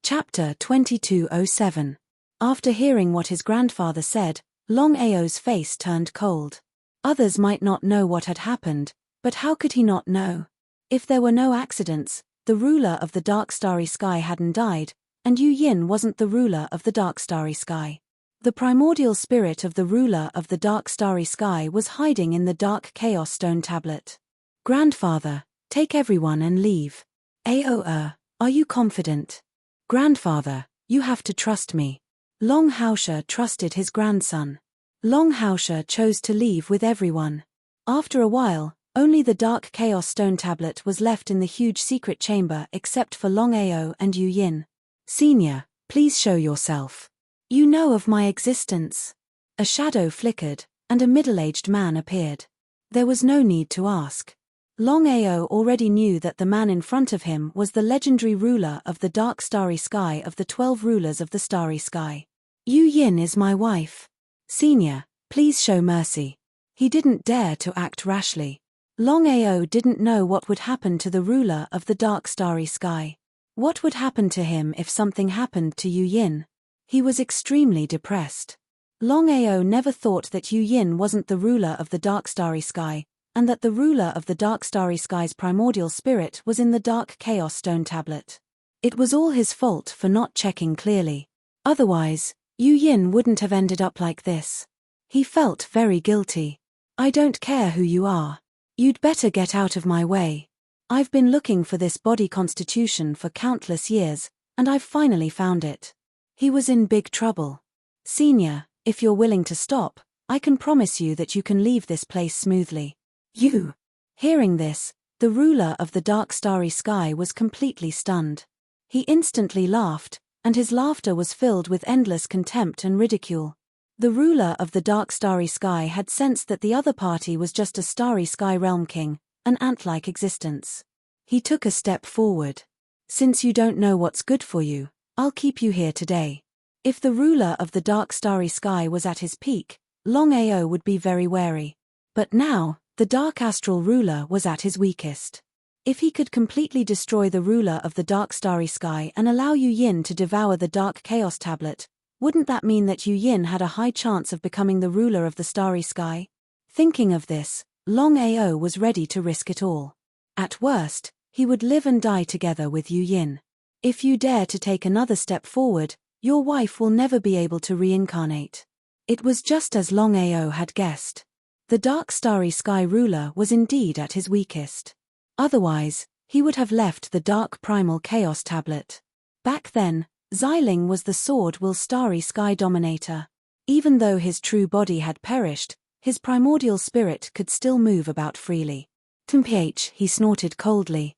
Chapter 2207. After hearing what his grandfather said, Longao's face turned cold. Others might not know what had happened, but how could he not know? If there were no accidents, the ruler of the dark starry sky hadn't died, and Yu Yin wasn't the ruler of the dark starry sky. The primordial spirit of the ruler of the dark starry sky was hiding in the dark chaos stone tablet. "Grandfather, take everyone and leave." Are you confident?" "Grandfather, you have to trust me." Longao trusted his grandson. Longao chose to leave with everyone. After a while, only the dark chaos stone tablet was left in the huge secret chamber except for Longao and Yu Yin. "Senior, please show yourself. You know of my existence." A shadow flickered, and a middle-aged man appeared. There was no need to ask. Longao already knew that the man in front of him was the legendary ruler of the dark starry sky of the 12 rulers of the starry sky. "Yu Yin is my wife. Senior, please show mercy." He didn't dare to act rashly. Longao didn't know what would happen to the ruler of the dark starry sky. What would happen to him if something happened to Yu Yin? He was extremely depressed. Longao never thought that Yu Yin wasn't the ruler of the dark starry sky, and that the ruler of the dark starry sky's primordial spirit was in the dark chaos stone tablet. It was all his fault for not checking clearly. Otherwise, Yu Yin wouldn't have ended up like this. He felt very guilty. "I don't care who you are. You'd better get out of my way. I've been looking for this body constitution for countless years, and I've finally found it." He was in big trouble. "Senior, if you're willing to stop, I can promise you that you can leave this place smoothly." "You?" Hearing this, the ruler of the dark starry sky was completely stunned. He instantly laughed, and his laughter was filled with endless contempt and ridicule. The ruler of the dark starry sky had sensed that the other party was just a starry sky realm king, an ant-like existence. He took a step forward. "Since you don't know what's good for you, I'll keep you here today." If the ruler of the dark starry sky was at his peak, Longao would be very wary. But now, the dark astral ruler was at his weakest. If he could completely destroy the ruler of the dark starry sky and allow Yu Yin to devour the dark chaos tablet, wouldn't that mean that Yu Yin had a high chance of becoming the ruler of the starry sky? Thinking of this, Longao was ready to risk it all. At worst, he would live and die together with Yu Yin. "If you dare to take another step forward, your wife will never be able to reincarnate." It was just as Longao had guessed. The dark starry sky ruler was indeed at his weakest. Otherwise, he would have left the dark primal chaos tablet. Back then, Xiling was the sword-will starry sky dominator. Even though his true body had perished, his primordial spirit could still move about freely. "Temph," he snorted coldly.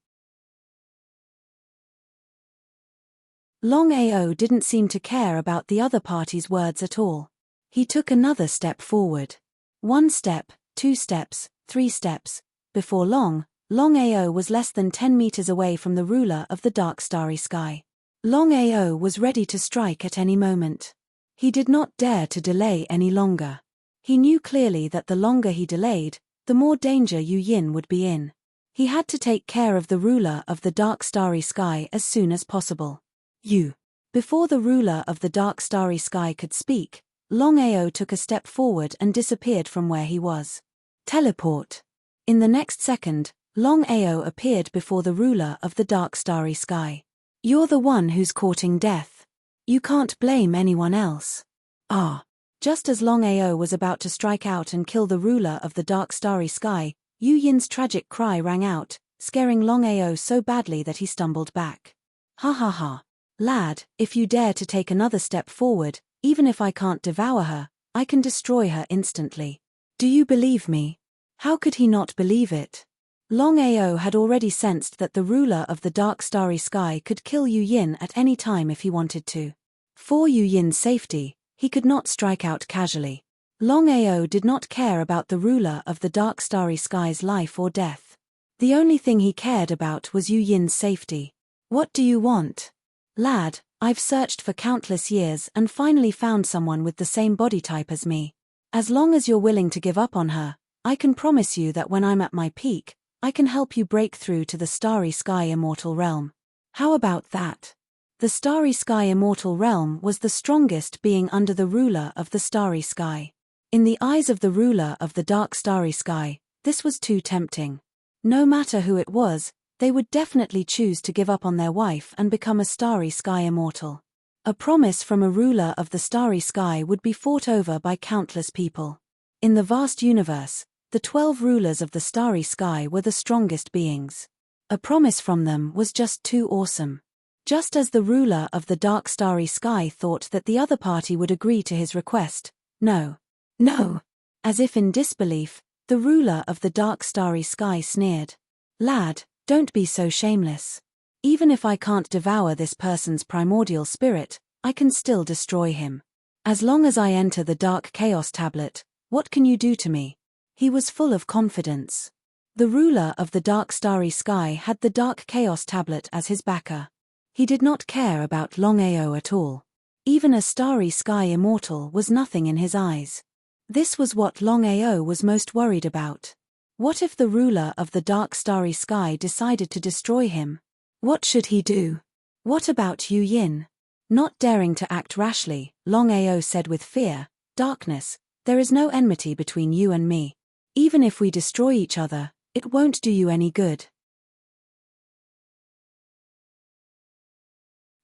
Longao didn't seem to care about the other party's words at all. He took another step forward. 1 step, 2 steps, 3 steps. Before long, Longao was less than 10 meters away from the ruler of the dark starry sky. Longao was ready to strike at any moment. He did not dare to delay any longer. He knew clearly that the longer he delayed, the more danger Yu Yin would be in. He had to take care of the ruler of the dark starry sky as soon as possible. "You." Before the ruler of the dark starry sky could speak, Longao took a step forward and disappeared from where he was. Teleport. In the next second, Longao appeared before the ruler of the dark starry sky. "You're the one who's courting death. You can't blame anyone else." "Ah." Just as Longao was about to strike out and kill the ruler of the dark starry sky, Yu Yin's tragic cry rang out, scaring Longao so badly that he stumbled back. "Ha ha ha. Lad, if you dare to take another step forward, even if I can't devour her, I can destroy her instantly. Do you believe me?" How could he not believe it? Longao had already sensed that the ruler of the dark starry sky could kill Yu Yin at any time if he wanted to. For Yu Yin's safety, he could not strike out casually. Longao did not care about the ruler of the dark starry sky's life or death. The only thing he cared about was Yu Yin's safety. "What do you want?" "Lad, I've searched for countless years and finally found someone with the same body type as me. As long as you're willing to give up on her, I can promise you that when I'm at my peak, I can help you break through to the starry sky immortal realm." "How about that?" The starry sky immortal realm was the strongest being under the ruler of the starry sky. In the eyes of the ruler of the dark starry sky, this was too tempting. No matter who it was, they would definitely choose to give up on their wife and become a starry sky immortal. A promise from a ruler of the starry sky would be fought over by countless people. In the vast universe, the 12 rulers of the starry sky were the strongest beings. A promise from them was just too awesome. Just as the ruler of the dark starry sky thought that the other party would agree to his request, "No. No." As if in disbelief, the ruler of the dark starry sky sneered. "Lad, don't be so shameless. Even if I can't devour this person's primordial spirit, I can still destroy him. As long as I enter the dark chaos tablet, what can you do to me?" He was full of confidence. The ruler of the dark starry sky had the dark chaos tablet as his backer. He did not care about Longao at all. Even a starry sky immortal was nothing in his eyes. This was what Longao was most worried about. What if the ruler of the dark starry sky decided to destroy him? What should he do? What about Yu Yin? Not daring to act rashly, Longao said with fear, "Darkness, there is no enmity between you and me. Even if we destroy each other, it won't do you any good.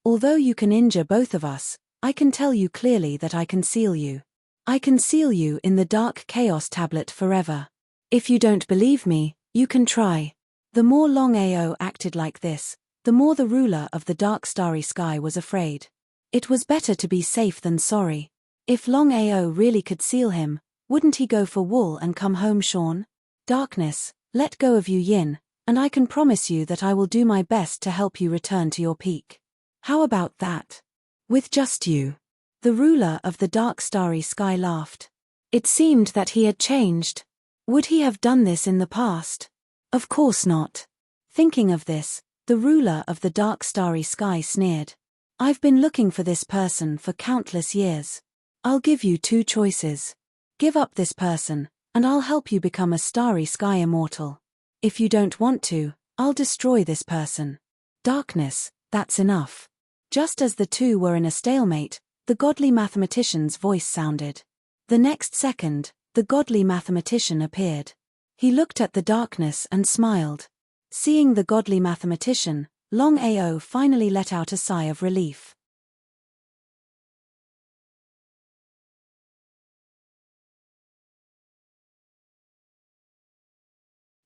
Although you can injure both of us, I can tell you clearly that I can seal you. I can seal you in the dark chaos tablet forever. If you don't believe me, you can try." The more Longao acted like this, the more the ruler of the dark starry sky was afraid. It was better to be safe than sorry. If Longao really could seal him, wouldn't he go for wool and come home shorn? "Darkness, let go of Yu Yin, and I can promise you that I will do my best to help you return to your peak." "How about that? With just you?" The ruler of the dark starry sky laughed. It seemed that he had changed. Would he have done this in the past? Of course not. Thinking of this, the ruler of the dark starry sky sneered. "I've been looking for this person for countless years. I'll give you 2 choices. Give up this person, and I'll help you become a starry sky immortal. If you don't want to, I'll destroy this person." "Darkness, that's enough." Just as the two were in a stalemate, the godly mathematician's voice sounded. The next second, the godly mathematician appeared. He looked at the darkness and smiled. Seeing the godly mathematician, Longao finally let out a sigh of relief.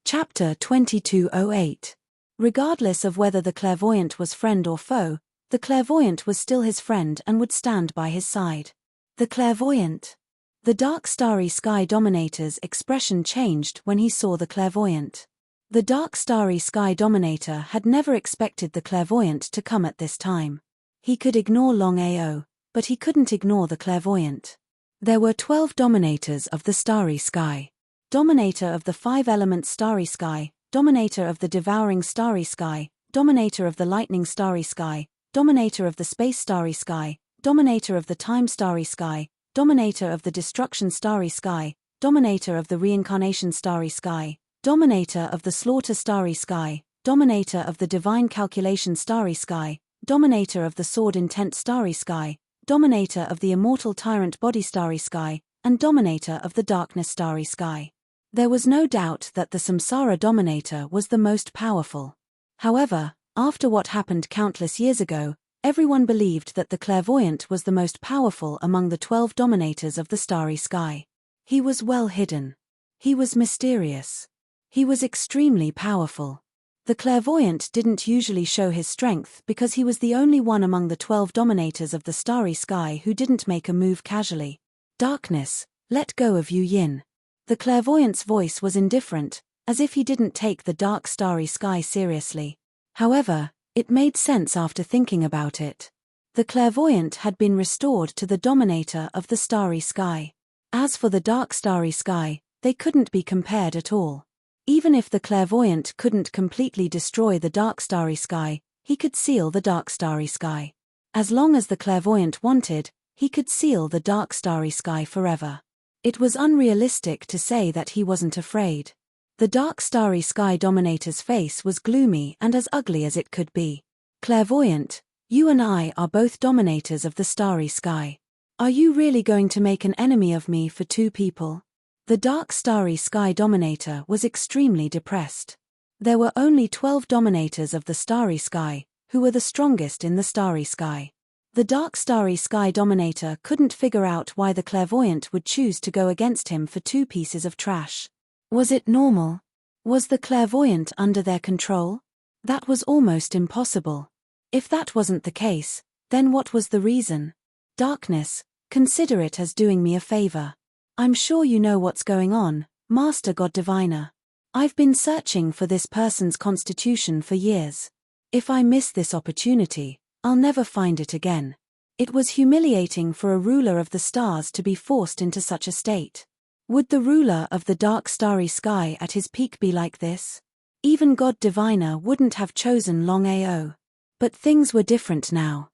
Chapter 2208. Regardless of whether the clairvoyant was friend or foe, the clairvoyant was still his friend and would stand by his side. The clairvoyant. The dark starry sky dominator's expression changed when he saw the clairvoyant. The dark starry sky dominator had never expected the clairvoyant to come at this time. He could ignore Longao, but he couldn't ignore the clairvoyant. There were 12 dominators of the starry sky. Dominator of the 5-element starry sky, dominator of the devouring starry sky, dominator of the lightning starry sky, dominator of the space starry sky, dominator of the time starry sky, dominator of the destruction starry sky, dominator of the reincarnation starry sky, dominator of the slaughter starry sky, dominator of the divine calculation starry sky, dominator of the sword intent starry sky, dominator of the immortal tyrant body starry sky, and dominator of the darkness starry sky. There was no doubt that the samsara dominator was the most powerful. However, after what happened countless years ago, everyone believed that the clairvoyant was the most powerful among the 12 dominators of the starry sky. He was well hidden. He was mysterious. He was extremely powerful. The clairvoyant didn't usually show his strength because he was the only one among the 12 dominators of the starry sky who didn't make a move casually. "Darkness, let go of Yu Yin." The clairvoyant's voice was indifferent, as if he didn't take the dark starry sky seriously. However, it made sense after thinking about it. The clairvoyant had been restored to the dominator of the starry sky. As for the dark starry sky, they couldn't be compared at all. Even if the clairvoyant couldn't completely destroy the dark starry sky, he could seal the dark starry sky. As long as the clairvoyant wanted, he could seal the dark starry sky forever. It was unrealistic to say that he wasn't afraid. The dark starry sky dominator's face was gloomy and as ugly as it could be. Clairvoyant, you and I are both dominators of the starry sky. Are you really going to make an enemy of me for two people? The dark starry sky dominator was extremely depressed. There were only 12 dominators of the starry sky, who were the strongest in the starry sky. The dark starry sky dominator couldn't figure out why the clairvoyant would choose to go against him for two pieces of trash. Was it normal? Was the clairvoyant under their control? That was almost impossible. If that wasn't the case, then what was the reason? Darkness, consider it as doing me a favor. I'm sure you know what's going on, Master God Diviner. I've been searching for this person's constitution for years. If I miss this opportunity, I'll never find it again. It was humiliating for a ruler of the stars to be forced into such a state. Would the ruler of the dark starry sky at his peak be like this? Even God Diviner wouldn't have chosen Longao. But things were different now.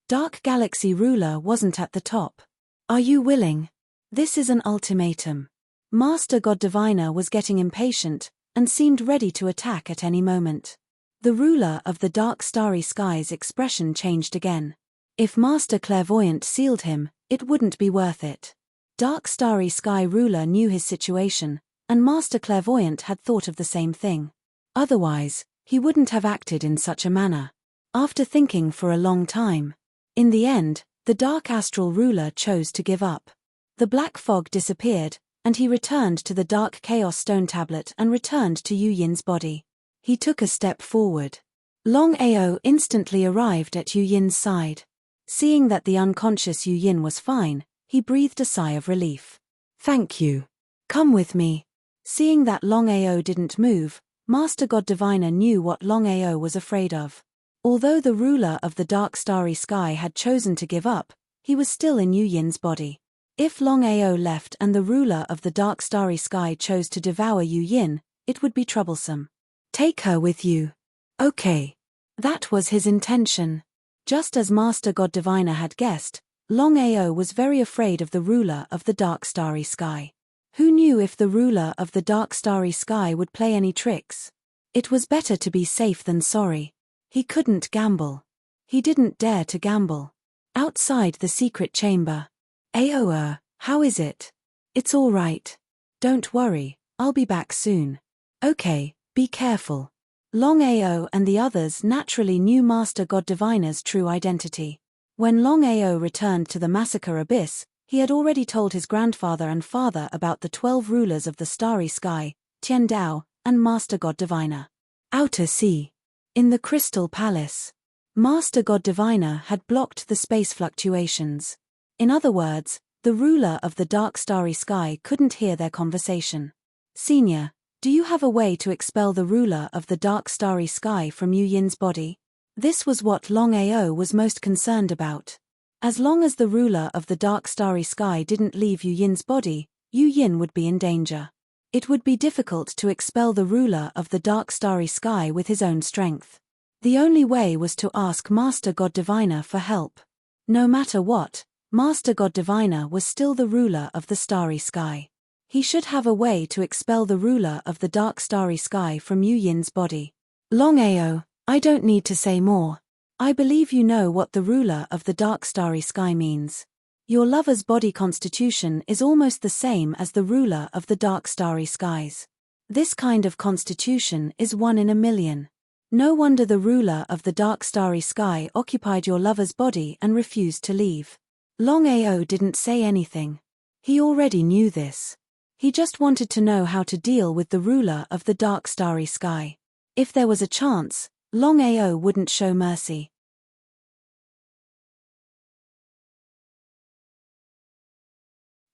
Dark Galaxy ruler wasn't at the top. Are you willing? This is an ultimatum. Master God Diviner was getting impatient, and seemed ready to attack at any moment. The ruler of the dark starry sky's expression changed again. If Master Clairvoyant sealed him, it wouldn't be worth it. Dark starry sky ruler knew his situation, and Master Clairvoyant had thought of the same thing. Otherwise, he wouldn't have acted in such a manner. After thinking for a long time, in the end, the dark astral ruler chose to give up. The black fog disappeared, and he returned to the dark chaos stone tablet and returned to Yu Yin's body. He took a step forward. Longao instantly arrived at Yu Yin's side. Seeing that the unconscious Yu Yin was fine, he breathed a sigh of relief. Thank you. Come with me. Seeing that Longao didn't move, Master God Diviner knew what Longao was afraid of. Although the ruler of the dark starry sky had chosen to give up, he was still in Yu Yin's body. If Longao left and the ruler of the dark starry sky chose to devour Yu Yin, it would be troublesome. Take her with you. Okay. That was his intention. Just as Master God Diviner had guessed, Longao was very afraid of the ruler of the dark starry sky. Who knew if the ruler of the dark starry sky would play any tricks? It was better to be safe than sorry. He couldn't gamble. He didn't dare to gamble. Outside the secret chamber. Aoa, how is it? It's all right. Don't worry, I'll be back soon. Okay, be careful. Longao and the others naturally knew Master God Diviner's true identity. When Longao returned to the massacre abyss, he had already told his grandfather and father about the 12 rulers of the starry sky, Tian Dao, and Master God Diviner. Outer Sea. In the Crystal Palace. Master God Diviner had blocked the space fluctuations. In other words, the ruler of the dark starry sky couldn't hear their conversation. Senior, do you have a way to expel the ruler of the dark starry sky from Yu Yin's body? This was what Longao was most concerned about. As long as the ruler of the dark starry sky didn't leave Yu Yin's body, Yu Yin would be in danger. It would be difficult to expel the ruler of the dark starry sky with his own strength. The only way was to ask Master God Diviner for help. No matter what, Master God Diviner was still the ruler of the starry sky. He should have a way to expel the ruler of the dark starry sky from Yu Yin's body. Longao, I don't need to say more. I believe you know what the ruler of the dark starry sky means. Your lover's body constitution is almost the same as the ruler of the dark starry skies. This kind of constitution is 1 in a million. No wonder the ruler of the dark starry sky occupied your lover's body and refused to leave. Longao didn't say anything. He already knew this. He just wanted to know how to deal with the ruler of the dark starry sky. If there was a chance, Longao wouldn't show mercy.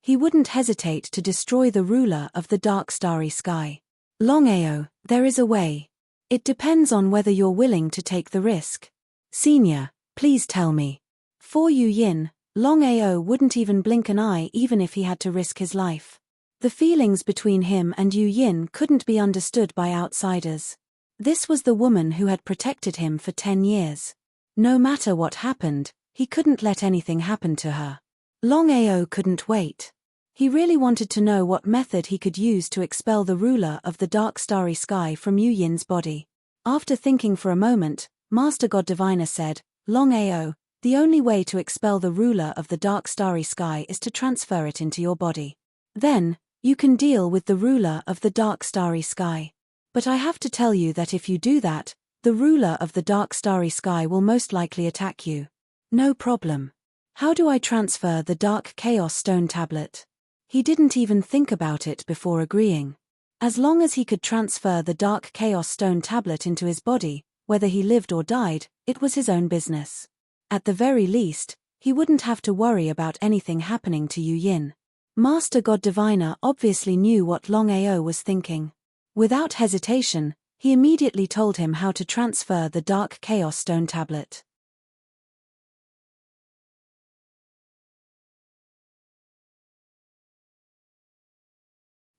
He wouldn't hesitate to destroy the ruler of the dark starry sky. Longao, there is a way. It depends on whether you're willing to take the risk. Senior, please tell me. For Yu Yin, Longao wouldn't even blink an eye even if he had to risk his life. The feelings between him and Yu Yin couldn't be understood by outsiders. This was the woman who had protected him for 10 years. No matter what happened, he couldn't let anything happen to her. Longao couldn't wait. He really wanted to know what method he could use to expel the ruler of the dark starry sky from Yu Yin's body. After thinking for a moment, Master God Diviner said, Longao, the only way to expel the ruler of the dark starry sky is to transfer it into your body. Then, you can deal with the ruler of the dark starry sky. But I have to tell you that if you do that, the ruler of the dark starry sky will most likely attack you. No problem. How do I transfer the dark chaos stone tablet? He didn't even think about it before agreeing. As long as he could transfer the dark chaos stone tablet into his body, whether he lived or died, it was his own business. At the very least, he wouldn't have to worry about anything happening to Yu Yin. Master God Diviner obviously knew what Longao was thinking. Without hesitation, he immediately told him how to transfer the dark chaos stone tablet.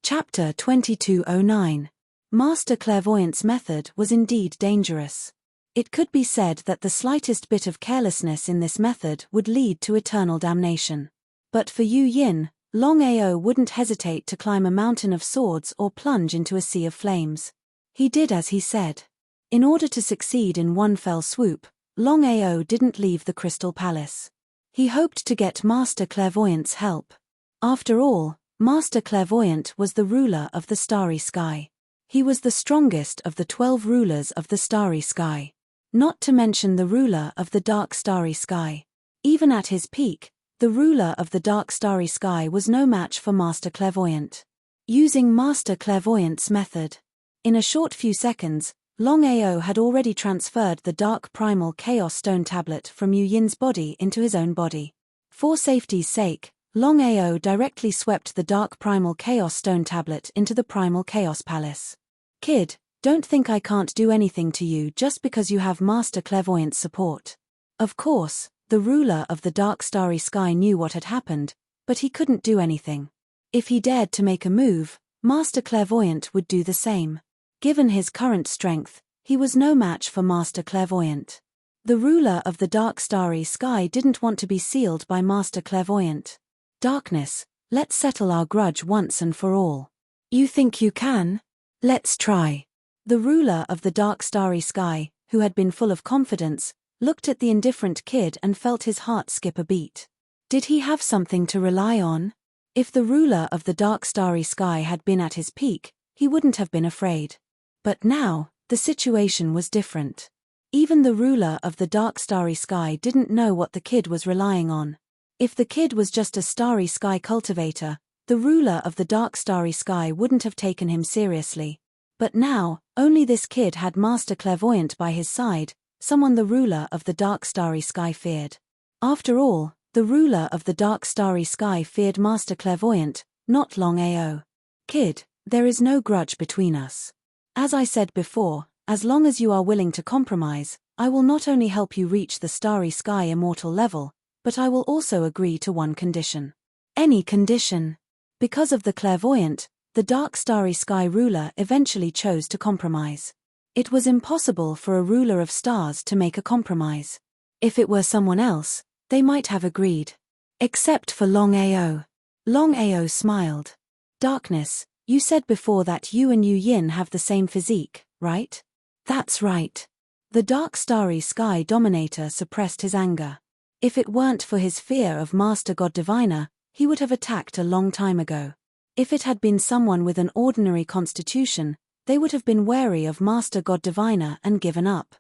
Chapter 2209. Master Clairvoyant's method was indeed dangerous. It could be said that the slightest bit of carelessness in this method would lead to eternal damnation. But for Yu Yin, Longao wouldn't hesitate to climb a mountain of swords or plunge into a sea of flames. He did as he said. In order to succeed in one fell swoop, Longao didn't leave the Crystal Palace. He hoped to get Master Clairvoyant's help. After all, Master Clairvoyant was the ruler of the starry sky. He was the strongest of the 12 rulers of the starry sky. Not to mention the ruler of the dark starry sky. Even at his peak, the ruler of the dark starry sky was no match for Master Clairvoyant. Using Master Clairvoyant's method. In a short few seconds, Longao had already transferred the dark primal chaos stone tablet from Yu Yin's body into his own body. For safety's sake, Longao directly swept the dark primal chaos stone tablet into the primal chaos palace. Kid, don't think I can't do anything to you just because you have Master Clairvoyant's support. Of course, the ruler of the dark starry sky knew what had happened, but he couldn't do anything. If he dared to make a move, Master Clairvoyant would do the same. Given his current strength, he was no match for Master Clairvoyant. The ruler of the dark starry sky didn't want to be sealed by Master Clairvoyant. Darkness, let's settle our grudge once and for all. You think you can? Let's try. The ruler of the dark starry sky, who had been full of confidence, looked at the indifferent kid and felt his heart skip a beat. Did he have something to rely on? If the ruler of the dark starry sky had been at his peak, he wouldn't have been afraid. But now, the situation was different. Even the ruler of the dark starry sky didn't know what the kid was relying on. If the kid was just a starry sky cultivator, the ruler of the dark starry sky wouldn't have taken him seriously. But now, only this kid had Master Clairvoyant by his side, someone the ruler of the dark starry sky feared. After all, the ruler of the dark starry sky feared Master Clairvoyant, not Longao. Kid, there is no grudge between us. As I said before, as long as you are willing to compromise, I will not only help you reach the starry sky immortal level, but I will also agree to one condition. Any condition. Because of the clairvoyant, the dark starry sky ruler eventually chose to compromise. It was impossible for a ruler of stars to make a compromise. If it were someone else, they might have agreed. Except for Longao. Longao smiled. Darkness, you said before that you and Yu Yin have the same physique, right? That's right. The dark starry sky dominator suppressed his anger. If it weren't for his fear of Master God Diviner, he would have attacked a long time ago. If it had been someone with an ordinary constitution, they would have been wary of Master God Diviner and given up.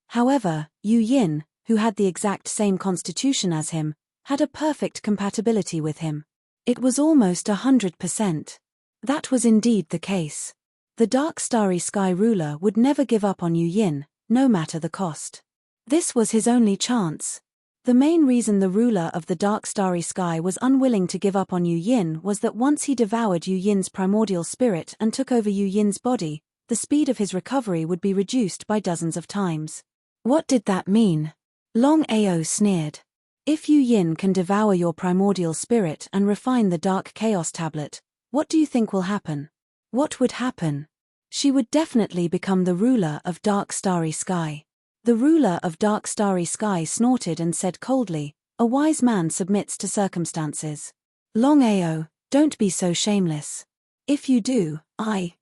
However, Yu Yin, who had the exact same constitution as him, had a perfect compatibility with him. It was almost 100%. That was indeed the case. The dark starry sky ruler would never give up on Yu Yin, no matter the cost. This was his only chance. The main reason the ruler of the dark starry sky was unwilling to give up on Yu Yin was that once he devoured Yu Yin's primordial spirit and took over Yu Yin's body, the speed of his recovery would be reduced by dozens of times. What did that mean? Longao sneered. If Yu Yin can devour your primordial spirit and refine the dark chaos tablet, what do you think will happen? What would happen? She would definitely become the ruler of dark starry sky. The ruler of dark starry sky snorted and said coldly, "A wise man submits to circumstances. Longao, don't be so shameless. If you do,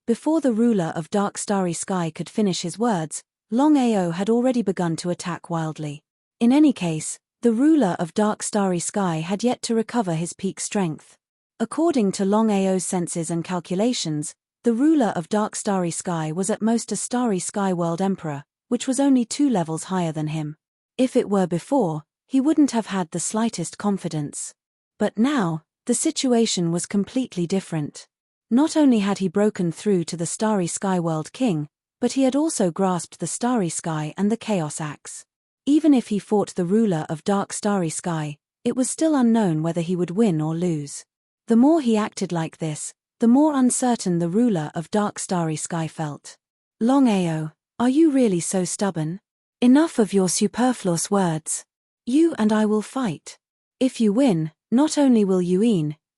Before the ruler of dark starry sky could finish his words, Longao had already begun to attack wildly. In any case, the ruler of dark starry sky had yet to recover his peak strength. According to Longao's senses and calculations, the ruler of dark starry sky was at most a starry sky world emperor, which was only 2 levels higher than him. If it were before, he wouldn't have had the slightest confidence. But now, the situation was completely different. Not only had he broken through to the starry sky world king, but he had also grasped the starry sky and the chaos axe. Even if he fought the ruler of dark starry sky, it was still unknown whether he would win or lose. The more he acted like this, the more uncertain the ruler of dark starry sky felt. Longao, are you really so stubborn? Enough of your superfluous words. You and I will fight. If you win, not only will you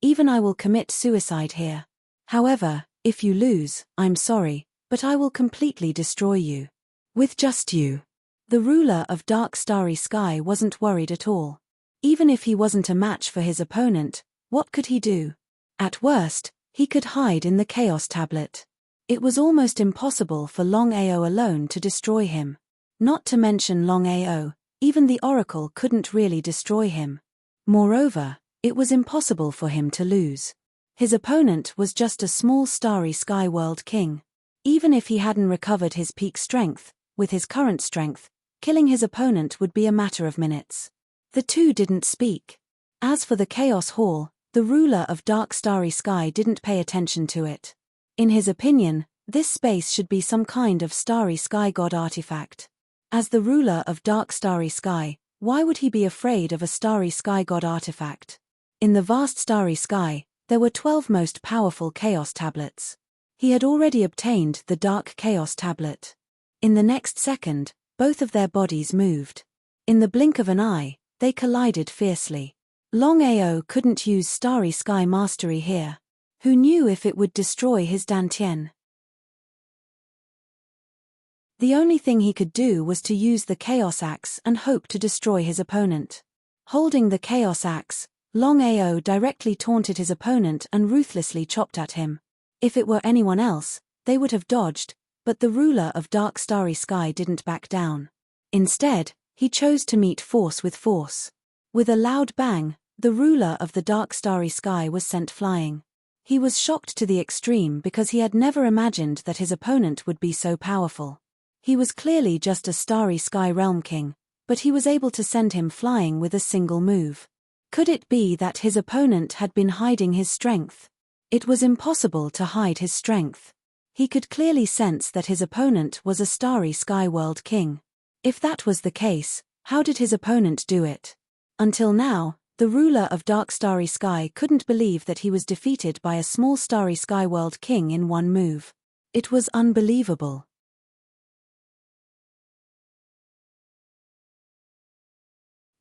even I will commit suicide here. However, if you lose, I'm sorry, but I will completely destroy you. With just you. The ruler of dark starry sky wasn't worried at all. Even if he wasn't a match for his opponent, what could he do? At worst, he could hide in the chaos tablet. It was almost impossible for Longao alone to destroy him. Not to mention Longao, even the oracle couldn't really destroy him. Moreover, it was impossible for him to lose. His opponent was just a small starry sky world king. Even if he hadn't recovered his peak strength, with his current strength, killing his opponent would be a matter of minutes. The two didn't speak. As for the Chaos Hall, the ruler of dark starry sky didn't pay attention to it. In his opinion, this space should be some kind of starry sky god artifact. As the ruler of dark starry sky, why would he be afraid of a starry sky god artifact? In the vast starry sky, there were 12 most powerful chaos tablets. He had already obtained the dark chaos tablet. In the next second, both of their bodies moved. In the blink of an eye, they collided fiercely. Longao couldn't use starry sky mastery here. Who knew if it would destroy his dantian? The only thing he could do was to use the chaos axe and hope to destroy his opponent. Holding the chaos axe, Longao directly taunted his opponent and ruthlessly chopped at him. If it were anyone else, they would have dodged, but the ruler of dark starry sky didn't back down. Instead, he chose to meet force with force. With a loud bang, the ruler of the dark starry sky was sent flying. He was shocked to the extreme because he had never imagined that his opponent would be so powerful. He was clearly just a starry sky realm king, but he was able to send him flying with a single move. Could it be that his opponent had been hiding his strength? It was impossible to hide his strength. He could clearly sense that his opponent was a starry sky world king. If that was the case, how did his opponent do it? Until now, the ruler of dark starry sky couldn't believe that he was defeated by a small starry sky world king in one move. It was unbelievable.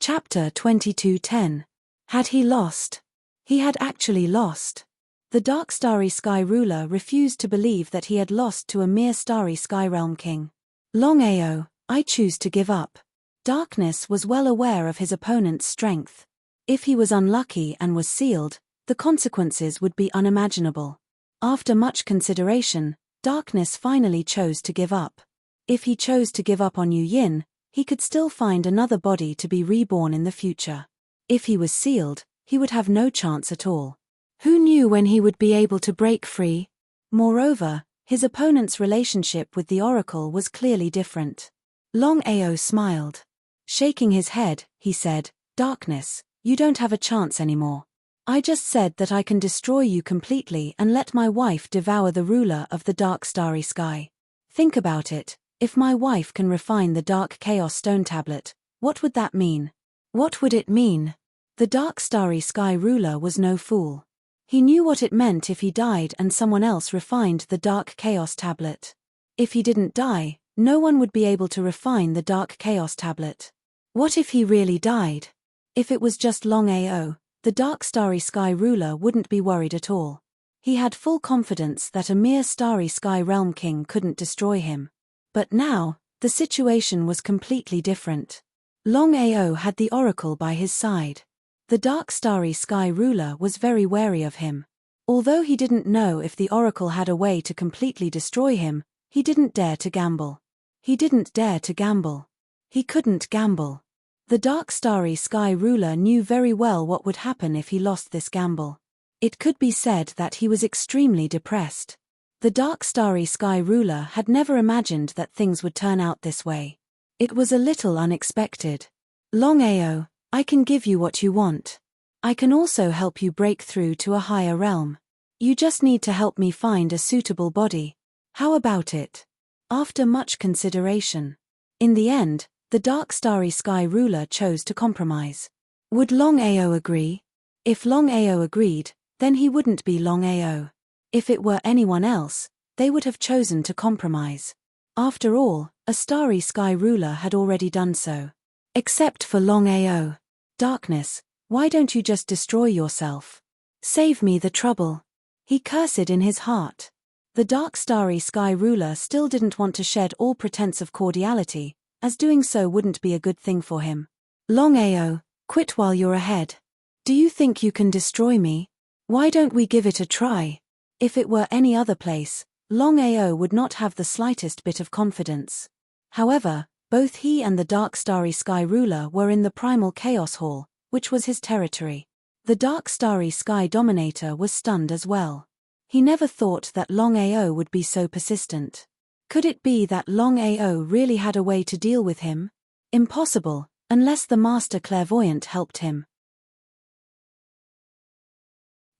Chapter 22:10. Had he lost? He had actually lost. The dark starry sky ruler refused to believe that he had lost to a mere starry sky realm king. Longao, I choose to give up. Darkness was well aware of his opponent's strength. If he was unlucky and was sealed, the consequences would be unimaginable. After much consideration, Darkness finally chose to give up. If he chose to give up on Yu Yin, he could still find another body to be reborn in the future. If he was sealed, he would have no chance at all. Who knew when he would be able to break free? Moreover, his opponent's relationship with the oracle was clearly different. Longao smiled. Shaking his head, he said, Darkness, you don't have a chance anymore. I just said that I can destroy you completely and let my wife devour the ruler of the dark starry sky. Think about it, if my wife can refine the dark chaos stone tablet, what would that mean? What would it mean? The dark starry sky ruler was no fool. He knew what it meant if he died and someone else refined the dark chaos tablet. If he didn't die, no one would be able to refine the dark chaos tablet. What if he really died? If it was just Longao, the dark starry sky ruler wouldn't be worried at all. He had full confidence that a mere starry sky realm king couldn't destroy him. But now, the situation was completely different. Longao had the oracle by his side. The dark starry sky ruler was very wary of him. Although he didn't know if the oracle had a way to completely destroy him, he didn't dare to gamble. He didn't dare to gamble. He couldn't gamble. The dark starry sky ruler knew very well what would happen if he lost this gamble. It could be said that he was extremely depressed. The dark starry sky ruler had never imagined that things would turn out this way. It was a little unexpected. Longao, I can give you what you want. I can also help you break through to a higher realm. You just need to help me find a suitable body. How about it? After much consideration. In the end, the dark starry sky ruler chose to compromise. Would Longao agree? If Longao agreed, then he wouldn't be Longao. If it were anyone else, they would have chosen to compromise. After all, a starry sky ruler had already done so. Except for Longao. Darkness, why don't you just destroy yourself? Save me the trouble. He cursed in his heart. The dark starry sky ruler still didn't want to shed all pretense of cordiality, as doing so wouldn't be a good thing for him. Longao, quit while you're ahead. Do you think you can destroy me? Why don't we give it a try? If it were any other place, Longao would not have the slightest bit of confidence. However, both he and the dark starry sky ruler were in the primal chaos hall, which was his territory. The dark starry sky dominator was stunned as well. He never thought that Longao would be so persistent. Could it be that Longao really had a way to deal with him? Impossible, unless the master clairvoyant helped him.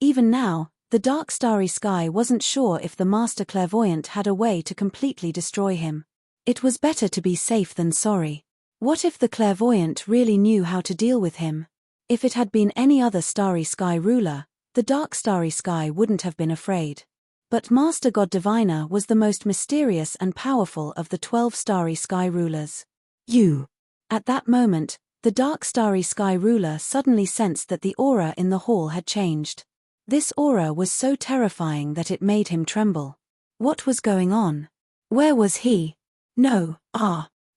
Even now, the dark starry sky wasn't sure if the master clairvoyant had a way to completely destroy him. It was better to be safe than sorry. What if the clairvoyant really knew how to deal with him? If it had been any other starry sky ruler, the dark starry sky wouldn't have been afraid. But Master God Diviner was the most mysterious and powerful of the 12 starry sky rulers. At that moment, the dark starry sky ruler suddenly sensed that the aura in the hall had changed. This aura was so terrifying that it made him tremble. What was going on? Where was he? No,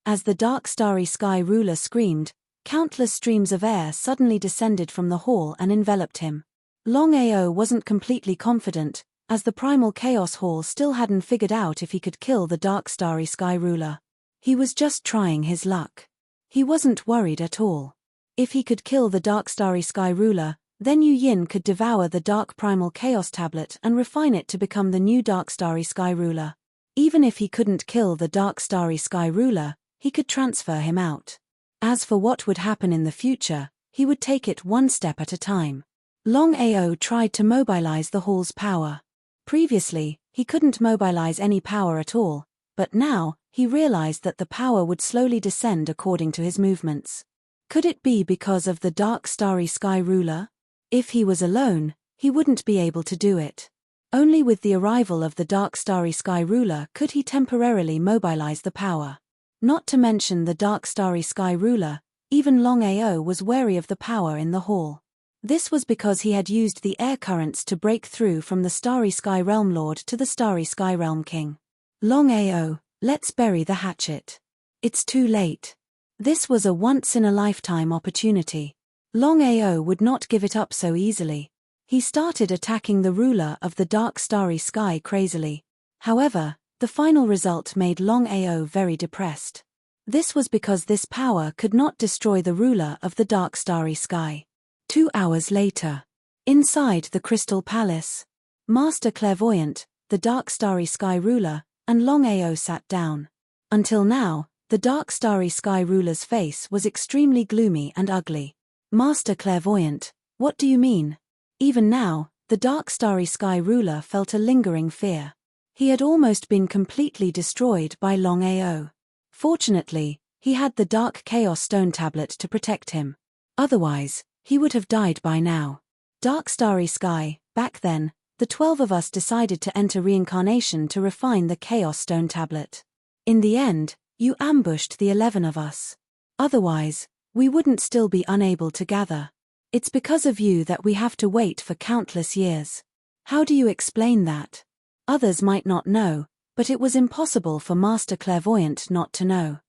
As the dark starry sky ruler screamed, countless streams of air suddenly descended from the hall and enveloped him. Longao wasn't completely confident, as the primal chaos hall still hadn't figured out if he could kill the dark starry sky ruler. He was just trying his luck. He wasn't worried at all. If he could kill the dark starry sky ruler, then Yu Yin could devour the dark primal chaos tablet and refine it to become the new dark starry sky ruler. Even if he couldn't kill the dark starry sky ruler, he could transfer him out. As for what would happen in the future, he would take it one step at a time. Longao tried to mobilize the hall's power. Previously, he couldn't mobilize any power at all, but now, he realized that the power would slowly descend according to his movements. Could it be because of the dark starry sky ruler? If he was alone, he wouldn't be able to do it. Only with the arrival of the dark starry sky ruler could he temporarily mobilize the power. Not to mention the dark starry sky ruler, even Longao was wary of the power in the hall. This was because he had used the air currents to break through from the starry sky realm lord to the starry sky realm king. Longao, let's bury the hatchet. It's too late. This was a once-in-a-lifetime opportunity. Longao would not give it up so easily. He started attacking the ruler of the dark starry sky crazily. However, the final result made Longao very depressed. This was because this power could not destroy the ruler of the dark starry sky. 2 hours later. Inside the Crystal Palace. Master Clairvoyant, the dark starry sky ruler, and Longao sat down. Until now, the dark starry sky ruler's face was extremely gloomy and ugly. Master Clairvoyant, what do you mean? Even now, the dark starry sky ruler felt a lingering fear. He had almost been completely destroyed by Longao. Fortunately, he had the dark chaos stone tablet to protect him. Otherwise, he would have died by now. Dark starry sky, back then, the 12 of us decided to enter reincarnation to refine the Chaos Stone Tablet. In the end, you ambushed the 11 of us. Otherwise, we wouldn't still be unable to gather. It's because of you that we have to wait for countless years. How do you explain that? Others might not know, but it was impossible for Master Clairvoyant not to know.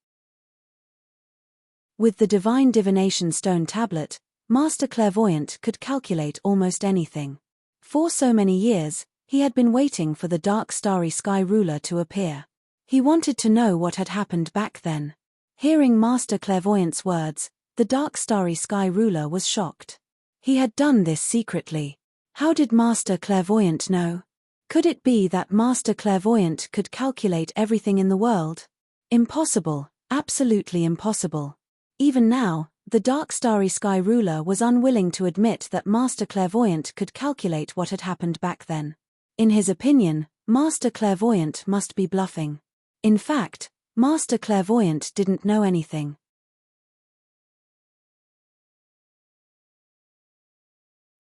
With the Divine Divination Stone Tablet, Master Clairvoyant could calculate almost anything. For so many years, he had been waiting for the Dark Starry Sky Ruler to appear. He wanted to know what had happened back then. Hearing Master Clairvoyant's words, the Dark Starry Sky Ruler was shocked. He had done this secretly. How did Master Clairvoyant know? Could it be that Master Clairvoyant could calculate everything in the world? Impossible, absolutely impossible. Even now, the Dark Starry Sky Ruler was unwilling to admit that Master Clairvoyant could calculate what had happened back then. In his opinion, Master Clairvoyant must be bluffing. In fact, Master Clairvoyant didn't know anything.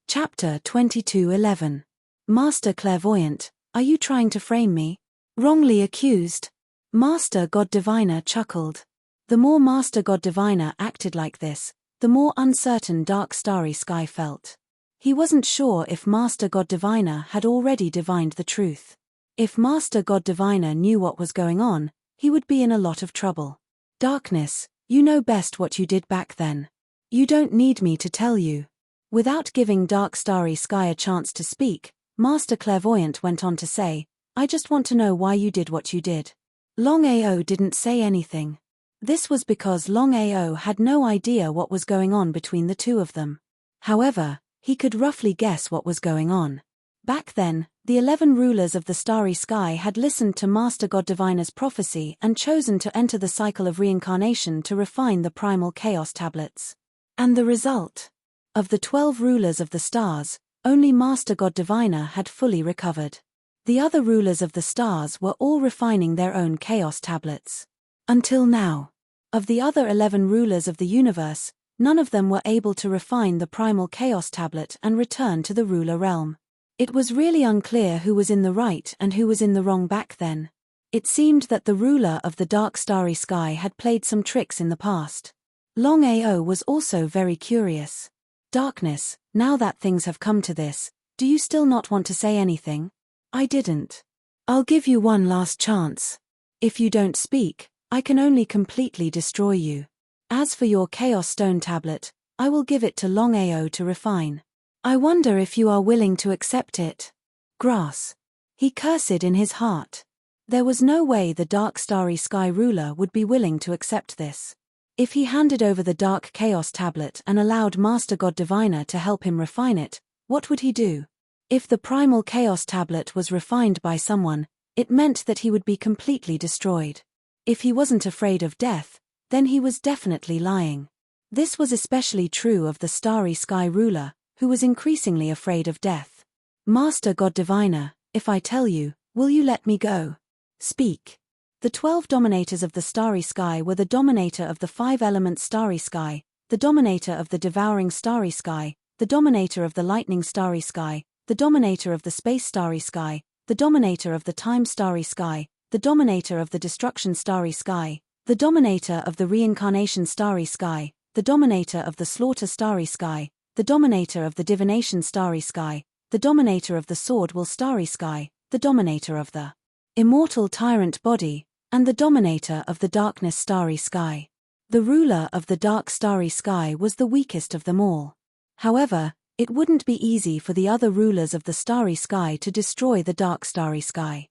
Chapter 22:11. Master Clairvoyant, are you trying to frame me? Wrongly accused? Master God Diviner chuckled. The more Master God Diviner acted like this, the more uncertain Dark Starry Sky felt. He wasn't sure if Master God Diviner had already divined the truth. If Master God Diviner knew what was going on, he would be in a lot of trouble. Darkness, you know best what you did back then. You don't need me to tell you. Without giving Dark Starry Sky a chance to speak, Master Clairvoyant went on to say, I just want to know why you did what you did. Longao didn't say anything. This was because Longao had no idea what was going on between the two of them. However, he could roughly guess what was going on. Back then, the 11 rulers of the starry sky had listened to Master God Diviner's prophecy and chosen to enter the cycle of reincarnation to refine the primal chaos tablets. And the result? Of the 12 rulers of the stars, only Master God Diviner had fully recovered. The other rulers of the stars were all refining their own chaos tablets. Until now. Of the other 11 rulers of the universe, none of them were able to refine the primal chaos tablet and return to the ruler realm. It was really unclear who was in the right and who was in the wrong back then. It seemed that the ruler of the dark starry sky had played some tricks in the past. Longao was also very curious. Darkness, now that things have come to this, do you still not want to say anything? I didn't. I'll give you one last chance. If you don't speak, I can only completely destroy you. As for your Chaos Stone Tablet, I will give it to Longao to refine. I wonder if you are willing to accept it. Grass. He cursed in his heart. There was no way the Dark Starry Sky Ruler would be willing to accept this. If he handed over the Dark Chaos Tablet and allowed Master God Diviner to help him refine it, what would he do? If the Primal Chaos Tablet was refined by someone, it meant that he would be completely destroyed. If he wasn't afraid of death, then he was definitely lying. This was especially true of the Starry Sky Ruler, who was increasingly afraid of death. Master God Diviner, if I tell you, will you let me go? Speak. The 12 dominators of the starry sky were the dominator of the 5-element starry sky, the dominator of the devouring starry sky, the dominator of the lightning starry sky, the dominator of the space starry sky, the dominator of the time starry sky, the dominator of the destruction starry sky, the dominator of the reincarnation starry sky, the dominator of the slaughter starry sky, the dominator of the divination starry sky, the dominator of the sword will starry sky, the dominator of the immortal tyrant body, and the dominator of the darkness starry sky. The ruler of the dark starry sky was the weakest of them all. However, it wouldn't be easy for the other rulers of the starry sky to destroy the dark starry sky.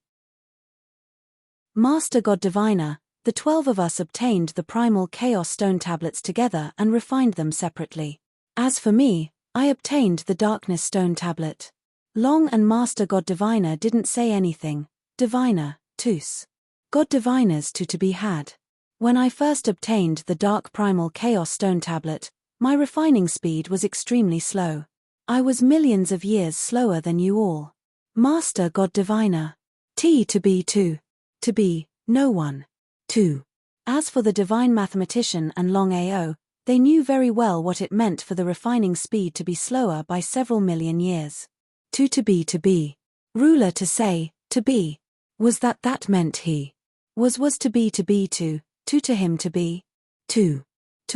Master God Diviner, the 12 of us obtained the primal chaos stone tablets together and refined them separately. As for me, I obtained the darkness stone tablet. Long and Master God Diviner didn't say anything. Diviner, tous. God Diviners to be had. When I first obtained the dark primal chaos stone tablet, my refining speed was extremely slow. I was millions of years slower than you all. Master God Diviner. T to be two. To be, no one. 2. As for the divine mathematician and Longao, They knew very well what it meant for the refining speed to be slower by several million years. To be. Ruler to say, to be. Was that meant he? Was to be to him to be? To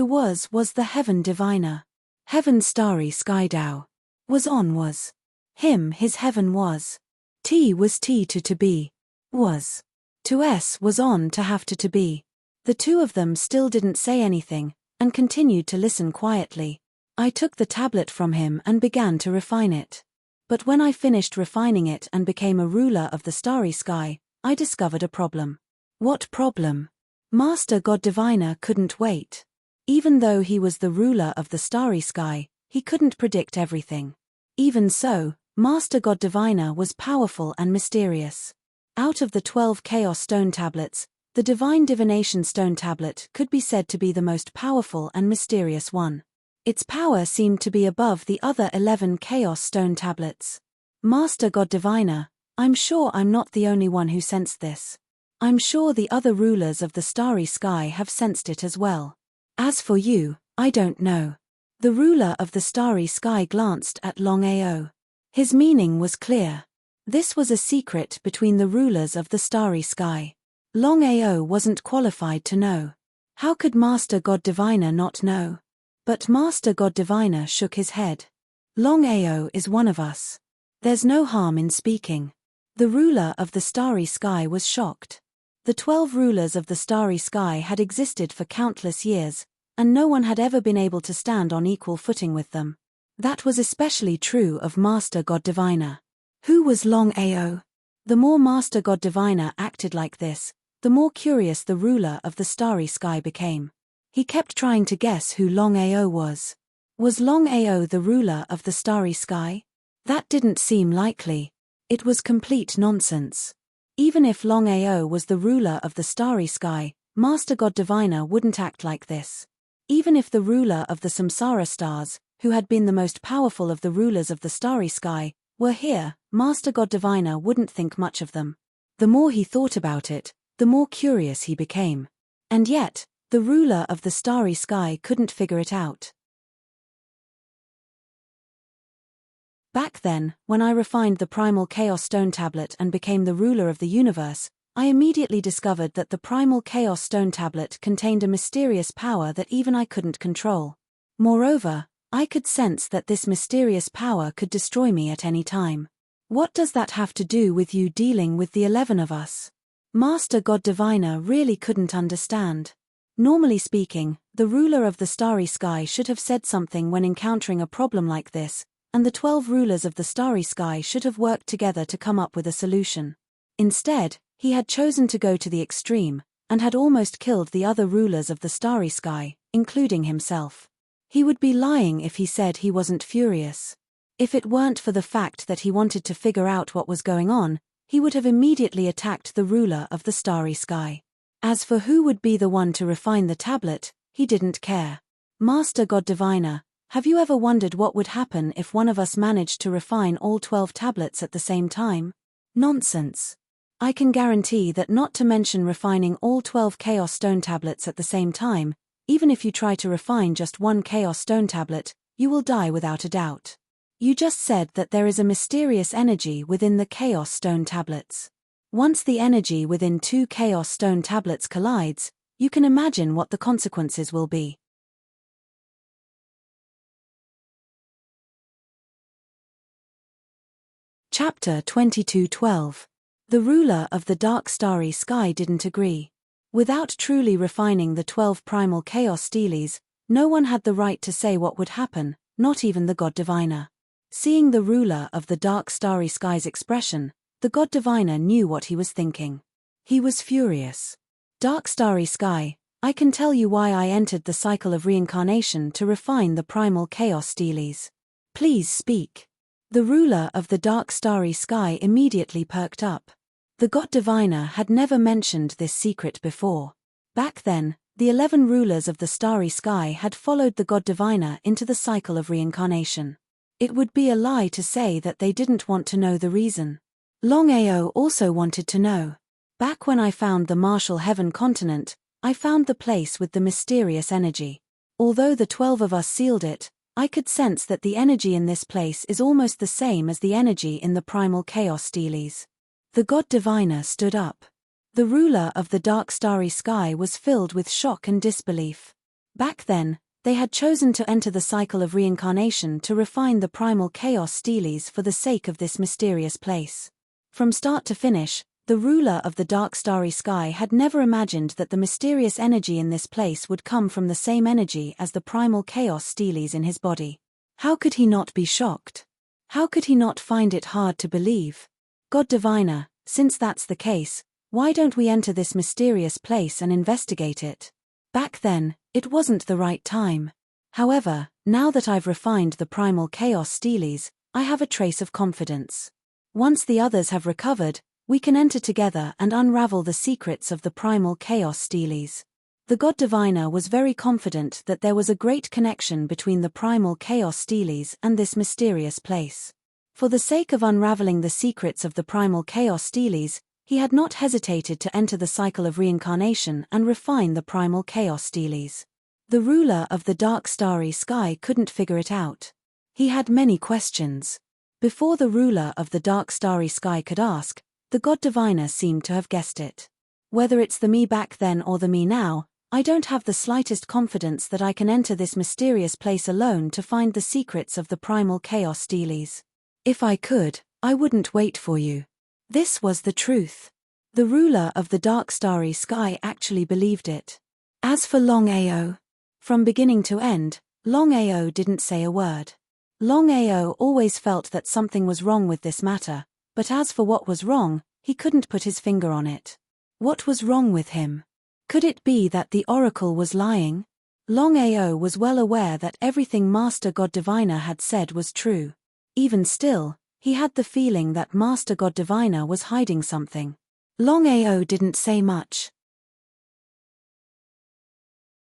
was the heaven diviner. Heaven starry sky Tao. Was. Him his heaven was. T was T to be. Was. To S was on to have to be. The two of them still didn't say anything, and continued to listen quietly. I took the tablet from him and began to refine it. But when I finished refining it and became a ruler of the starry sky, I discovered a problem. What problem? Master God Diviner couldn't wait. Even though he was the ruler of the starry sky, he couldn't predict everything. Even so, Master God Diviner was powerful and mysterious. Out of the 12 Chaos Stone Tablets, the Divine Divination Stone Tablet could be said to be the most powerful and mysterious one. Its power seemed to be above the other 11 Chaos Stone Tablets. Master God Diviner, I'm sure I'm not the only one who sensed this. I'm sure the other rulers of the starry sky have sensed it as well. As for you, I don't know. The ruler of the starry sky glanced at Longao. His meaning was clear. This was a secret between the rulers of the starry sky. Longao wasn't qualified to know. How could Master God Diviner not know? But Master God Diviner shook his head. Longao is one of us. There's no harm in speaking. The ruler of the starry sky was shocked. The 12 rulers of the starry sky had existed for countless years, and no one had ever been able to stand on equal footing with them. That was especially true of Master God Diviner. Who was Longao? The more Master God Diviner acted like this, the more curious the ruler of the starry sky became. He kept trying to guess who Longao was. Was Longao the ruler of the starry sky? That didn't seem likely. It was complete nonsense. Even if Longao was the ruler of the starry sky, Master God Diviner wouldn't act like this. Even if the ruler of the Samsara stars, who had been the most powerful of the rulers of the starry sky, were here, Master God Diviner wouldn't think much of them. The more he thought about it, the more curious he became. And yet, the ruler of the starry sky couldn't figure it out. Back then, when I refined the Primal Chaos Stone Tablet and became the ruler of the universe, I immediately discovered that the Primal Chaos Stone Tablet contained a mysterious power that even I couldn't control. Moreover, I could sense that this mysterious power could destroy me at any time. What does that have to do with you dealing with the 11 of us? Master God Diviner really couldn't understand. Normally speaking, the ruler of the starry sky should have said something when encountering a problem like this, and the 12 rulers of the starry sky should have worked together to come up with a solution. Instead, he had chosen to go to the extreme, and had almost killed the other rulers of the starry sky, including himself. He would be lying if he said he wasn't furious. If it weren't for the fact that he wanted to figure out what was going on, he would have immediately attacked the ruler of the starry sky. As for who would be the one to refine the tablet, he didn't care. Master God Diviner, have you ever wondered what would happen if one of us managed to refine all 12 tablets at the same time? Nonsense. I can guarantee that, not to mention refining all 12 Chaos Stone Tablets at the same time, even if you try to refine just one Chaos Stone Tablet, you will die without a doubt. You just said that there is a mysterious energy within the Chaos Stone Tablets. Once the energy within 2 Chaos Stone Tablets collides, you can imagine what the consequences will be. Chapter 22:12. The ruler of the dark starry sky didn't agree. Without truly refining the 12 primal chaos steles, no one had the right to say what would happen, not even the God Diviner. Seeing the ruler of the dark starry sky's expression, the God Diviner knew what he was thinking. He was furious. Dark starry sky, I can tell you why I entered the cycle of reincarnation to refine the primal chaos steles. Please speak. The ruler of the dark starry sky immediately perked up. The God Diviner had never mentioned this secret before. Back then, the 11 rulers of the starry sky had followed the God Diviner into the cycle of reincarnation. It would be a lie to say that they didn't want to know the reason. Longao also wanted to know. Back when I found the Martial Heaven continent, I found the place with the mysterious energy. Although the 12 of us sealed it, I could sense that the energy in this place is almost the same as the energy in the primal chaos steles. The god diviner stood up. The ruler of the dark starry sky was filled with shock and disbelief. Back then, they had chosen to enter the cycle of reincarnation to refine the primal chaos steles for the sake of this mysterious place. From start to finish, the ruler of the dark starry sky had never imagined that the mysterious energy in this place would come from the same energy as the primal chaos steles in his body. How could he not be shocked? How could he not find it hard to believe? God diviner, since that's the case, why don't we enter this mysterious place and investigate it? Back then, it wasn't the right time. However, now that I've refined the primal chaos steles, I have a trace of confidence. Once the others have recovered, we can enter together and unravel the secrets of the primal chaos steles. The god diviner was very confident that there was a great connection between the primal chaos steles and this mysterious place. For the sake of unraveling the secrets of the primal chaos steles, he had not hesitated to enter the cycle of reincarnation and refine the primal chaos steles. The ruler of the dark starry sky couldn't figure it out. He had many questions. Before the ruler of the dark starry sky could ask, the god diviner seemed to have guessed it. Whether it's the me back then or the me now, I don't have the slightest confidence that I can enter this mysterious place alone to find the secrets of the primal chaos steles. If I could, I wouldn't wait for you. This was the truth. The ruler of the dark starry sky actually believed it. As for Longao, from beginning to end, Longao didn't say a word. Longao always felt that something was wrong with this matter, but as for what was wrong, he couldn't put his finger on it. What was wrong with him? Could it be that the oracle was lying? Longao was well aware that everything Master God Diviner had said was true. Even still, he had the feeling that Master God Diviner was hiding something. Longao didn't say much.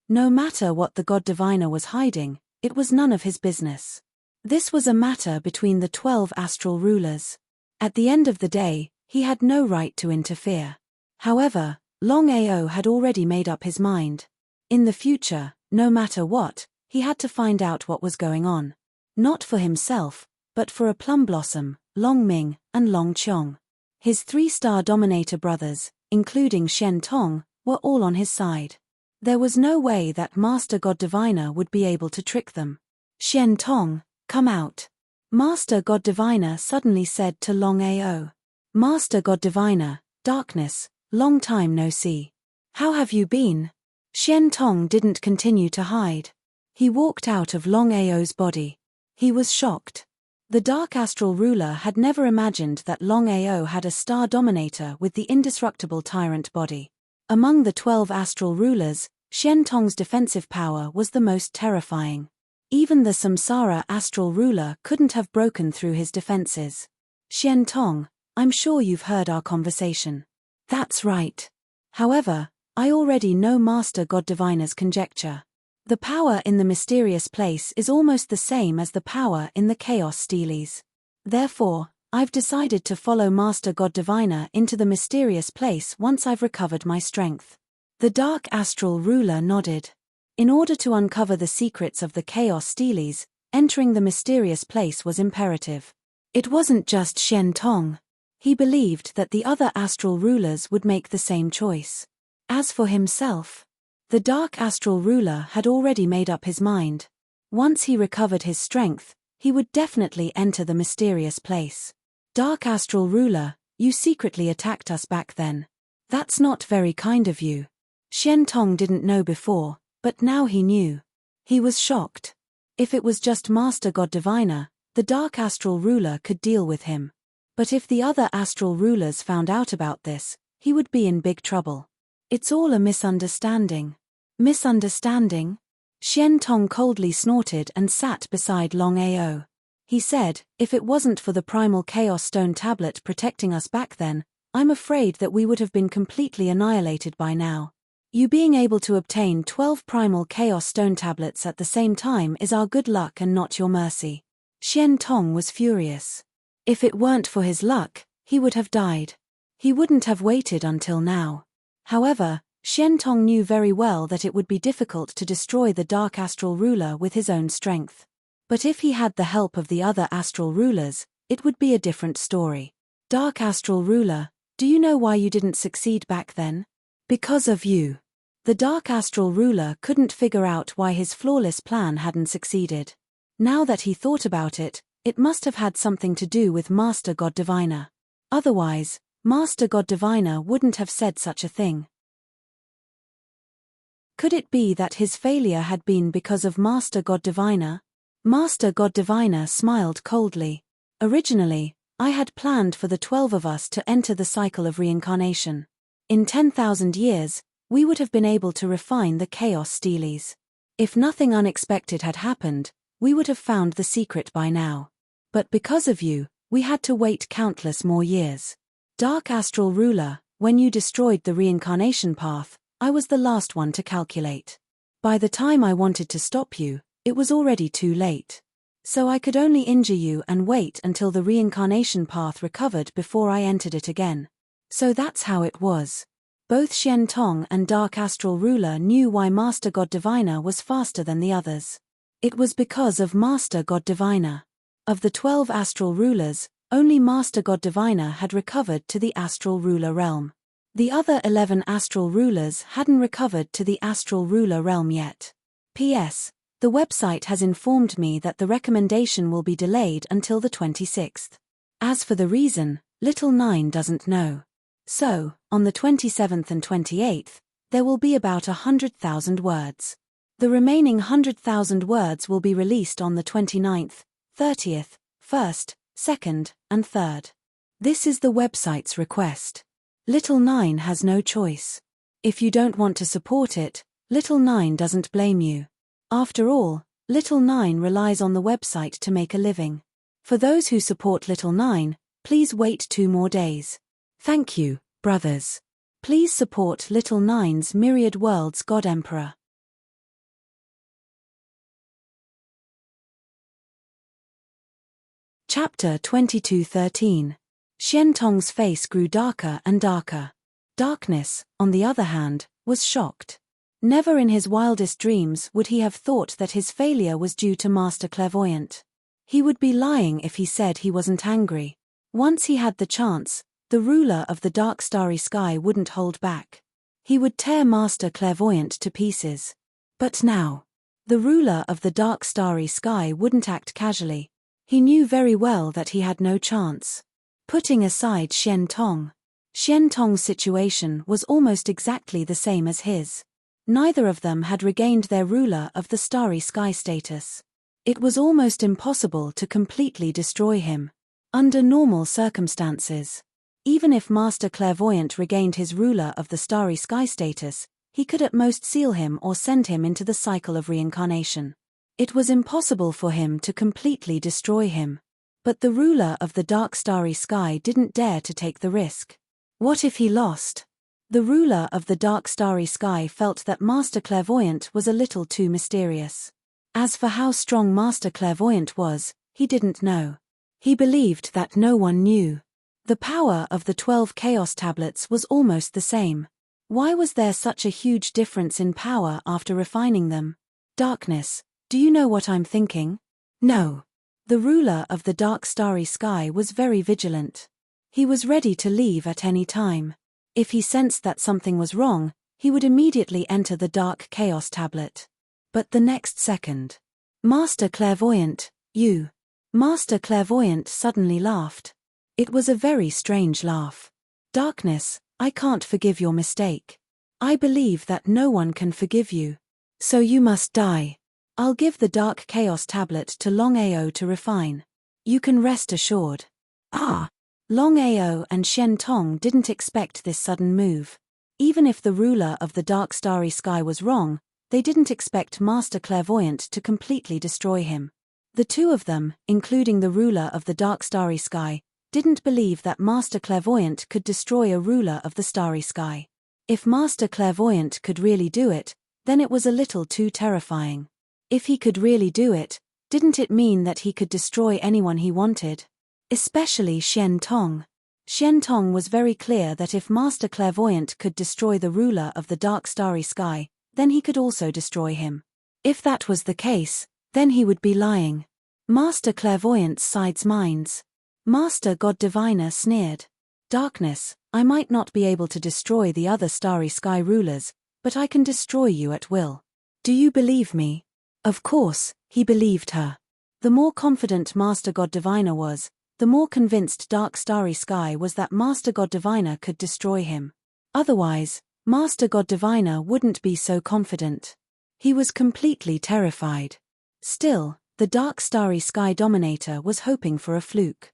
No matter what the God Diviner was hiding, it was none of his business. This was a matter between the 12 astral rulers. At the end of the day, he had no right to interfere. However, Longao had already made up his mind. In the future, no matter what, he had to find out what was going on. Not for himself, but for a plum blossom, Long Ming, and Long Chong. His 3-star dominator brothers, including Shen Tong, were all on his side. There was no way that Master God Diviner would be able to trick them. Shen Tong, come out. Master God Diviner suddenly said to Longao. Master God Diviner, darkness, long time no see. How have you been? Shen Tong didn't continue to hide. He walked out of Longao's body. He was shocked. The Dark Astral Ruler had never imagined that Longao had a star dominator with the indestructible tyrant body. Among the 12 astral rulers, Shen Tong's defensive power was the most terrifying. Even the Samsara astral ruler couldn't have broken through his defenses. Shen Tong, I'm sure you've heard our conversation. That's right. However, I already know Master God Diviner's conjecture. The power in the mysterious place is almost the same as the power in the chaos steles. Therefore, I've decided to follow Master God Diviner into the mysterious place once I've recovered my strength. The Dark Astral Ruler nodded. In order to uncover the secrets of the chaos steles, entering the mysterious place was imperative. It wasn't just Shen Tong. He believed that the other astral rulers would make the same choice. As for himself, the Dark Astral Ruler had already made up his mind. Once he recovered his strength, he would definitely enter the mysterious place. Dark Astral Ruler, you secretly attacked us back then. That's not very kind of you. Shen Tong didn't know before, but now he knew. He was shocked. If it was just Master God Diviner, the Dark Astral Ruler could deal with him. But if the other astral rulers found out about this, he would be in big trouble. It's all a misunderstanding. Misunderstanding? Shen Tong coldly snorted and sat beside Longao. He said, if it wasn't for the primal chaos stone tablet protecting us back then, I'm afraid that we would have been completely annihilated by now. You being able to obtain 12 primal chaos stone tablets at the same time is our good luck and not your mercy. Shen Tong was furious. If it weren't for his luck, he would have died. He wouldn't have waited until now. However, Xian Tong knew very well that it would be difficult to destroy the Dark Astral Ruler with his own strength. But if he had the help of the other astral rulers, it would be a different story. Dark Astral Ruler, do you know why you didn't succeed back then? Because of you. The Dark Astral Ruler couldn't figure out why his flawless plan hadn't succeeded. Now that he thought about it, it must have had something to do with Master God Diviner. Otherwise, Master God Diviner wouldn't have said such a thing. Could it be that his failure had been because of Master God Diviner? Master God Diviner smiled coldly. Originally, I had planned for the 12 of us to enter the cycle of reincarnation. In 10,000 years, we would have been able to refine the Chaos Steelies. If nothing unexpected had happened, we would have found the secret by now. But because of you, we had to wait countless more years. Dark Astral Ruler, when you destroyed the reincarnation path, I was the last one to calculate. By the time I wanted to stop you, it was already too late. So I could only injure you and wait until the reincarnation path recovered before I entered it again. So that's how it was. Both Xian Tong and Dark Astral Ruler knew why Master God Diviner was faster than the others. It was because of Master God Diviner. Of the 12 astral rulers, only Master God Diviner had recovered to the astral ruler realm. The other 11 astral rulers hadn't recovered to the astral ruler realm yet. P.S. The website has informed me that the recommendation will be delayed until the 26th. As for the reason, Little Nine doesn't know. So, on the 27th and 28th, there will be about 100,000 words. The remaining 100,000 words will be released on the 29th, 30th, 1st, 2nd, and 3rd. This is the website's request. Little Nine has no choice. If you don't want to support it, Little Nine doesn't blame you. After all, Little Nine relies on the website to make a living. For those who support Little Nine, please wait 2 more days. Thank you, brothers. Please support Little Nine's Myriad Worlds God Emperor. Chapter 22:13. Xian Tong's face grew darker and darker. Darkness, on the other hand, was shocked. Never in his wildest dreams would he have thought that his failure was due to Master Clairvoyant. He would be lying if he said he wasn't angry. Once he had the chance, the ruler of the dark starry sky wouldn't hold back. He would tear Master Clairvoyant to pieces. But now, the ruler of the dark starry sky wouldn't act casually. He knew very well that he had no chance. Putting aside Xian Tong's situation was almost exactly the same as his. Neither of them had regained their ruler of the starry sky status. It was almost impossible to completely destroy him. Under normal circumstances, even if Master Clairvoyant regained his ruler of the starry sky status, he could at most seal him or send him into the cycle of reincarnation. It was impossible for him to completely destroy him. But the ruler of the dark starry sky didn't dare to take the risk. What if he lost? The ruler of the dark starry sky felt that Master Clairvoyant was a little too mysterious. As for how strong Master Clairvoyant was, he didn't know. He believed that no one knew. The power of the 12 Chaos Tablets was almost the same. Why was there such a huge difference in power after refining them? Darkness, do you know what I'm thinking? No. The ruler of the dark starry sky was very vigilant. He was ready to leave at any time. If he sensed that something was wrong, he would immediately enter the dark chaos tablet. But the next second, Master Clairvoyant, you. Master Clairvoyant suddenly laughed. It was a very strange laugh. Darkness, I can't forgive your mistake. I believe that no one can forgive you. So you must die. I'll give the Dark Chaos Tablet to Longao to refine. You can rest assured. Ah! Longao and Xian Tong didn't expect this sudden move. Even if the ruler of the Dark Starry Sky was wrong, they didn't expect Master Clairvoyant to completely destroy him. The two of them, including the ruler of the Dark Starry Sky, didn't believe that Master Clairvoyant could destroy a ruler of the Starry Sky. If Master Clairvoyant could really do it, then it was a little too terrifying. If he could really do it, didn't it mean that he could destroy anyone he wanted? Especially Xian Tong. Shen Tong was very clear that if Master Clairvoyant could destroy the ruler of the dark starry sky, then he could also destroy him. If that was the case, then he would be lying. Master Clairvoyant's sides minds. Master God Diviner sneered. Darkness, I might not be able to destroy the other starry sky rulers, but I can destroy you at will. Do you believe me? Of course, he believed her. The more confident Master God Diviner was, the more convinced Dark Starry Sky was that Master God Diviner could destroy him. Otherwise, Master God Diviner wouldn't be so confident. He was completely terrified. Still, the Dark Starry Sky Dominator was hoping for a fluke.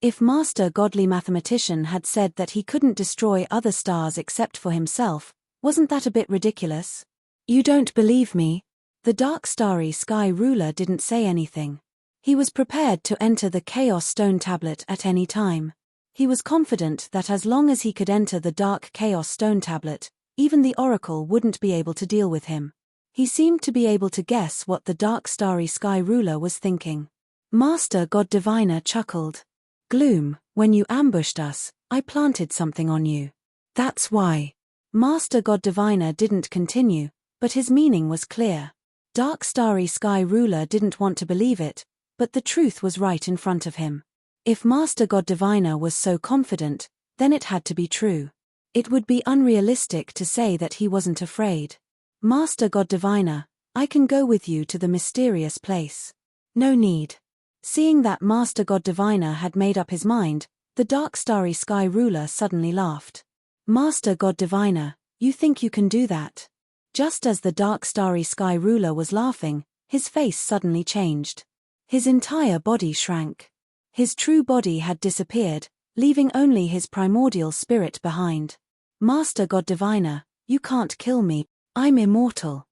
If Master Godly Mathematician had said that he couldn't destroy other stars except for himself, wasn't that a bit ridiculous? You don't believe me? The Dark Starry Sky Ruler didn't say anything. He was prepared to enter the Chaos Stone Tablet at any time. He was confident that as long as he could enter the Dark Chaos Stone Tablet, even the Oracle wouldn't be able to deal with him. He seemed to be able to guess what the Dark Starry Sky Ruler was thinking. Master God Diviner chuckled. Gloom, when you ambushed us, I planted something on you. That's why. Master God Diviner didn't continue, but his meaning was clear. Dark Starry Sky Ruler didn't want to believe it, but the truth was right in front of him. If Master God Diviner was so confident, then it had to be true. It would be unrealistic to say that he wasn't afraid. Master God Diviner, I can go with you to the mysterious place. No need. Seeing that Master God Diviner had made up his mind, the Dark Starry Sky Ruler suddenly laughed. Master God Diviner, you think you can do that? Just as the Dark Starry Sky Ruler was laughing, his face suddenly changed. His entire body shrank. His true body had disappeared, leaving only his primordial spirit behind. Master God Diviner, you can't kill me, I'm immortal.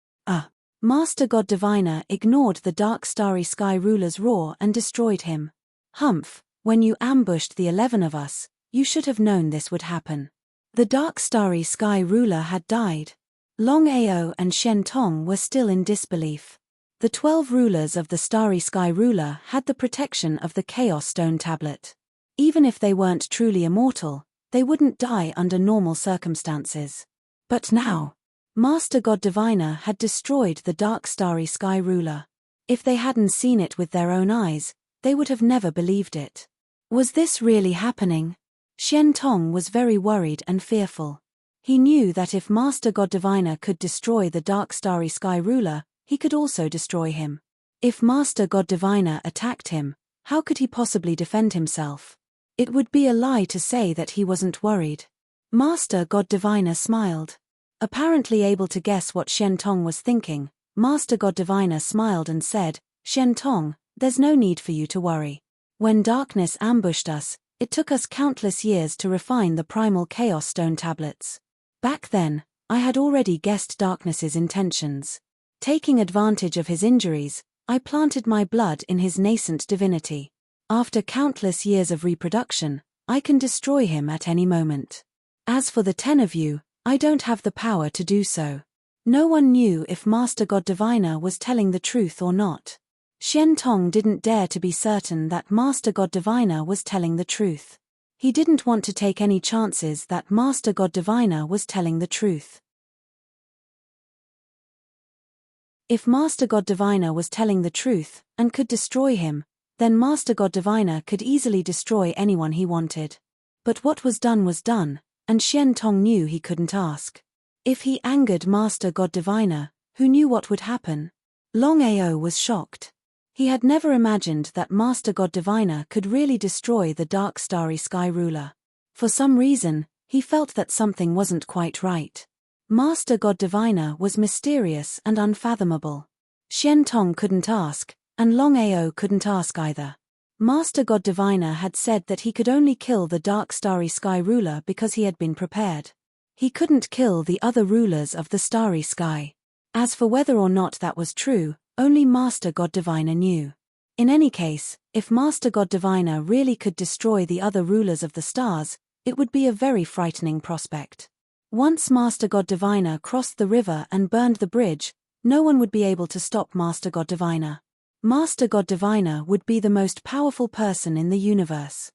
Master God Diviner ignored the Dark Starry Sky Ruler's roar and destroyed him. Humph, when you ambushed the 11 of us, you should have known this would happen. The Dark Starry Sky Ruler had died. Longao and Shen Tong were still in disbelief. The 12 rulers of the Starry Sky Ruler had the protection of the Chaos Stone Tablet. Even if they weren't truly immortal, they wouldn't die under normal circumstances. But now, Master God Diviner had destroyed the Dark Starry Sky Ruler. If they hadn't seen it with their own eyes, they would have never believed it. Was this really happening? Shen Tong was very worried and fearful. He knew that if Master God Diviner could destroy the Dark Starry Sky Ruler, he could also destroy him. If Master God Diviner attacked him, how could he possibly defend himself? It would be a lie to say that he wasn't worried. Master God Diviner smiled. Apparently able to guess what Shen Tong was thinking, Master God Diviner smiled and said, Shen Tong, there's no need for you to worry. When darkness ambushed us, it took us countless years to refine the primal Chaos Stone Tablets. Back then, I had already guessed darkness's intentions. Taking advantage of his injuries, I planted my blood in his nascent divinity. After countless years of reproduction, I can destroy him at any moment. As for the 10 of you, I don't have the power to do so. No one knew if Master God Diviner was telling the truth or not. Shen Tong didn't dare to be certain that Master God Diviner was telling the truth. He didn't want to take any chances that Master God Diviner was telling the truth. If Master God Diviner was telling the truth, and could destroy him, then Master God Diviner could easily destroy anyone he wanted. But what was done, and Shen Tong knew he couldn't ask. If he angered Master God Diviner, who knew what would happen? Longao was shocked. He had never imagined that Master God Diviner could really destroy the Dark Starry Sky Ruler. For some reason, he felt that something wasn't quite right. Master God Diviner was mysterious and unfathomable. Shen Tong couldn't ask, and Longao couldn't ask either. Master God Diviner had said that he could only kill the Dark Starry Sky Ruler because he had been prepared. He couldn't kill the other rulers of the Starry Sky. As for whether or not that was true, only Master God Diviner knew. In any case, if Master God Diviner really could destroy the other rulers of the stars, it would be a very frightening prospect. Once Master God Diviner crossed the river and burned the bridge, no one would be able to stop Master God Diviner. Master God Diviner would be the most powerful person in the universe.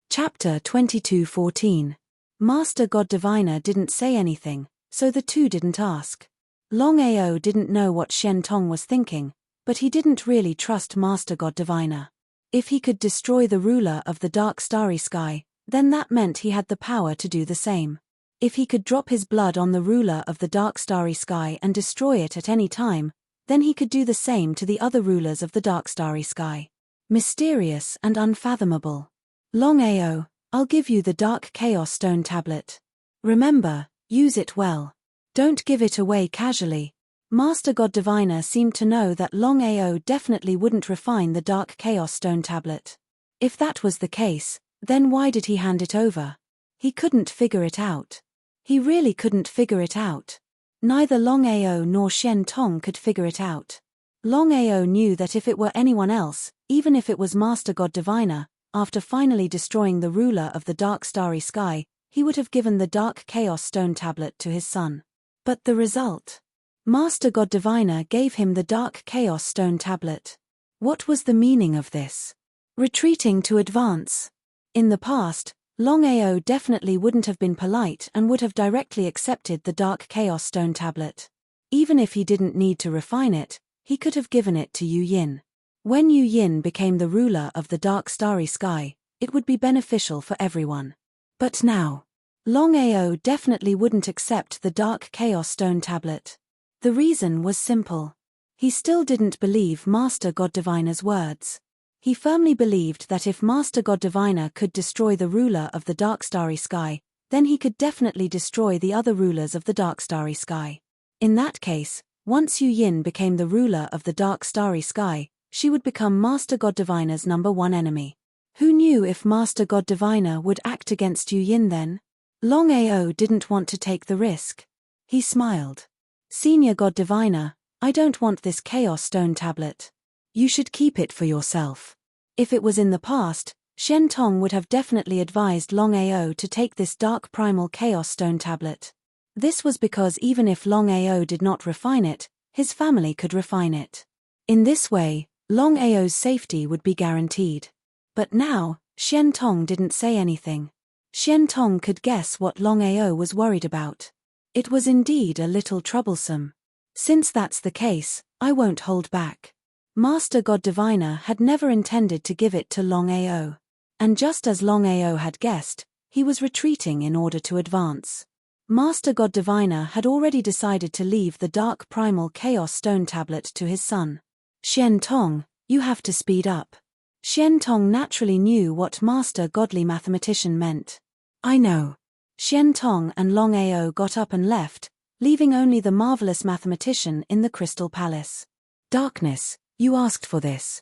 Chapter 22:14. Master God Diviner didn't say anything, so the two didn't ask. Longao didn't know what Shen Tong was thinking, but he didn't really trust Master God Diviner. If he could destroy the ruler of the dark starry sky, then that meant he had the power to do the same. If he could drop his blood on the ruler of the dark starry sky and destroy it at any time, then he could do the same to the other rulers of the dark starry sky. Mysterious and unfathomable. Longao, I'll give you the Dark Chaos Stone Tablet. Remember, use it well. Don't give it away casually. Master God Diviner seemed to know that Longao definitely wouldn't refine the Dark Chaos Stone Tablet. If that was the case, then why did he hand it over? He couldn't figure it out. He really couldn't figure it out. Neither Longao nor Shen Tong could figure it out. Longao knew that if it were anyone else, even if it was Master God Diviner, after finally destroying the ruler of the dark starry sky, he would have given the Dark Chaos Stone Tablet to his son. But the result? Master God Diviner gave him the Dark Chaos Stone Tablet. What was the meaning of this? Retreating to advance. In the past, Longao definitely wouldn't have been polite and would have directly accepted the Dark Chaos Stone Tablet. Even if he didn't need to refine it, he could have given it to Yu Yin. When Yu Yin became the ruler of the dark starry sky, it would be beneficial for everyone. But now, Longao definitely wouldn't accept the Dark Chaos Stone Tablet. The reason was simple. He still didn't believe Master God Diviner's words. He firmly believed that if Master God Diviner could destroy the ruler of the dark starry sky, then he could definitely destroy the other rulers of the dark starry sky. In that case, once Yu Yin became the ruler of the dark starry sky, she would become Master God Diviner's #1 enemy. Who knew if Master God Diviner would act against Yu Yin then? Longao didn't want to take the risk. He smiled. Senior God Diviner, I don't want this Chaos Stone Tablet. You should keep it for yourself. If it was in the past, Shen Tong would have definitely advised Longao to take this Dark Primal Chaos Stone Tablet. This was because even if Longao did not refine it, his family could refine it. In this way, Longao's safety would be guaranteed. But now, Shen Tong didn't say anything. Shen Tong could guess what Longao was worried about. It was indeed a little troublesome. Since that's the case, I won't hold back. Master God Diviner had never intended to give it to Longao. And just as Longao had guessed, he was retreating in order to advance. Master God Diviner had already decided to leave the Dark Primal Chaos Stone Tablet to his son. Shen Tong, you have to speed up. Shen Tong naturally knew what Master Godly Mathematician meant. I know. Shen Tong and Longao got up and left, leaving only the marvelous mathematician in the Crystal Palace. Darkness, you asked for this.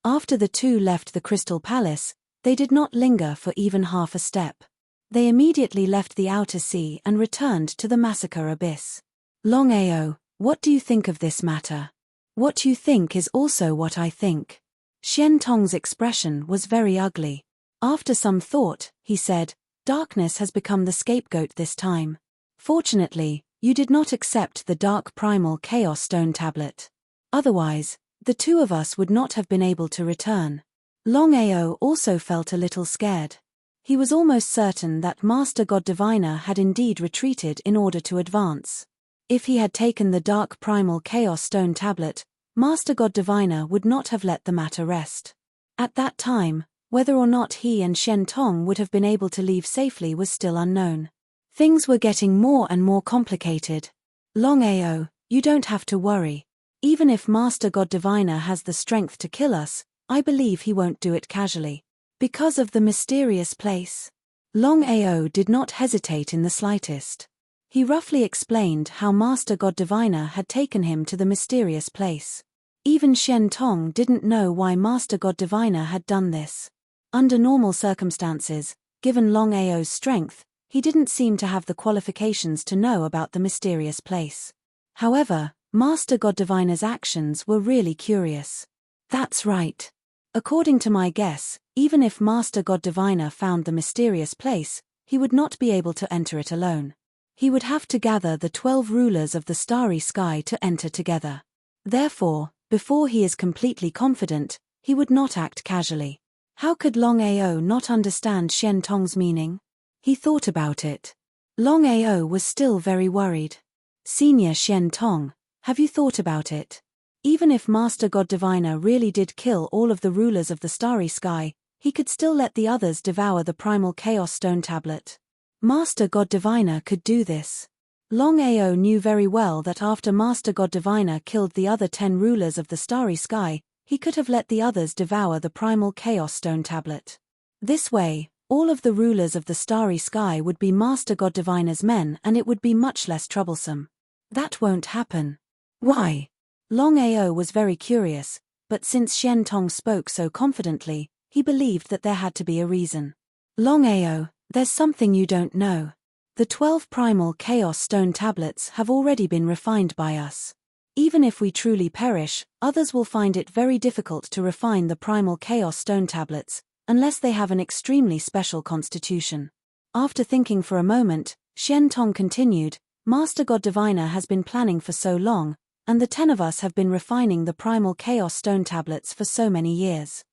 After the two left the Crystal Palace, they did not linger for even half a step. They immediately left the outer sea and returned to the massacre abyss. Longao, what do you think of this matter? What you think is also what I think. Shen Tong's expression was very ugly. After some thought, he said, Darkness has become the scapegoat this time. Fortunately, you did not accept the Dark Primal Chaos Stone Tablet. Otherwise, the two of us would not have been able to return. Longao also felt a little scared. He was almost certain that Master God Diviner had indeed retreated in order to advance. If he had taken the Dark Primal Chaos Stone Tablet, Master God Diviner would not have let the matter rest. At that time, whether or not he and Shen Tong would have been able to leave safely was still unknown. Things were getting more and more complicated. Longao, you don't have to worry. Even if Master God Diviner has the strength to kill us, I believe he won't do it casually. Because of the mysterious place. Longao did not hesitate in the slightest. He roughly explained how Master God Diviner had taken him to the mysterious place. Even Shen Tong didn't know why Master God Diviner had done this. Under normal circumstances, given Longao's strength, he didn't seem to have the qualifications to know about the mysterious place. However, Master God Diviner's actions were really curious. That's right. According to my guess, even if Master God Diviner found the mysterious place, he would not be able to enter it alone. He would have to gather the 12 rulers of the starry sky to enter together. Therefore, before he is completely confident, he would not act casually. How could Longao not understand Shen Tong's meaning? He thought about it. Longao was still very worried. Senior Shen Tong, have you thought about it? Even if Master God Diviner really did kill all of the rulers of the starry sky, he could still let the others devour the primal chaos stone tablet. Master God Diviner could do this. Longao knew very well that after Master God Diviner killed the other 10 rulers of the starry sky, he could have let the others devour the primal chaos stone tablet. This way, all of the rulers of the starry sky would be Master God Diviner's men and it would be much less troublesome. That won't happen. Why? Longao was very curious, but since Shen Tong spoke so confidently, he believed that there had to be a reason. Longao, there's something you don't know. The 12 primal chaos stone tablets have already been refined by us. Even if we truly perish, others will find it very difficult to refine the primal chaos stone tablets, unless they have an extremely special constitution. After thinking for a moment, Shen Tong continued, Master God Diviner has been planning for so long, and the 10 of us have been refining the primal chaos stone tablets for so many years.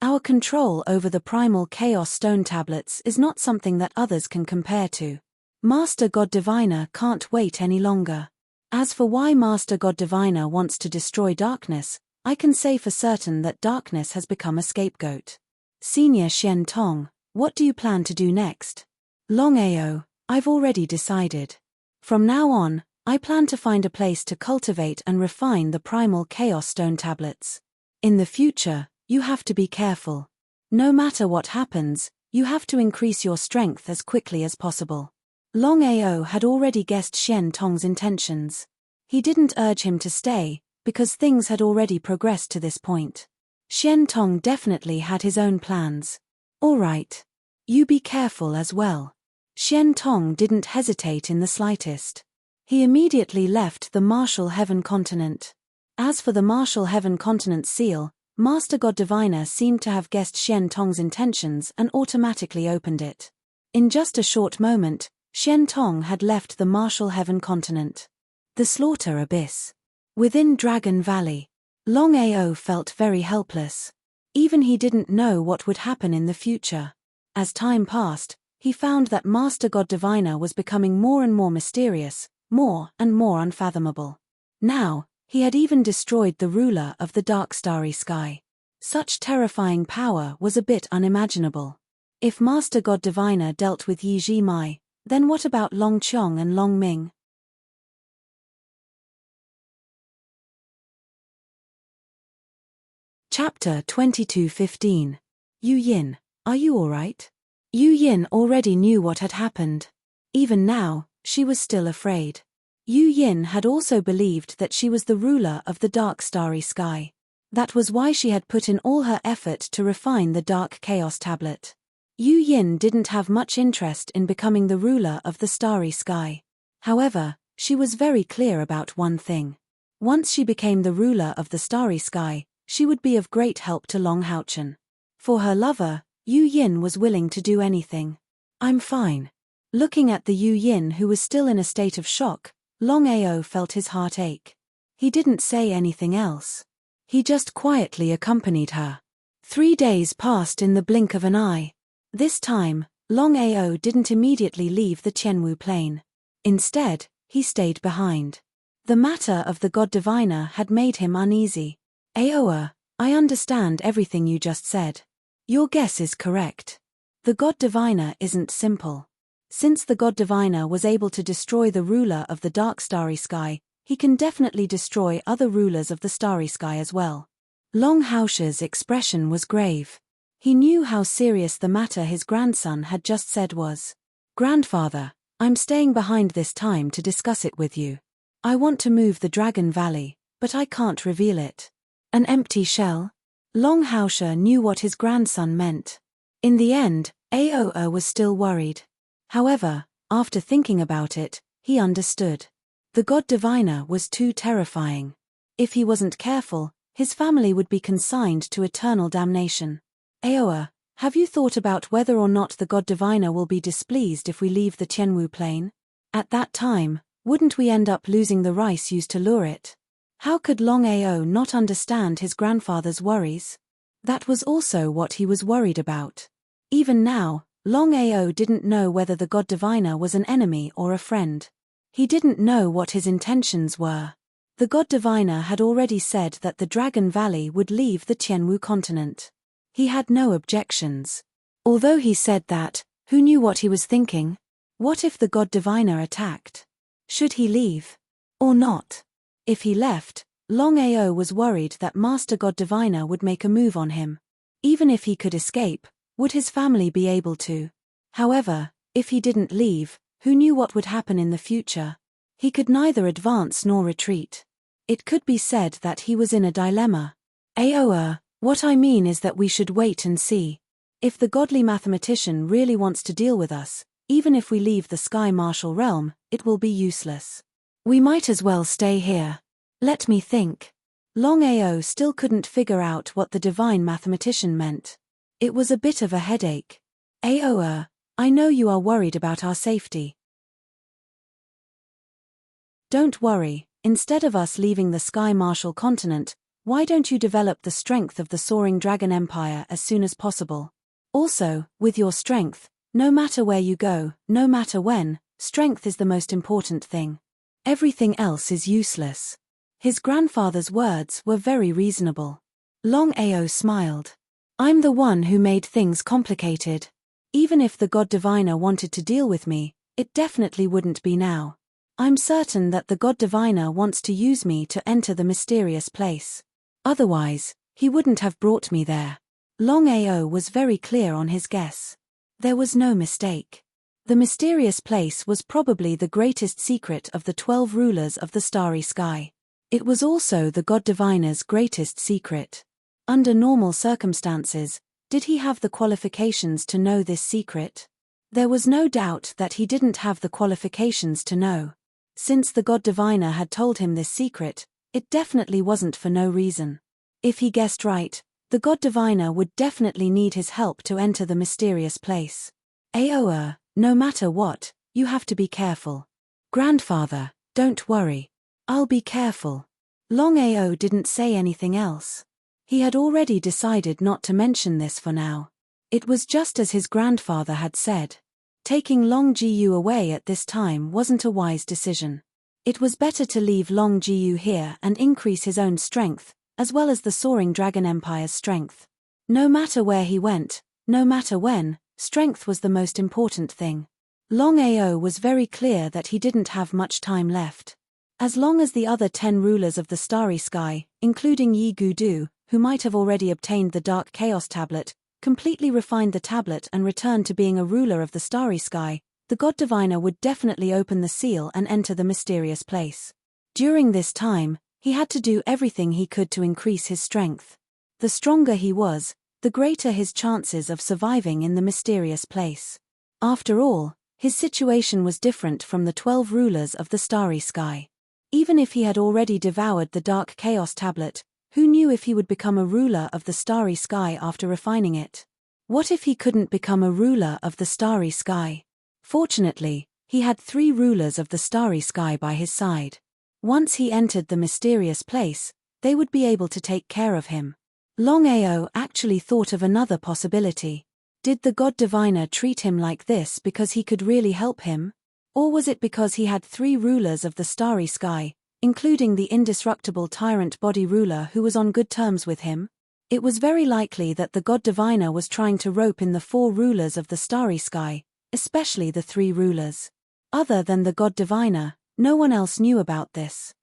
Our control over the primal chaos stone tablets is not something that others can compare to. Master God Diviner can't wait any longer. As for why Master God Diviner wants to destroy darkness, I can say for certain that darkness has become a scapegoat. Senior Shen Tong, what do you plan to do next? Longao, I've already decided. From now on, I plan to find a place to cultivate and refine the primal chaos stone tablets. In the future, you have to be careful. No matter what happens, you have to increase your strength as quickly as possible. Longao had already guessed Shen Tong's intentions. He didn't urge him to stay, because things had already progressed to this point. Shen Tong definitely had his own plans. All right. You be careful as well. Shen Tong didn't hesitate in the slightest. He immediately left the Martial Heaven continent. As for the Martial Heaven continent seal, Master God Diviner seemed to have guessed Shen Tong's intentions and automatically opened it. In just a short moment, Shen Tong had left the Martial Heaven continent. The Slaughter Abyss. Within Dragon Valley, Longao felt very helpless. Even he didn't know what would happen in the future. As time passed, he found that Master God Diviner was becoming more and more mysterious, more and more unfathomable. Now, he had even destroyed the ruler of the dark starry sky. Such terrifying power was a bit unimaginable. If Master God Diviner dealt with Yi Zhimai, then what about Long Qiong and Long Ming? Chapter 22:15. Yu Yin, are you alright? Yu Yin already knew what had happened. Even now, she was still afraid. Yu Yin had also believed that she was the ruler of the dark starry sky. That was why she had put in all her effort to refine the dark chaos tablet. Yu Yin didn't have much interest in becoming the ruler of the starry sky. However, she was very clear about one thing. Once she became the ruler of the starry sky, she would be of great help to Long Haochen. For her lover, Yu Yin was willing to do anything. I'm fine. Looking at the Yu Yin who was still in a state of shock, Longao felt his heart ache. He didn't say anything else. He just quietly accompanied her. 3 days passed in the blink of an eye. This time, Longao didn't immediately leave the Qianwu plain. Instead, he stayed behind. The matter of the God Diviner had made him uneasy. Aoa, I understand everything you just said. Your guess is correct. The God Diviner isn't simple. Since the God Diviner was able to destroy the ruler of the dark starry sky, he can definitely destroy other rulers of the starry sky as well. Long Haoche's expression was grave. He knew how serious the matter his grandson had just said was. Grandfather, I'm staying behind this time to discuss it with you. I want to move the Dragon Valley, but I can't reveal it. An empty shell? Long Haoche knew what his grandson meant. In the end, Aoa was still worried. However, after thinking about it, he understood. The God Diviner was too terrifying. If he wasn't careful, his family would be consigned to eternal damnation. Aoa, Have you thought about whether or not the God Diviner will be displeased if we leave the Tianwu plain? At that time, wouldn't we end up losing the rice used to lure it? How could Longao not understand his grandfather's worries? That was also what he was worried about. Even now, Longao didn't know whether the God Diviner was an enemy or a friend. He didn't know what his intentions were. The God Diviner had already said that the Dragon Valley would leave the Tianwu continent. He had no objections. Although he said that, who knew what he was thinking? What if the God Diviner attacked? Should he leave? Or not? If he left, Longao was worried that Master God Diviner would make a move on him. Even if he could escape, would his family be able to? However, if he didn't leave, who knew what would happen in the future? He could neither advance nor retreat. It could be said that he was in a dilemma. What I mean is that we should wait and see. If the godly mathematician really wants to deal with us, even if we leave the Sky Martial realm, it will be useless. We might as well stay here. Let me think. Longao still couldn't figure out what the divine mathematician meant. It was a bit of a headache. I know you are worried about our safety. Don't worry, instead of us leaving the Sky Martial continent, why don't you develop the strength of the Soaring Dragon Empire as soon as possible? Also, with your strength, no matter where you go, no matter when, strength is the most important thing. Everything else is useless. His grandfather's words were very reasonable. Longao smiled. I'm the one who made things complicated. Even if the God Diviner wanted to deal with me, it definitely wouldn't be now. I'm certain that the God Diviner wants to use me to enter the mysterious place. Otherwise, he wouldn't have brought me there. Longao was very clear on his guess. There was no mistake. The mysterious place was probably the greatest secret of the 12 rulers of the starry sky. It was also the God Diviner's greatest secret. Under normal circumstances, did he have the qualifications to know this secret? There was no doubt that he didn't have the qualifications to know. Since the God Diviner had told him this secret, it definitely wasn't for no reason. If he guessed right, the God Diviner would definitely need his help to enter the mysterious place. No matter what, you have to be careful. Grandfather, don't worry. I'll be careful. Longao didn't say anything else. He had already decided not to mention this for now. It was just as his grandfather had said. Taking Longjiu away at this time wasn't a wise decision. It was better to leave Longjiu here and increase his own strength, as well as the Soaring Dragon Empire's strength. No matter where he went, no matter when, strength was the most important thing. Longao was very clear that he didn't have much time left. As long as the other 10 rulers of the starry sky, including Yi Gudu, who might have already obtained the Dark Chaos Tablet, completely refined the tablet and returned to being a ruler of the starry sky, the God Diviner would definitely open the seal and enter the mysterious place. During this time, he had to do everything he could to increase his strength. The stronger he was, the greater his chances of surviving in the mysterious place. After all, his situation was different from the 12 rulers of the starry sky. Even if he had already devoured the Dark Chaos Tablet, who knew if he would become a ruler of the starry sky after refining it? What if he couldn't become a ruler of the starry sky? Fortunately, he had 3 rulers of the starry sky by his side. Once he entered the mysterious place, they would be able to take care of him. Longao actually thought of another possibility. Did the God Diviner treat him like this because he could really help him? Or was it because he had 3 rulers of the starry sky, including the indestructible tyrant body ruler who was on good terms with him? It was very likely that the God Diviner was trying to rope in the 4 rulers of the starry sky, especially the 3 rulers. Other than the God Diviner, no one else knew about this.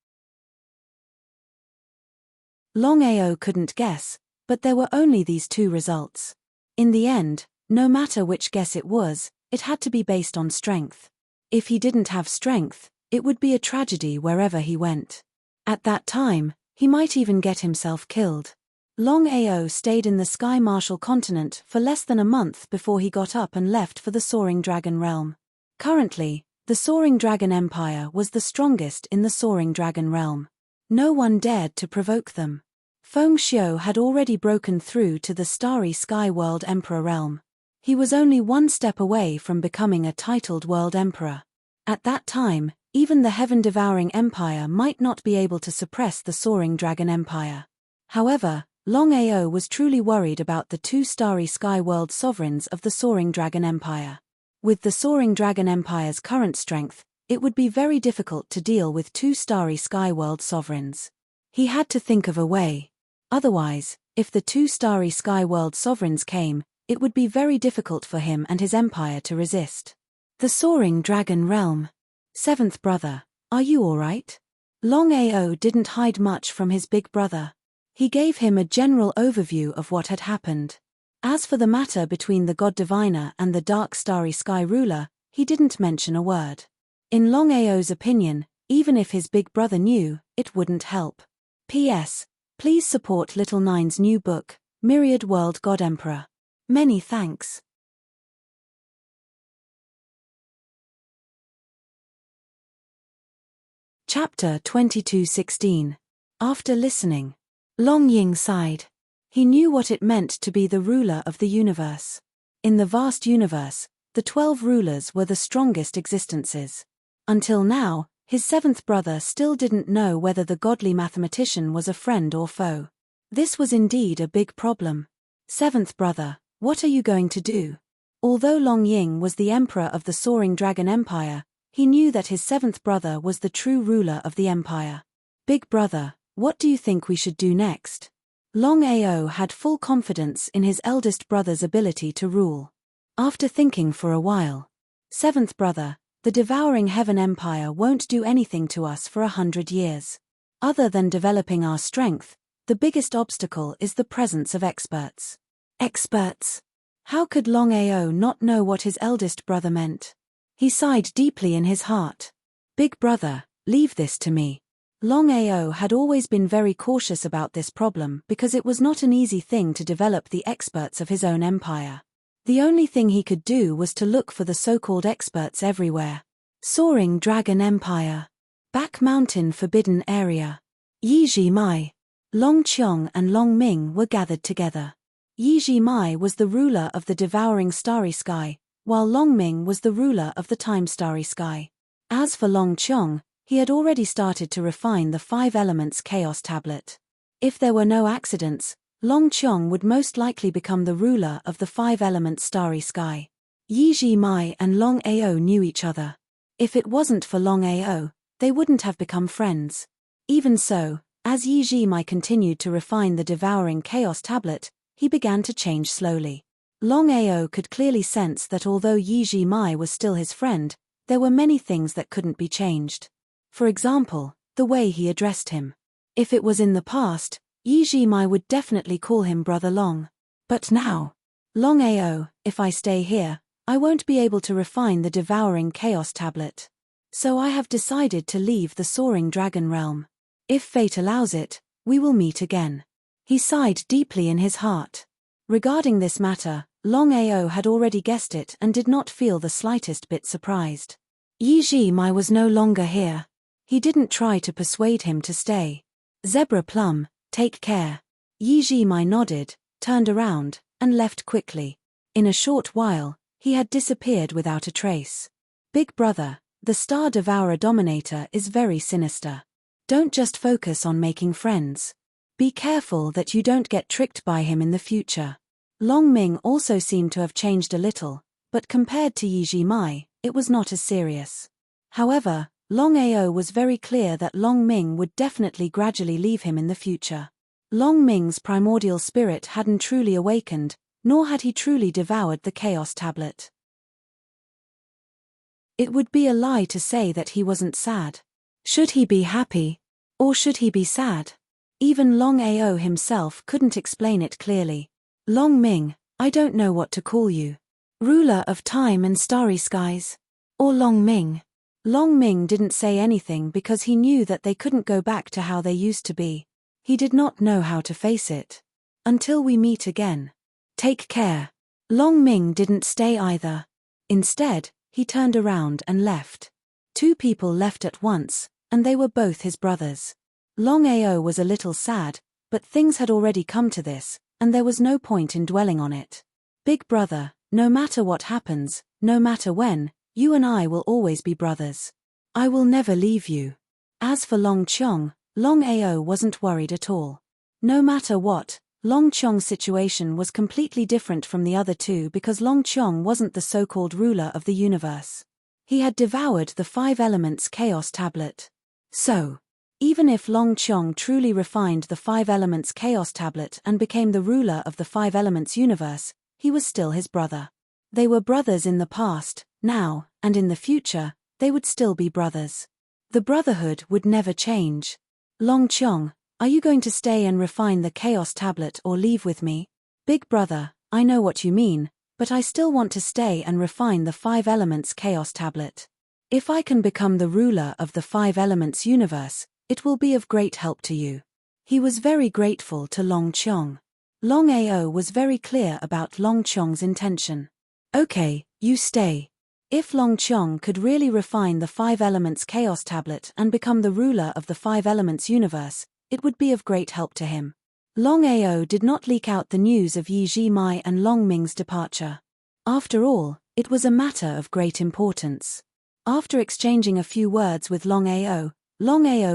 Longao couldn't guess, but there were only these 2 results. In the end, no matter which guess it was, it had to be based on strength. If he didn't have strength, it would be a tragedy wherever he went. At that time, he might even get himself killed. Longao stayed in the Sky Martial continent for less than a month before he got up and left for the Soaring Dragon realm. Currently, the Soaring Dragon Empire was the strongest in the Soaring Dragon realm. No one dared to provoke them. Feng Xiu had already broken through to the Starry Sky World Emperor realm. He was only one step away from becoming a titled World Emperor. At that time, even the heaven-devouring empire might not be able to suppress the Soaring Dragon Empire. However, Longao was truly worried about the two Starry Sky World sovereigns of the Soaring Dragon Empire. With the Soaring Dragon Empire's current strength, it would be very difficult to deal with two Starry Sky World sovereigns. He had to think of a way. Otherwise, if the two Starry Sky World sovereigns came, it would be very difficult for him and his empire to resist. The Soaring Dragon Realm. Seventh brother, are you alright? Longao didn't hide much from his big brother. He gave him a general overview of what had happened. As for the matter between the God Diviner and the Dark Starry Sky Ruler, he didn't mention a word. In Longao's opinion, even if his big brother knew, it wouldn't help. P.S. Please support Little Nine's new book, Myriad World God Emperor. Many thanks. Chapter 22:16. After listening, Long Ying sighed. He knew what it meant to be the ruler of the universe. In the vast universe, the 12 rulers were the strongest existences. Until now, his seventh brother still didn't know whether the godly mathematician was a friend or foe. This was indeed a big problem. Seventh brother, what are you going to do? Although Long Ying was the emperor of the Soaring Dragon Empire, he knew that his seventh brother was the true ruler of the empire. Big brother, what do you think we should do next? Longao had full confidence in his eldest brother's ability to rule. After thinking for a while, seventh brother, the devouring heaven empire won't do anything to us for 100 years. Other than developing our strength, the biggest obstacle is the presence of experts. Experts? How could Longao not know what his eldest brother meant? He sighed deeply in his heart. Big brother, leave this to me. Longao had always been very cautious about this problem because it was not an easy thing to develop the experts of his own empire. The only thing he could do was to look for the so-called experts everywhere. Soaring Dragon Empire. Back Mountain Forbidden Area. Yizhi Mai. Long Qiong and Long Ming were gathered together. Yizhi Mai was the ruler of the devouring starry sky, while Long Ming was the ruler of the time starry sky. As for Long Qiong, he had already started to refine the 5 elements chaos tablet. If there were no accidents, Long Qiong would most likely become the ruler of the 5 elements starry sky. Yizhi Mai and Long Ao knew each other. If it wasn't for Long Ao, they wouldn't have become friends. Even so, as Yizhi Mai continued to refine the devouring chaos tablet, he began to change slowly. Long Ao could clearly sense that although Yizhi Mai was still his friend, there were many things that couldn't be changed. For example, the way he addressed him. If it was in the past, Yizhi Mai would definitely call him Brother Long. But now, Long Ao, if I stay here, I won't be able to refine the devouring chaos tablet. So I have decided to leave the Soaring Dragon Realm. If fate allows it, we will meet again. He sighed deeply in his heart. Regarding this matter, Long Ao had already guessed it and did not feel the slightest bit surprised. Yizhi Mai was no longer here. He didn't try to persuade him to stay. Zebra Plum, take care. Yizhi Mai nodded, turned around, and left quickly. In a short while, he had disappeared without a trace. Big brother, the Star Devourer Dominator is very sinister. Don't just focus on making friends. Be careful that you don't get tricked by him in the future. Long Ming also seemed to have changed a little, but compared to Yizhi Mai, it was not as serious. However, Long Ao was very clear that Long Ming would definitely gradually leave him in the future. Long Ming's primordial spirit hadn't truly awakened, nor had he truly devoured the Chaos Tablet. It would be a lie to say that he wasn't sad. Should he be happy? Or should he be sad? Even Long Ao himself couldn't explain it clearly. Long Ming, I don't know what to call you. Ruler of time and starry skies. Or Long Ming. Long Ming didn't say anything because he knew that they couldn't go back to how they used to be. He did not know how to face it. Until we meet again. Take care. Long Ming didn't stay either. Instead, he turned around and left. 2 people left at once, and they were both his brothers. Long Ao was a little sad, But things had already come to this, and there was no point in dwelling on it. Big brother, no matter what happens, no matter when, you and I will always be brothers. I will never leave you. As for Long Chong, Longao wasn't worried at all. No matter what, Long Chong's situation was completely different from the other two because Long Chong wasn't the so-called ruler of the universe. He had devoured the 5 elements chaos tablet. So, even if Long Chong truly refined the 5 elements chaos tablet and became the ruler of the 5 elements universe, he was still his brother. They were brothers in the past, now, and in the future, they would still be brothers. The brotherhood would never change. Long Chong, are you going to stay and refine the chaos tablet or leave with me? Big brother, I know what you mean, but I still want to stay and refine the 5 elements chaos tablet. If I can become the ruler of the 5 elements universe, it will be of great help to you. He was very grateful to Long Chong. Longao was very clear about Long Chong's intention. Okay, you stay. If Long Chong could really refine the 5 elements chaos tablet and become the ruler of the 5 elements universe, it would be of great help to him. Longao did not leak out the news of Yi Zhimai and Long Ming's departure. After all, it was a matter of great importance. After exchanging a few words with Longao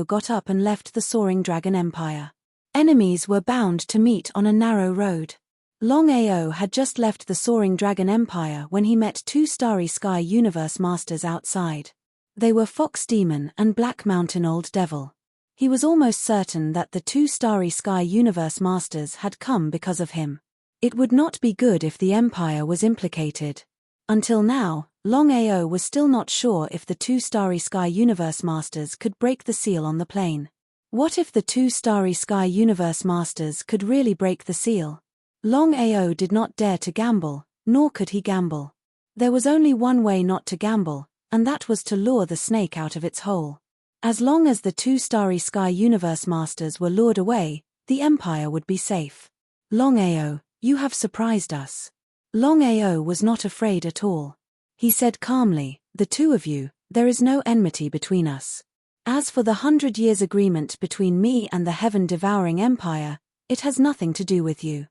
got up and left the Soaring Dragon Empire. Enemies were bound to meet on a narrow road. Longao had just left the Soaring Dragon Empire when he met 2 Starry Sky Universe Masters outside. They were Fox Demon and Black Mountain Old Devil. He was almost certain that the 2 Starry Sky Universe Masters had come because of him. It would not be good if the Empire was implicated. Until now, Longao was still not sure if the 2 Starry Sky Universe Masters could break the seal on the plane. What if the 2 Starry Sky Universe Masters could really break the seal? Longao did not dare to gamble, nor could he gamble. There was only one way not to gamble, and that was to lure the snake out of its hole. As long as the 2 Starry Sky Universe Masters were lured away, the Empire would be safe. Longao, you have surprised us. Longao was not afraid at all. He said calmly, the 2 of you, there is no enmity between us. As for the 100 Years agreement between me and the heaven-devouring Empire, it has nothing to do with you.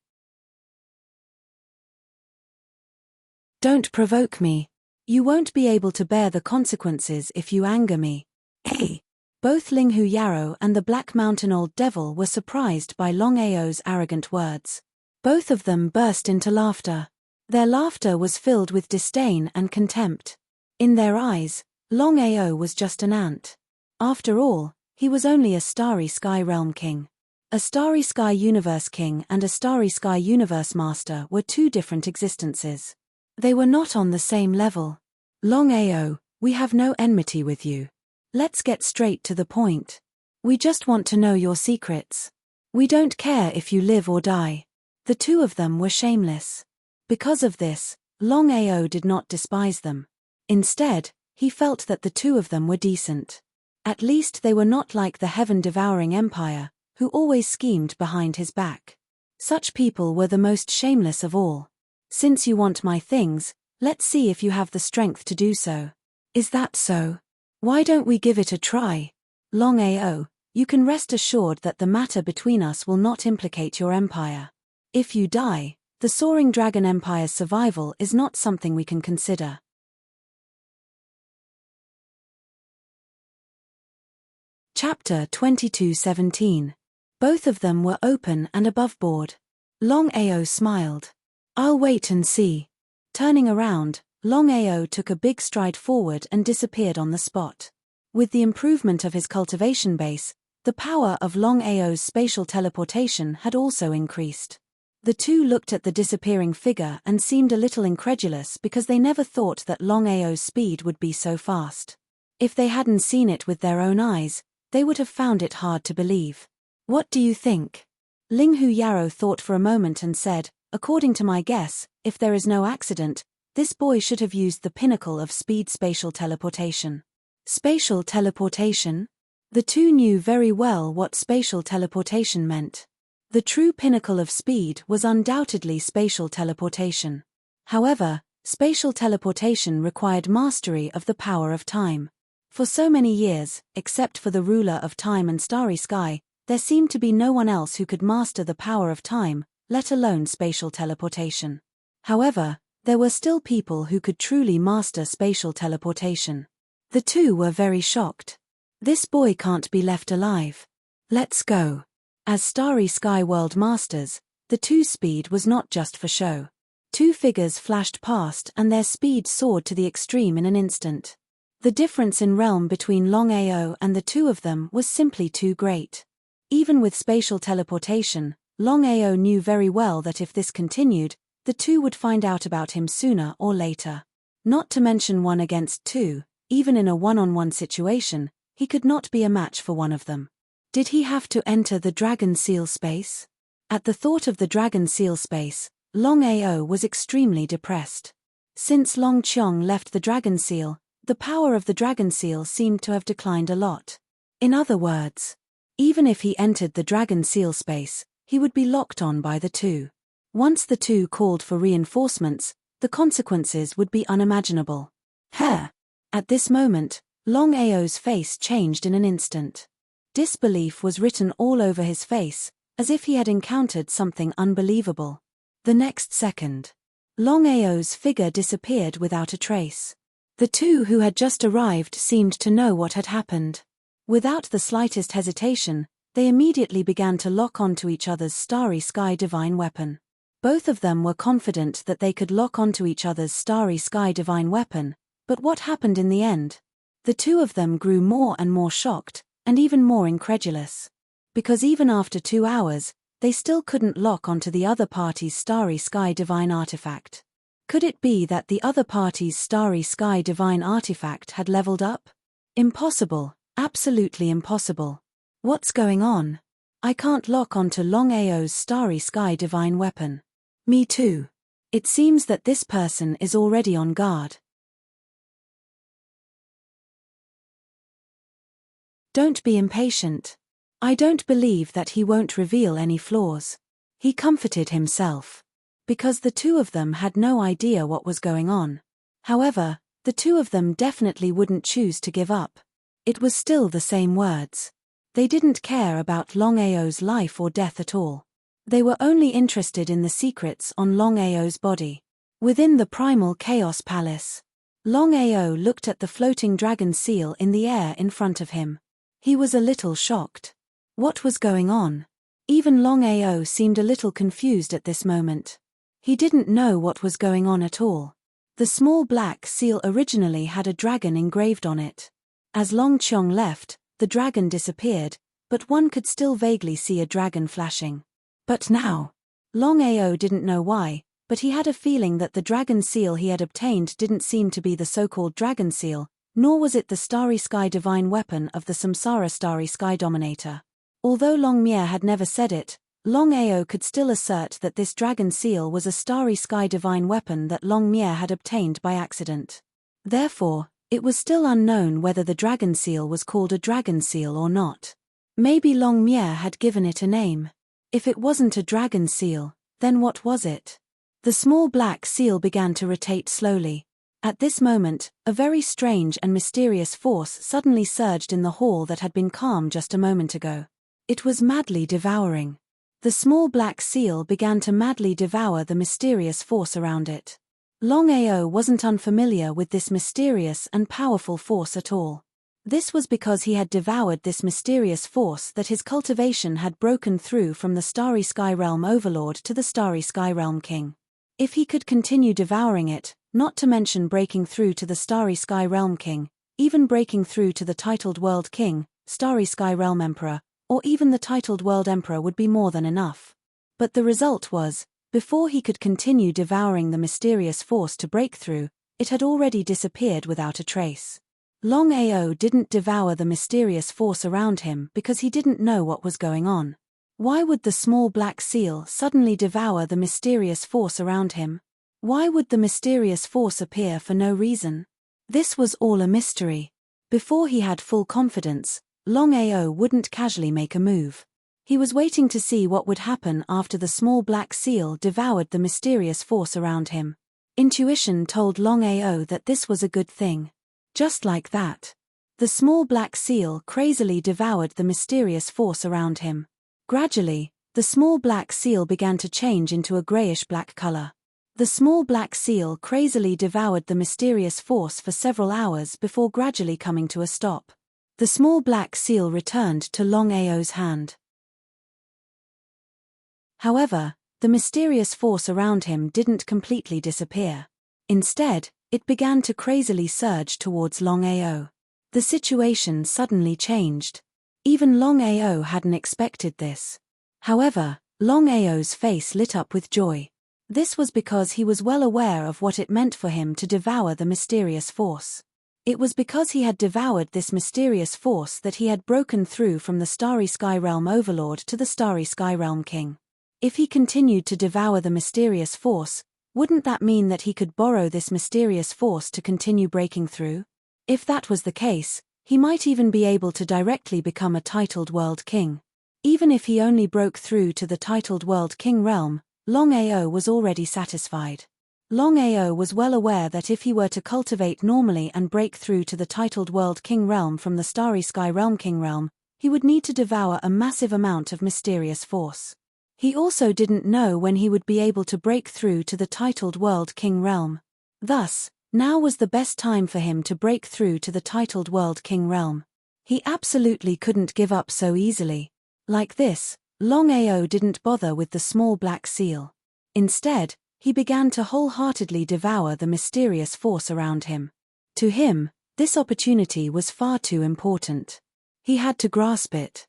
Don't provoke me. You won't be able to bear the consequences if you anger me. Hey! Both Linghu Yarrow and the Black Mountain Old Devil were surprised by Longao's arrogant words. Both of them burst into laughter. Their laughter was filled with disdain and contempt. In their eyes, Longao was just an ant. After all, he was only a Starry Sky Realm King. A Starry Sky Universe King and a Starry Sky Universe Master were 2 different existences. They were not on the same level. Longao, we have no enmity with you. Let's get straight to the point. We just want to know your secrets. We don't care if you live or die. The 2 of them were shameless. Because of this, Longao did not despise them. Instead, he felt that the 2 of them were decent. At least they were not like the heaven-devouring Empire, who always schemed behind his back. Such people were the most shameless of all. Since you want my things, let's see if you have the strength to do so. Is that so? Why don't we give it a try? Longao, you can rest assured that the matter between us will not implicate your empire. If you die, the Soaring Dragon Empire's survival is not something we can consider. Chapter 22:17. Both of them were open and above board. Longao smiled. I'll wait and see. Turning around, Longao took a big stride forward and disappeared on the spot. With the improvement of his cultivation base, the power of Longao's spatial teleportation had also increased. The 2 looked at the disappearing figure and seemed a little incredulous because they never thought that Longao's speed would be so fast. If they hadn't seen it with their own eyes, they would have found it hard to believe. What do you think? Linghu Yarrow thought for a moment and said, according to my guess, if there is no accident, this boy should have used the pinnacle of speed spatial teleportation. Spatial teleportation? The 2 knew very well what spatial teleportation meant. The true pinnacle of speed was undoubtedly spatial teleportation. However, spatial teleportation required mastery of the power of time. For so many years, except for the ruler of time and Starry Sky, There seemed to be no one else who could master the power of time, let alone spatial teleportation. However, there were still people who could truly master spatial teleportation. The two were very shocked. This boy can't be left alive. Let's go. As Starry Sky World Masters, the two's speed was not just for show. Two figures flashed past and their speed soared to the extreme in an instant. The difference in realm between Longao and the two of them was simply too great. Even with spatial teleportation, Longao knew very well that if this continued, the two would find out about him sooner or later. Not to mention 1 against 2, even in a one-on-one situation, he could not be a match for one of them. Did he have to enter the Dragon Seal space? At the thought of the Dragon Seal space, Longao was extremely depressed. Since Long Qiong left the Dragon Seal, the power of the Dragon Seal seemed to have declined a lot. In other words, even if he entered the Dragon Seal space, he would be locked on by the two. Once the two called for reinforcements, the consequences would be unimaginable. At this moment, Longao's face changed in an instant. Disbelief was written all over his face, as if he had encountered something unbelievable. The next second, Longao's figure disappeared without a trace. The two who had just arrived seemed to know what had happened. Without the slightest hesitation, they immediately began to lock onto each other's Starry Sky Divine Weapon. Both of them were confident that they could lock onto each other's Starry Sky Divine Weapon, but what happened in the end? The two of them grew more and more shocked, and even more incredulous. Because even after 2 hours, they still couldn't lock onto the other party's Starry Sky Divine Artifact. Could it be that the other party's Starry Sky Divine Artifact had leveled up? Impossible, absolutely impossible. What's going on? I can't lock onto Longao's Starry Sky Divine Weapon. Me too. It seems that this person is already on guard. Don't be impatient. I don't believe that he won't reveal any flaws. He comforted himself. Because the two of them had no idea what was going on. However, the two of them definitely wouldn't choose to give up. It was still the same words. They didn't care about Longao's life or death at all. They were only interested in the secrets on Longao's body. Within the Primal Chaos Palace, Longao looked at the floating dragon seal in the air in front of him. He was a little shocked. What was going on? Even Longao seemed a little confused at this moment. He didn't know what was going on at all. The small black seal originally had a dragon engraved on it. As Long Qiong left, the dragon disappeared, but one could still vaguely see a dragon flashing. But now, Longao didn't know why, but he had a feeling that the dragon seal he had obtained didn't seem to be the so-called dragon seal, nor was it the Starry Sky Divine Weapon of the Samsara Starry Sky Dominator. Although Long Mie had never said it, Longao could still assert that this dragon seal was a Starry Sky Divine Weapon that Long Mie had obtained by accident. Therefore, it was still unknown whether the dragon seal was called a dragon seal or not. Maybe Long Mie had given it a name. If it wasn't a dragon seal, then what was it? The small black seal began to rotate slowly. At this moment, a very strange and mysterious force suddenly surged in the hall that had been calm just a moment ago. It was madly devouring. The small black seal began to madly devour the mysterious force around it. Longao wasn't unfamiliar with this mysterious and powerful force at all. This was because he had devoured this mysterious force that his cultivation had broken through from the Starry Sky Realm Overlord to the Starry Sky Realm King. If he could continue devouring it, not to mention breaking through to the Starry Sky Realm King, even breaking through to the titled World King, Starry Sky Realm Emperor, or even the titled World Emperor would be more than enough. But the result was, before he could continue devouring the mysterious force to break through, it had already disappeared without a trace. Longao didn't devour the mysterious force around him because he didn't know what was going on. Why would the small black seal suddenly devour the mysterious force around him? Why would the mysterious force appear for no reason? This was all a mystery. Before he had full confidence, Longao wouldn't casually make a move. He was waiting to see what would happen after the small black seal devoured the mysterious force around him. Intuition told Longao that this was a good thing. Just like that, The small black seal crazily devoured the mysterious force around him. Gradually, the small black seal began to change into a grayish-black color. The small black seal crazily devoured the mysterious force for several hours before gradually coming to a stop. The small black seal returned to Longao's hand. However, the mysterious force around him didn't completely disappear. Instead, it began to crazily surge towards Longao. The situation suddenly changed. Even Longao hadn't expected this. However, Longao's face lit up with joy. This was because he was well aware of what it meant for him to devour the mysterious force. It was because he had devoured this mysterious force that he had broken through from the Starry Sky Realm Overlord to the Starry Sky Realm King. If he continued to devour the mysterious force, wouldn't that mean that he could borrow this mysterious force to continue breaking through? If that was the case, he might even be able to directly become a titled World King. Even if he only broke through to the titled World King realm, Longao was already satisfied. Longao was well aware that if he were to cultivate normally and break through to the titled World King realm from the Starry Sky Realm King realm, he would need to devour a massive amount of mysterious force. He also didn't know when he would be able to break through to the titled World King realm. Thus, now was the best time for him to break through to the titled World King realm. He absolutely couldn't give up so easily. Like this, Longao didn't bother with the small black seal. Instead, he began to wholeheartedly devour the mysterious force around him. To him, this opportunity was far too important. He had to grasp it.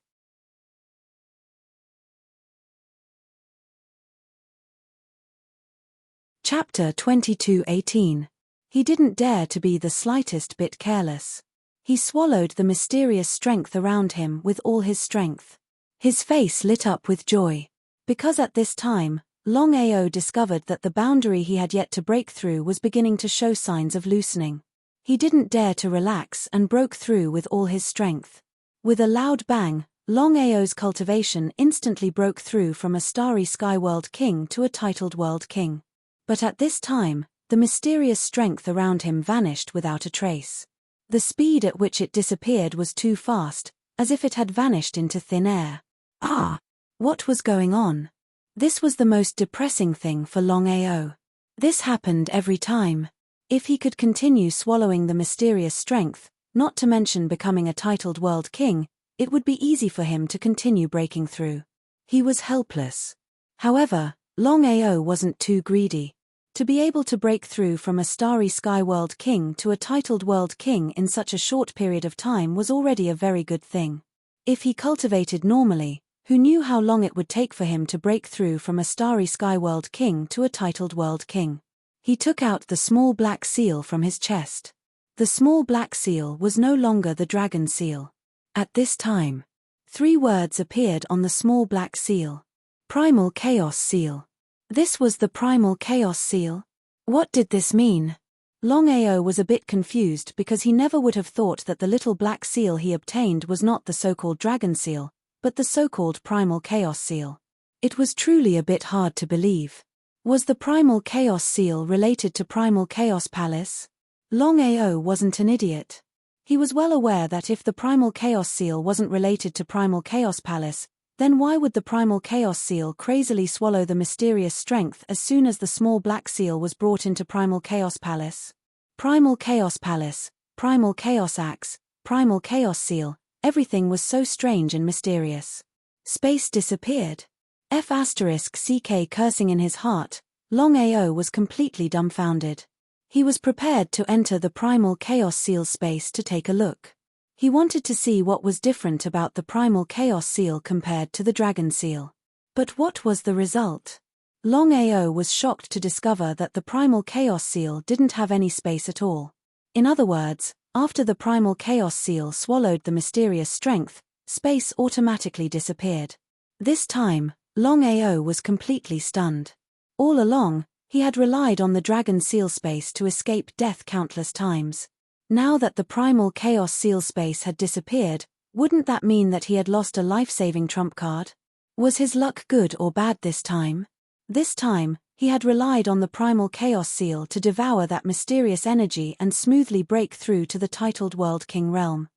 Chapter 22:18. He didn't dare to be the slightest bit careless. He swallowed the mysterious strength around him with all his strength. His face lit up with joy. Because at this time, Longao discovered that the boundary he had yet to break through was beginning to show signs of loosening. He didn't dare to relax and broke through with all his strength. With a loud bang, Longao's cultivation instantly broke through from a Starry Sky World King to a titled World King. But at this time, the mysterious strength around him vanished without a trace. The speed at which it disappeared was too fast, as if it had vanished into thin air. Ah! What was going on? This was the most depressing thing for Longao. This happened every time. If he could continue swallowing the mysterious strength, not to mention becoming a titled World King, it would be easy for him to continue breaking through. He was helpless. However, Longao wasn't too greedy. To be able to break through from a Starry Sky World King to a titled World King in such a short period of time was already a very good thing. If he cultivated normally, who knew how long it would take for him to break through from a Starry Sky World King to a titled World King? He took out the small black seal from his chest. The small black seal was no longer the dragon seal. At this time, 3 words appeared on the small black seal. Primal Chaos Seal. This was the Primal Chaos Seal? What did this mean? Longao was a bit confused because he never would have thought that the little black seal he obtained was not the so-called dragon seal, but the so-called Primal Chaos Seal. It was truly a bit hard to believe. Was the Primal Chaos Seal related to Primal Chaos Palace? Longao wasn't an idiot. He was well aware that if the Primal Chaos Seal wasn't related to Primal Chaos Palace, then why would the Primal Chaos Seal crazily swallow the mysterious strength as soon as the small black seal was brought into Primal Chaos Palace? Primal Chaos Palace, Primal Chaos Axe, Primal Chaos Seal, everything was so strange and mysterious. Space disappeared. F***CK cursing in his heart, Longao was completely dumbfounded. He was prepared to enter the Primal Chaos Seal space to take a look. He wanted to see what was different about the Primal Chaos Seal compared to the Dragon Seal. But what was the result? Longao was shocked to discover that the Primal Chaos Seal didn't have any space at all. In other words, after the Primal Chaos Seal swallowed the mysterious strength, space automatically disappeared. This time, Longao was completely stunned. All along, he had relied on the Dragon Seal space to escape death countless times. Now that the Primal Chaos Seal space had disappeared, wouldn't that mean that he had lost a life-saving trump card? Was his luck good or bad this time? This time, he had relied on the Primal Chaos Seal to devour that mysterious energy and smoothly break through to the titled World King realm.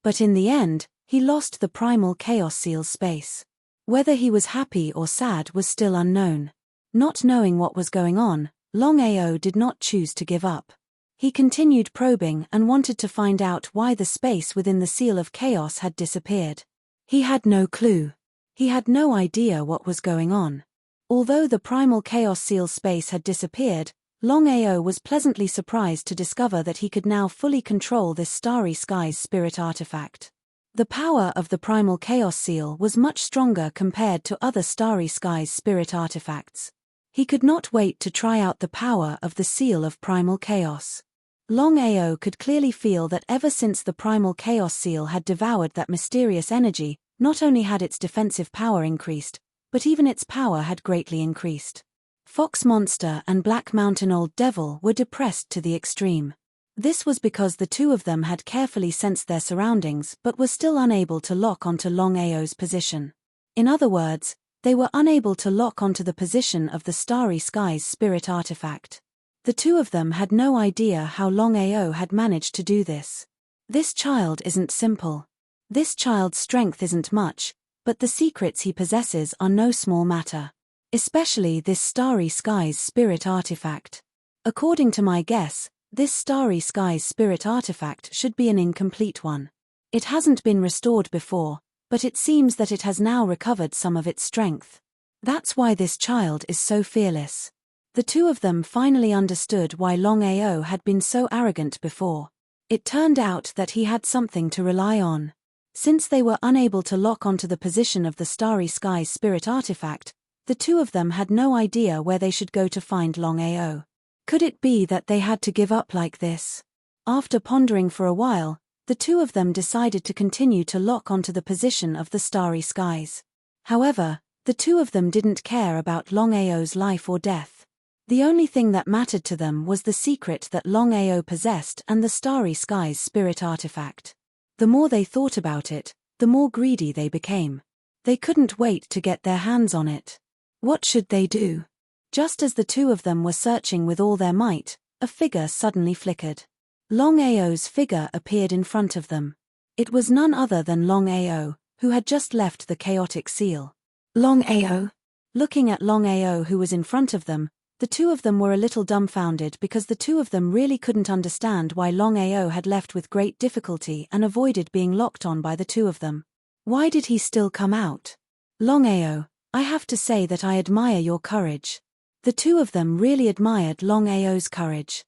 But in the end, he lost the primal chaos seal's space. Whether he was happy or sad was still unknown. Not knowing what was going on, Longao did not choose to give up. He continued probing and wanted to find out why the space within the seal of chaos had disappeared. He had no clue. He had no idea what was going on. Although the primal chaos seal space had disappeared, Longao was pleasantly surprised to discover that he could now fully control this starry skies spirit artifact. The power of the primal chaos seal was much stronger compared to other starry skies spirit artifacts. He could not wait to try out the power of the seal of primal chaos. Longao could clearly feel that ever since the primal chaos seal had devoured that mysterious energy, not only had its defensive power increased, but even its power had greatly increased. Fox Monster and Black Mountain Old Devil were depressed to the extreme. This was because the two of them had carefully sensed their surroundings but were still unable to lock onto Longao's position. In other words, they were unable to lock onto the position of the starry skies spirit artifact. The two of them had no idea how Longao had managed to do this. This child isn't simple. This child's strength isn't much, but the secrets he possesses are no small matter. Especially this starry skies spirit artifact. According to my guess, this starry skies spirit artifact should be an incomplete one. It hasn't been restored before, but it seems that it has now recovered some of its strength. That's why this child is so fearless. The two of them finally understood why Longao had been so arrogant before. It turned out that he had something to rely on. Since they were unable to lock onto the position of the starry skies spirit artifact, the two of them had no idea where they should go to find Longao. Could it be that they had to give up like this? After pondering for a while, the two of them decided to continue to lock onto the position of the starry skies. However, the two of them didn't care about Longao's life or death. The only thing that mattered to them was the secret that Longao possessed and the starry skies spirit artifact. The more they thought about it, the more greedy they became. They couldn't wait to get their hands on it. What should they do? Just as the two of them were searching with all their might, a figure suddenly flickered. Longao's figure appeared in front of them. It was none other than Longao, who had just left the chaotic seal. Longao? Looking at Longao who was in front of them, the two of them were a little dumbfounded because the two of them really couldn't understand why Longao had left with great difficulty and avoided being locked on by the two of them. Why did he still come out? Longao, I have to say that I admire your courage. The two of them really admired Longao's courage.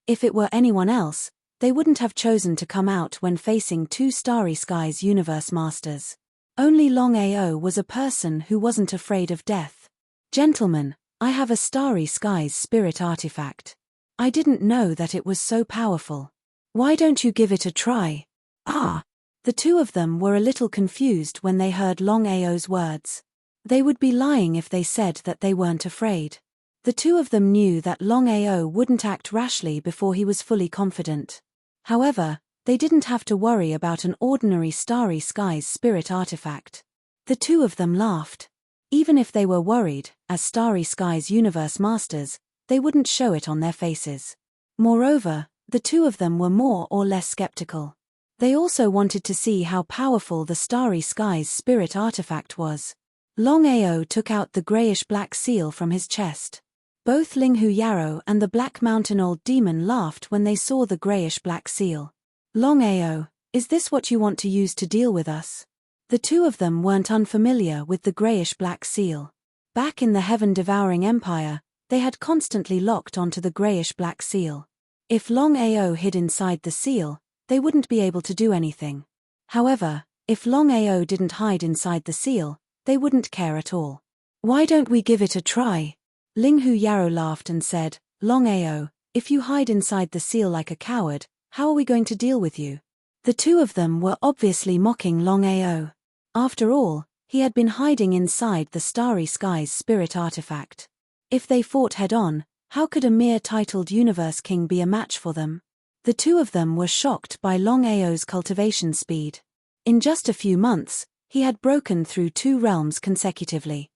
If it were anyone else, they wouldn't have chosen to come out when facing two starry skies universe masters. Only Longao was a person who wasn't afraid of death. Gentlemen, I have a starry skies spirit artifact. I didn't know that it was so powerful. Why don't you give it a try? Ah! The two of them were a little confused when they heard Longao's words. They would be lying if they said that they weren't afraid. The two of them knew that Longao wouldn't act rashly before he was fully confident. However, they didn't have to worry about an ordinary starry skies spirit artifact. The two of them laughed. Even if they were worried, as starry skies universe masters, they wouldn't show it on their faces. Moreover, the two of them were more or less skeptical. They also wanted to see how powerful the starry skies spirit artifact was. Longao took out the grayish-black seal from his chest. Both Linghu Yarrow and the Black Mountain Old Demon laughed when they saw the grayish-black seal. Longao, is this what you want to use to deal with us? The two of them weren't unfamiliar with the grayish-black seal. Back in the heaven-devouring empire, they had constantly locked onto the grayish-black seal. If Longao hid inside the seal, they wouldn't be able to do anything. However, if Longao didn't hide inside the seal, they wouldn't care at all. Why don't we give it a try? Linghu Yarrow laughed and said, Longao, if you hide inside the seal like a coward, how are we going to deal with you? The two of them were obviously mocking Longao. After all, he had been hiding inside the starry skies spirit artifact. If they fought head-on, how could a mere titled universe king be a match for them? The two of them were shocked by Longao's cultivation speed. In just a few months, he had broken through 2 realms consecutively.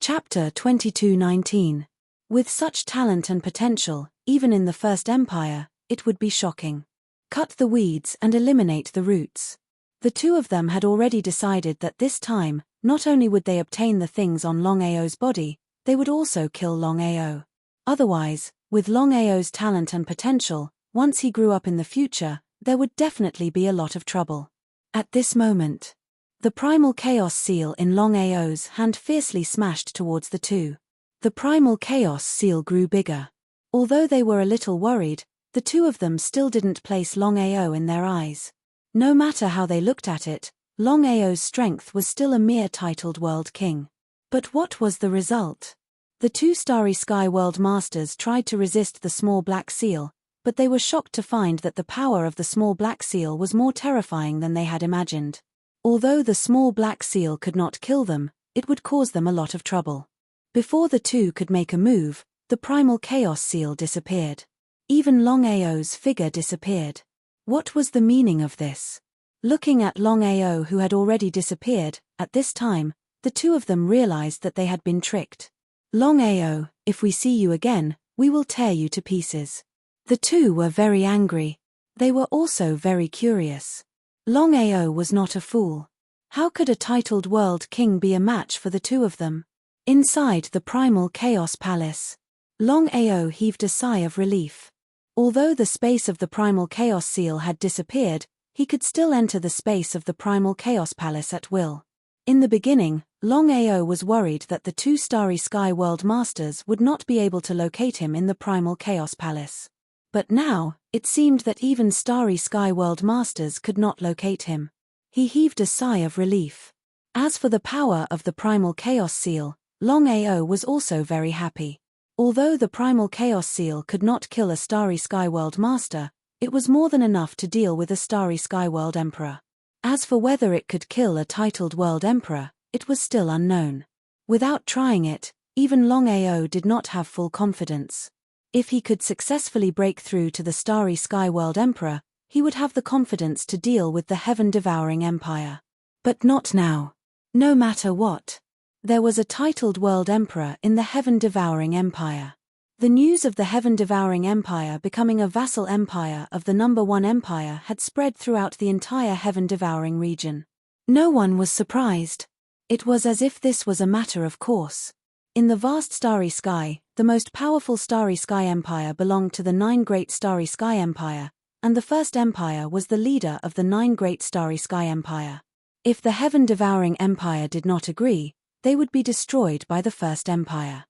Chapter 22:19. With such talent and potential, even in the First Empire, it would be shocking. Cut the weeds and eliminate the roots. The two of them had already decided that this time, not only would they obtain the things on Longao's body, they would also kill Longao. Otherwise, with Longao's talent and potential, once he grew up in the future, there would definitely be a lot of trouble. At this moment, the primal chaos seal in Longao's hand fiercely smashed towards the two. The primal chaos seal grew bigger. Although they were a little worried, the two of them still didn't place Longao in their eyes. No matter how they looked at it, Longao's strength was still a mere titled world king. But what was the result? The two Starry Sky World Masters tried to resist the small black seal, but they were shocked to find that the power of the small black seal was more terrifying than they had imagined. Although the small black seal could not kill them, it would cause them a lot of trouble. Before the two could make a move, the primal chaos seal disappeared. Even Longao's figure disappeared. What was the meaning of this? Looking at Longao, who had already disappeared, at this time, the two of them realized that they had been tricked. Longao, if we see you again, we will tear you to pieces. The two were very angry. They were also very curious. Longao was not a fool. How could a titled world king be a match for the two of them? Inside the primal chaos palace, Longao heaved a sigh of relief. Although the space of the primal chaos seal had disappeared, he could still enter the space of the primal chaos palace at will. In the beginning, Longao was worried that the two Starry Sky World Masters would not be able to locate him in the primal chaos palace. But now, it seemed that even Starry Sky World Masters could not locate him. He heaved a sigh of relief. As for the power of the primal chaos seal, Longao was also very happy. Although the primal chaos seal could not kill a Starry Sky World Master, it was more than enough to deal with a Starry Sky World Emperor. As for whether it could kill a titled World Emperor, it was still unknown. Without trying it, even Longao did not have full confidence. If he could successfully break through to the Starry Sky World Emperor, he would have the confidence to deal with the heaven-devouring empire. But not now. No matter what. There was a titled world emperor in the heaven-devouring empire. The news of the heaven-devouring empire becoming a vassal empire of the number one empire had spread throughout the entire heaven-devouring region. No one was surprised. It was as if this was a matter of course. In the vast starry sky, the most powerful Starry Sky Empire belonged to the 9 Great Starry Sky Empire, and the first empire was the leader of the 9 Great Starry Sky Empire. If the heaven-devouring empire did not agree, they would be destroyed by the first empire.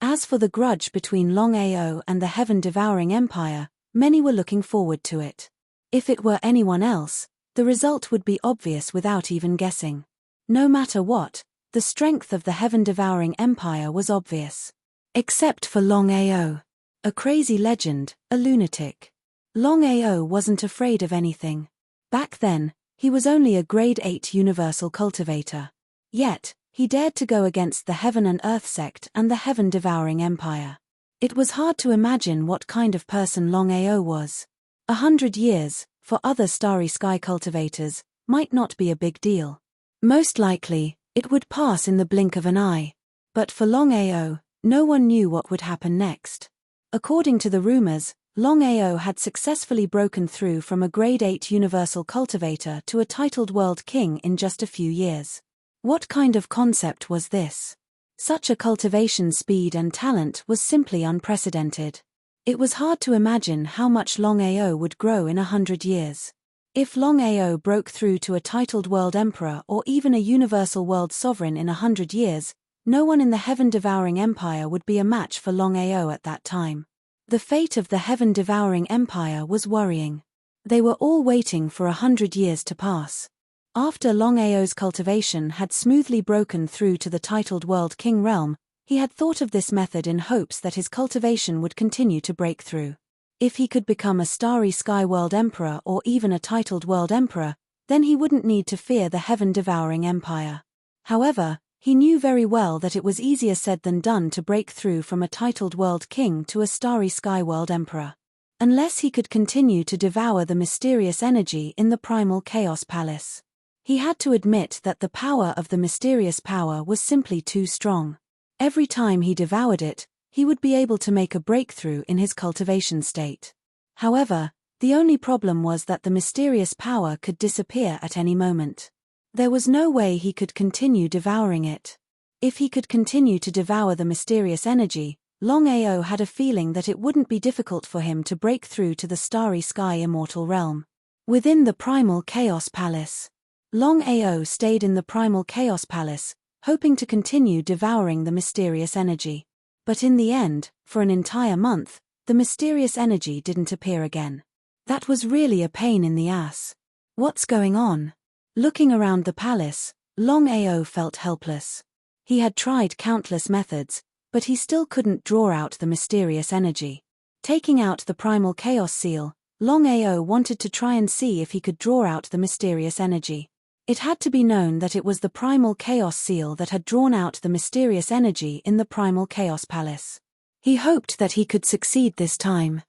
As for the grudge between Longao and the heaven-devouring empire, many were looking forward to it. If it were anyone else, the result would be obvious without even guessing. No matter what, the strength of the heaven-devouring empire was obvious. Except for Longao. A crazy legend, a lunatic. Longao wasn't afraid of anything. Back then, he was only a grade 8 universal cultivator. Yet, he dared to go against the Heaven and Earth sect and the heaven-devouring empire. It was hard to imagine what kind of person Longao was. 100 years, for other Starry Sky cultivators, might not be a big deal. Most likely, it would pass in the blink of an eye. But for Longao, no one knew what would happen next. According to the rumors, Longao had successfully broken through from a grade 8 universal cultivator to a titled world king in just a few years. What kind of concept was this? Such a cultivation speed and talent was simply unprecedented. It was hard to imagine how much Longao would grow in 100 years. If Longao broke through to a titled world emperor or even a universal world sovereign in 100 years, no one in the heaven-devouring empire would be a match for Longao at that time. The fate of the heaven-devouring empire was worrying. They were all waiting for 100 years to pass. After Longao's cultivation had smoothly broken through to the titled world king realm, he had thought of this method in hopes that his cultivation would continue to break through. If he could become a Starry Sky World Emperor or even a titled World Emperor, then he wouldn't need to fear the heaven-devouring empire. However, he knew very well that it was easier said than done to break through from a titled World King to a Starry Sky World Emperor. Unless he could continue to devour the mysterious energy in the Primal Chaos Palace. He had to admit that the power of the mysterious power was simply too strong. Every time he devoured it, he would be able to make a breakthrough in his cultivation state. However, the only problem was that the mysterious power could disappear at any moment. There was no way he could continue devouring it. If he could continue to devour the mysterious energy, Longao had a feeling that it wouldn't be difficult for him to break through to the starry sky immortal realm. Within the Primal Chaos Palace, Longao stayed in the Primal Chaos Palace, hoping to continue devouring the mysterious energy. But in the end, for an entire month, the mysterious energy didn't appear again. That was really a pain in the ass. What's going on? Looking around the palace, Longao felt helpless. He had tried countless methods, but he still couldn't draw out the mysterious energy. Taking out the Primal Chaos Seal, Longao wanted to try and see if he could draw out the mysterious energy. It had to be known that it was the Primal Chaos Seal that had drawn out the mysterious energy in the Primal Chaos Palace. He hoped that he could succeed this time.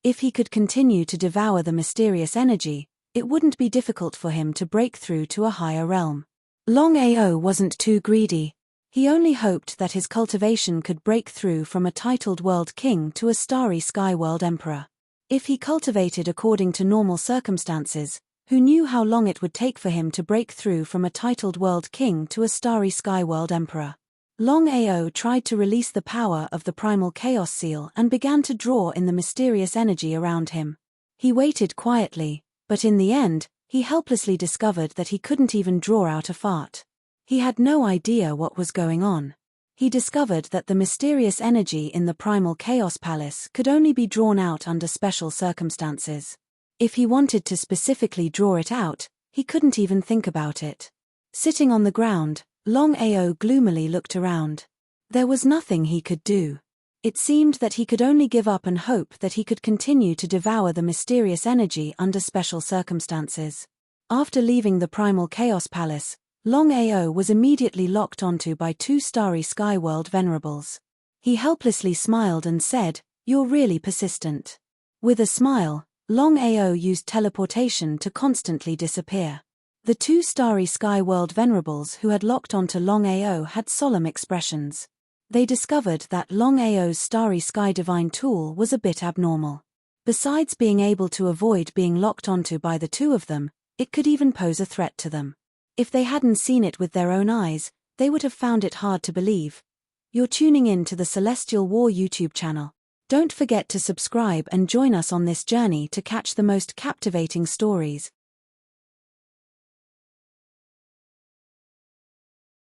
If he could continue to devour the mysterious energy, it wouldn't be difficult for him to break through to a higher realm. Longao wasn't too greedy. He only hoped that his cultivation could break through from a titled world king to a starry sky world emperor. If he cultivated according to normal circumstances, who knew how long it would take for him to break through from a titled world king to a starry sky world emperor? Longao tried to release the power of the Primal Chaos Seal and began to draw in the mysterious energy around him. He waited quietly, but in the end, he helplessly discovered that he couldn't even draw out a fart. He had no idea what was going on. He discovered that the mysterious energy in the Primal Chaos Palace could only be drawn out under special circumstances. If he wanted to specifically draw it out, he couldn't even think about it. Sitting on the ground, Longao gloomily looked around. There was nothing he could do. It seemed that he could only give up and hope that he could continue to devour the mysterious energy under special circumstances. After leaving the Primal Chaos Palace, Longao was immediately locked onto by two starry sky world venerables. He helplessly smiled and said, "You're really persistent." With a smile, Longao used teleportation to constantly disappear. The two starry sky world venerables who had locked onto Longao had solemn expressions. They discovered that Longao's starry sky divine tool was a bit abnormal. Besides being able to avoid being locked onto by the two of them, it could even pose a threat to them. If they hadn't seen it with their own eyes, they would have found it hard to believe. You're tuning in to the Celestial War YouTube channel. Don't forget to subscribe and join us on this journey to catch the most captivating stories,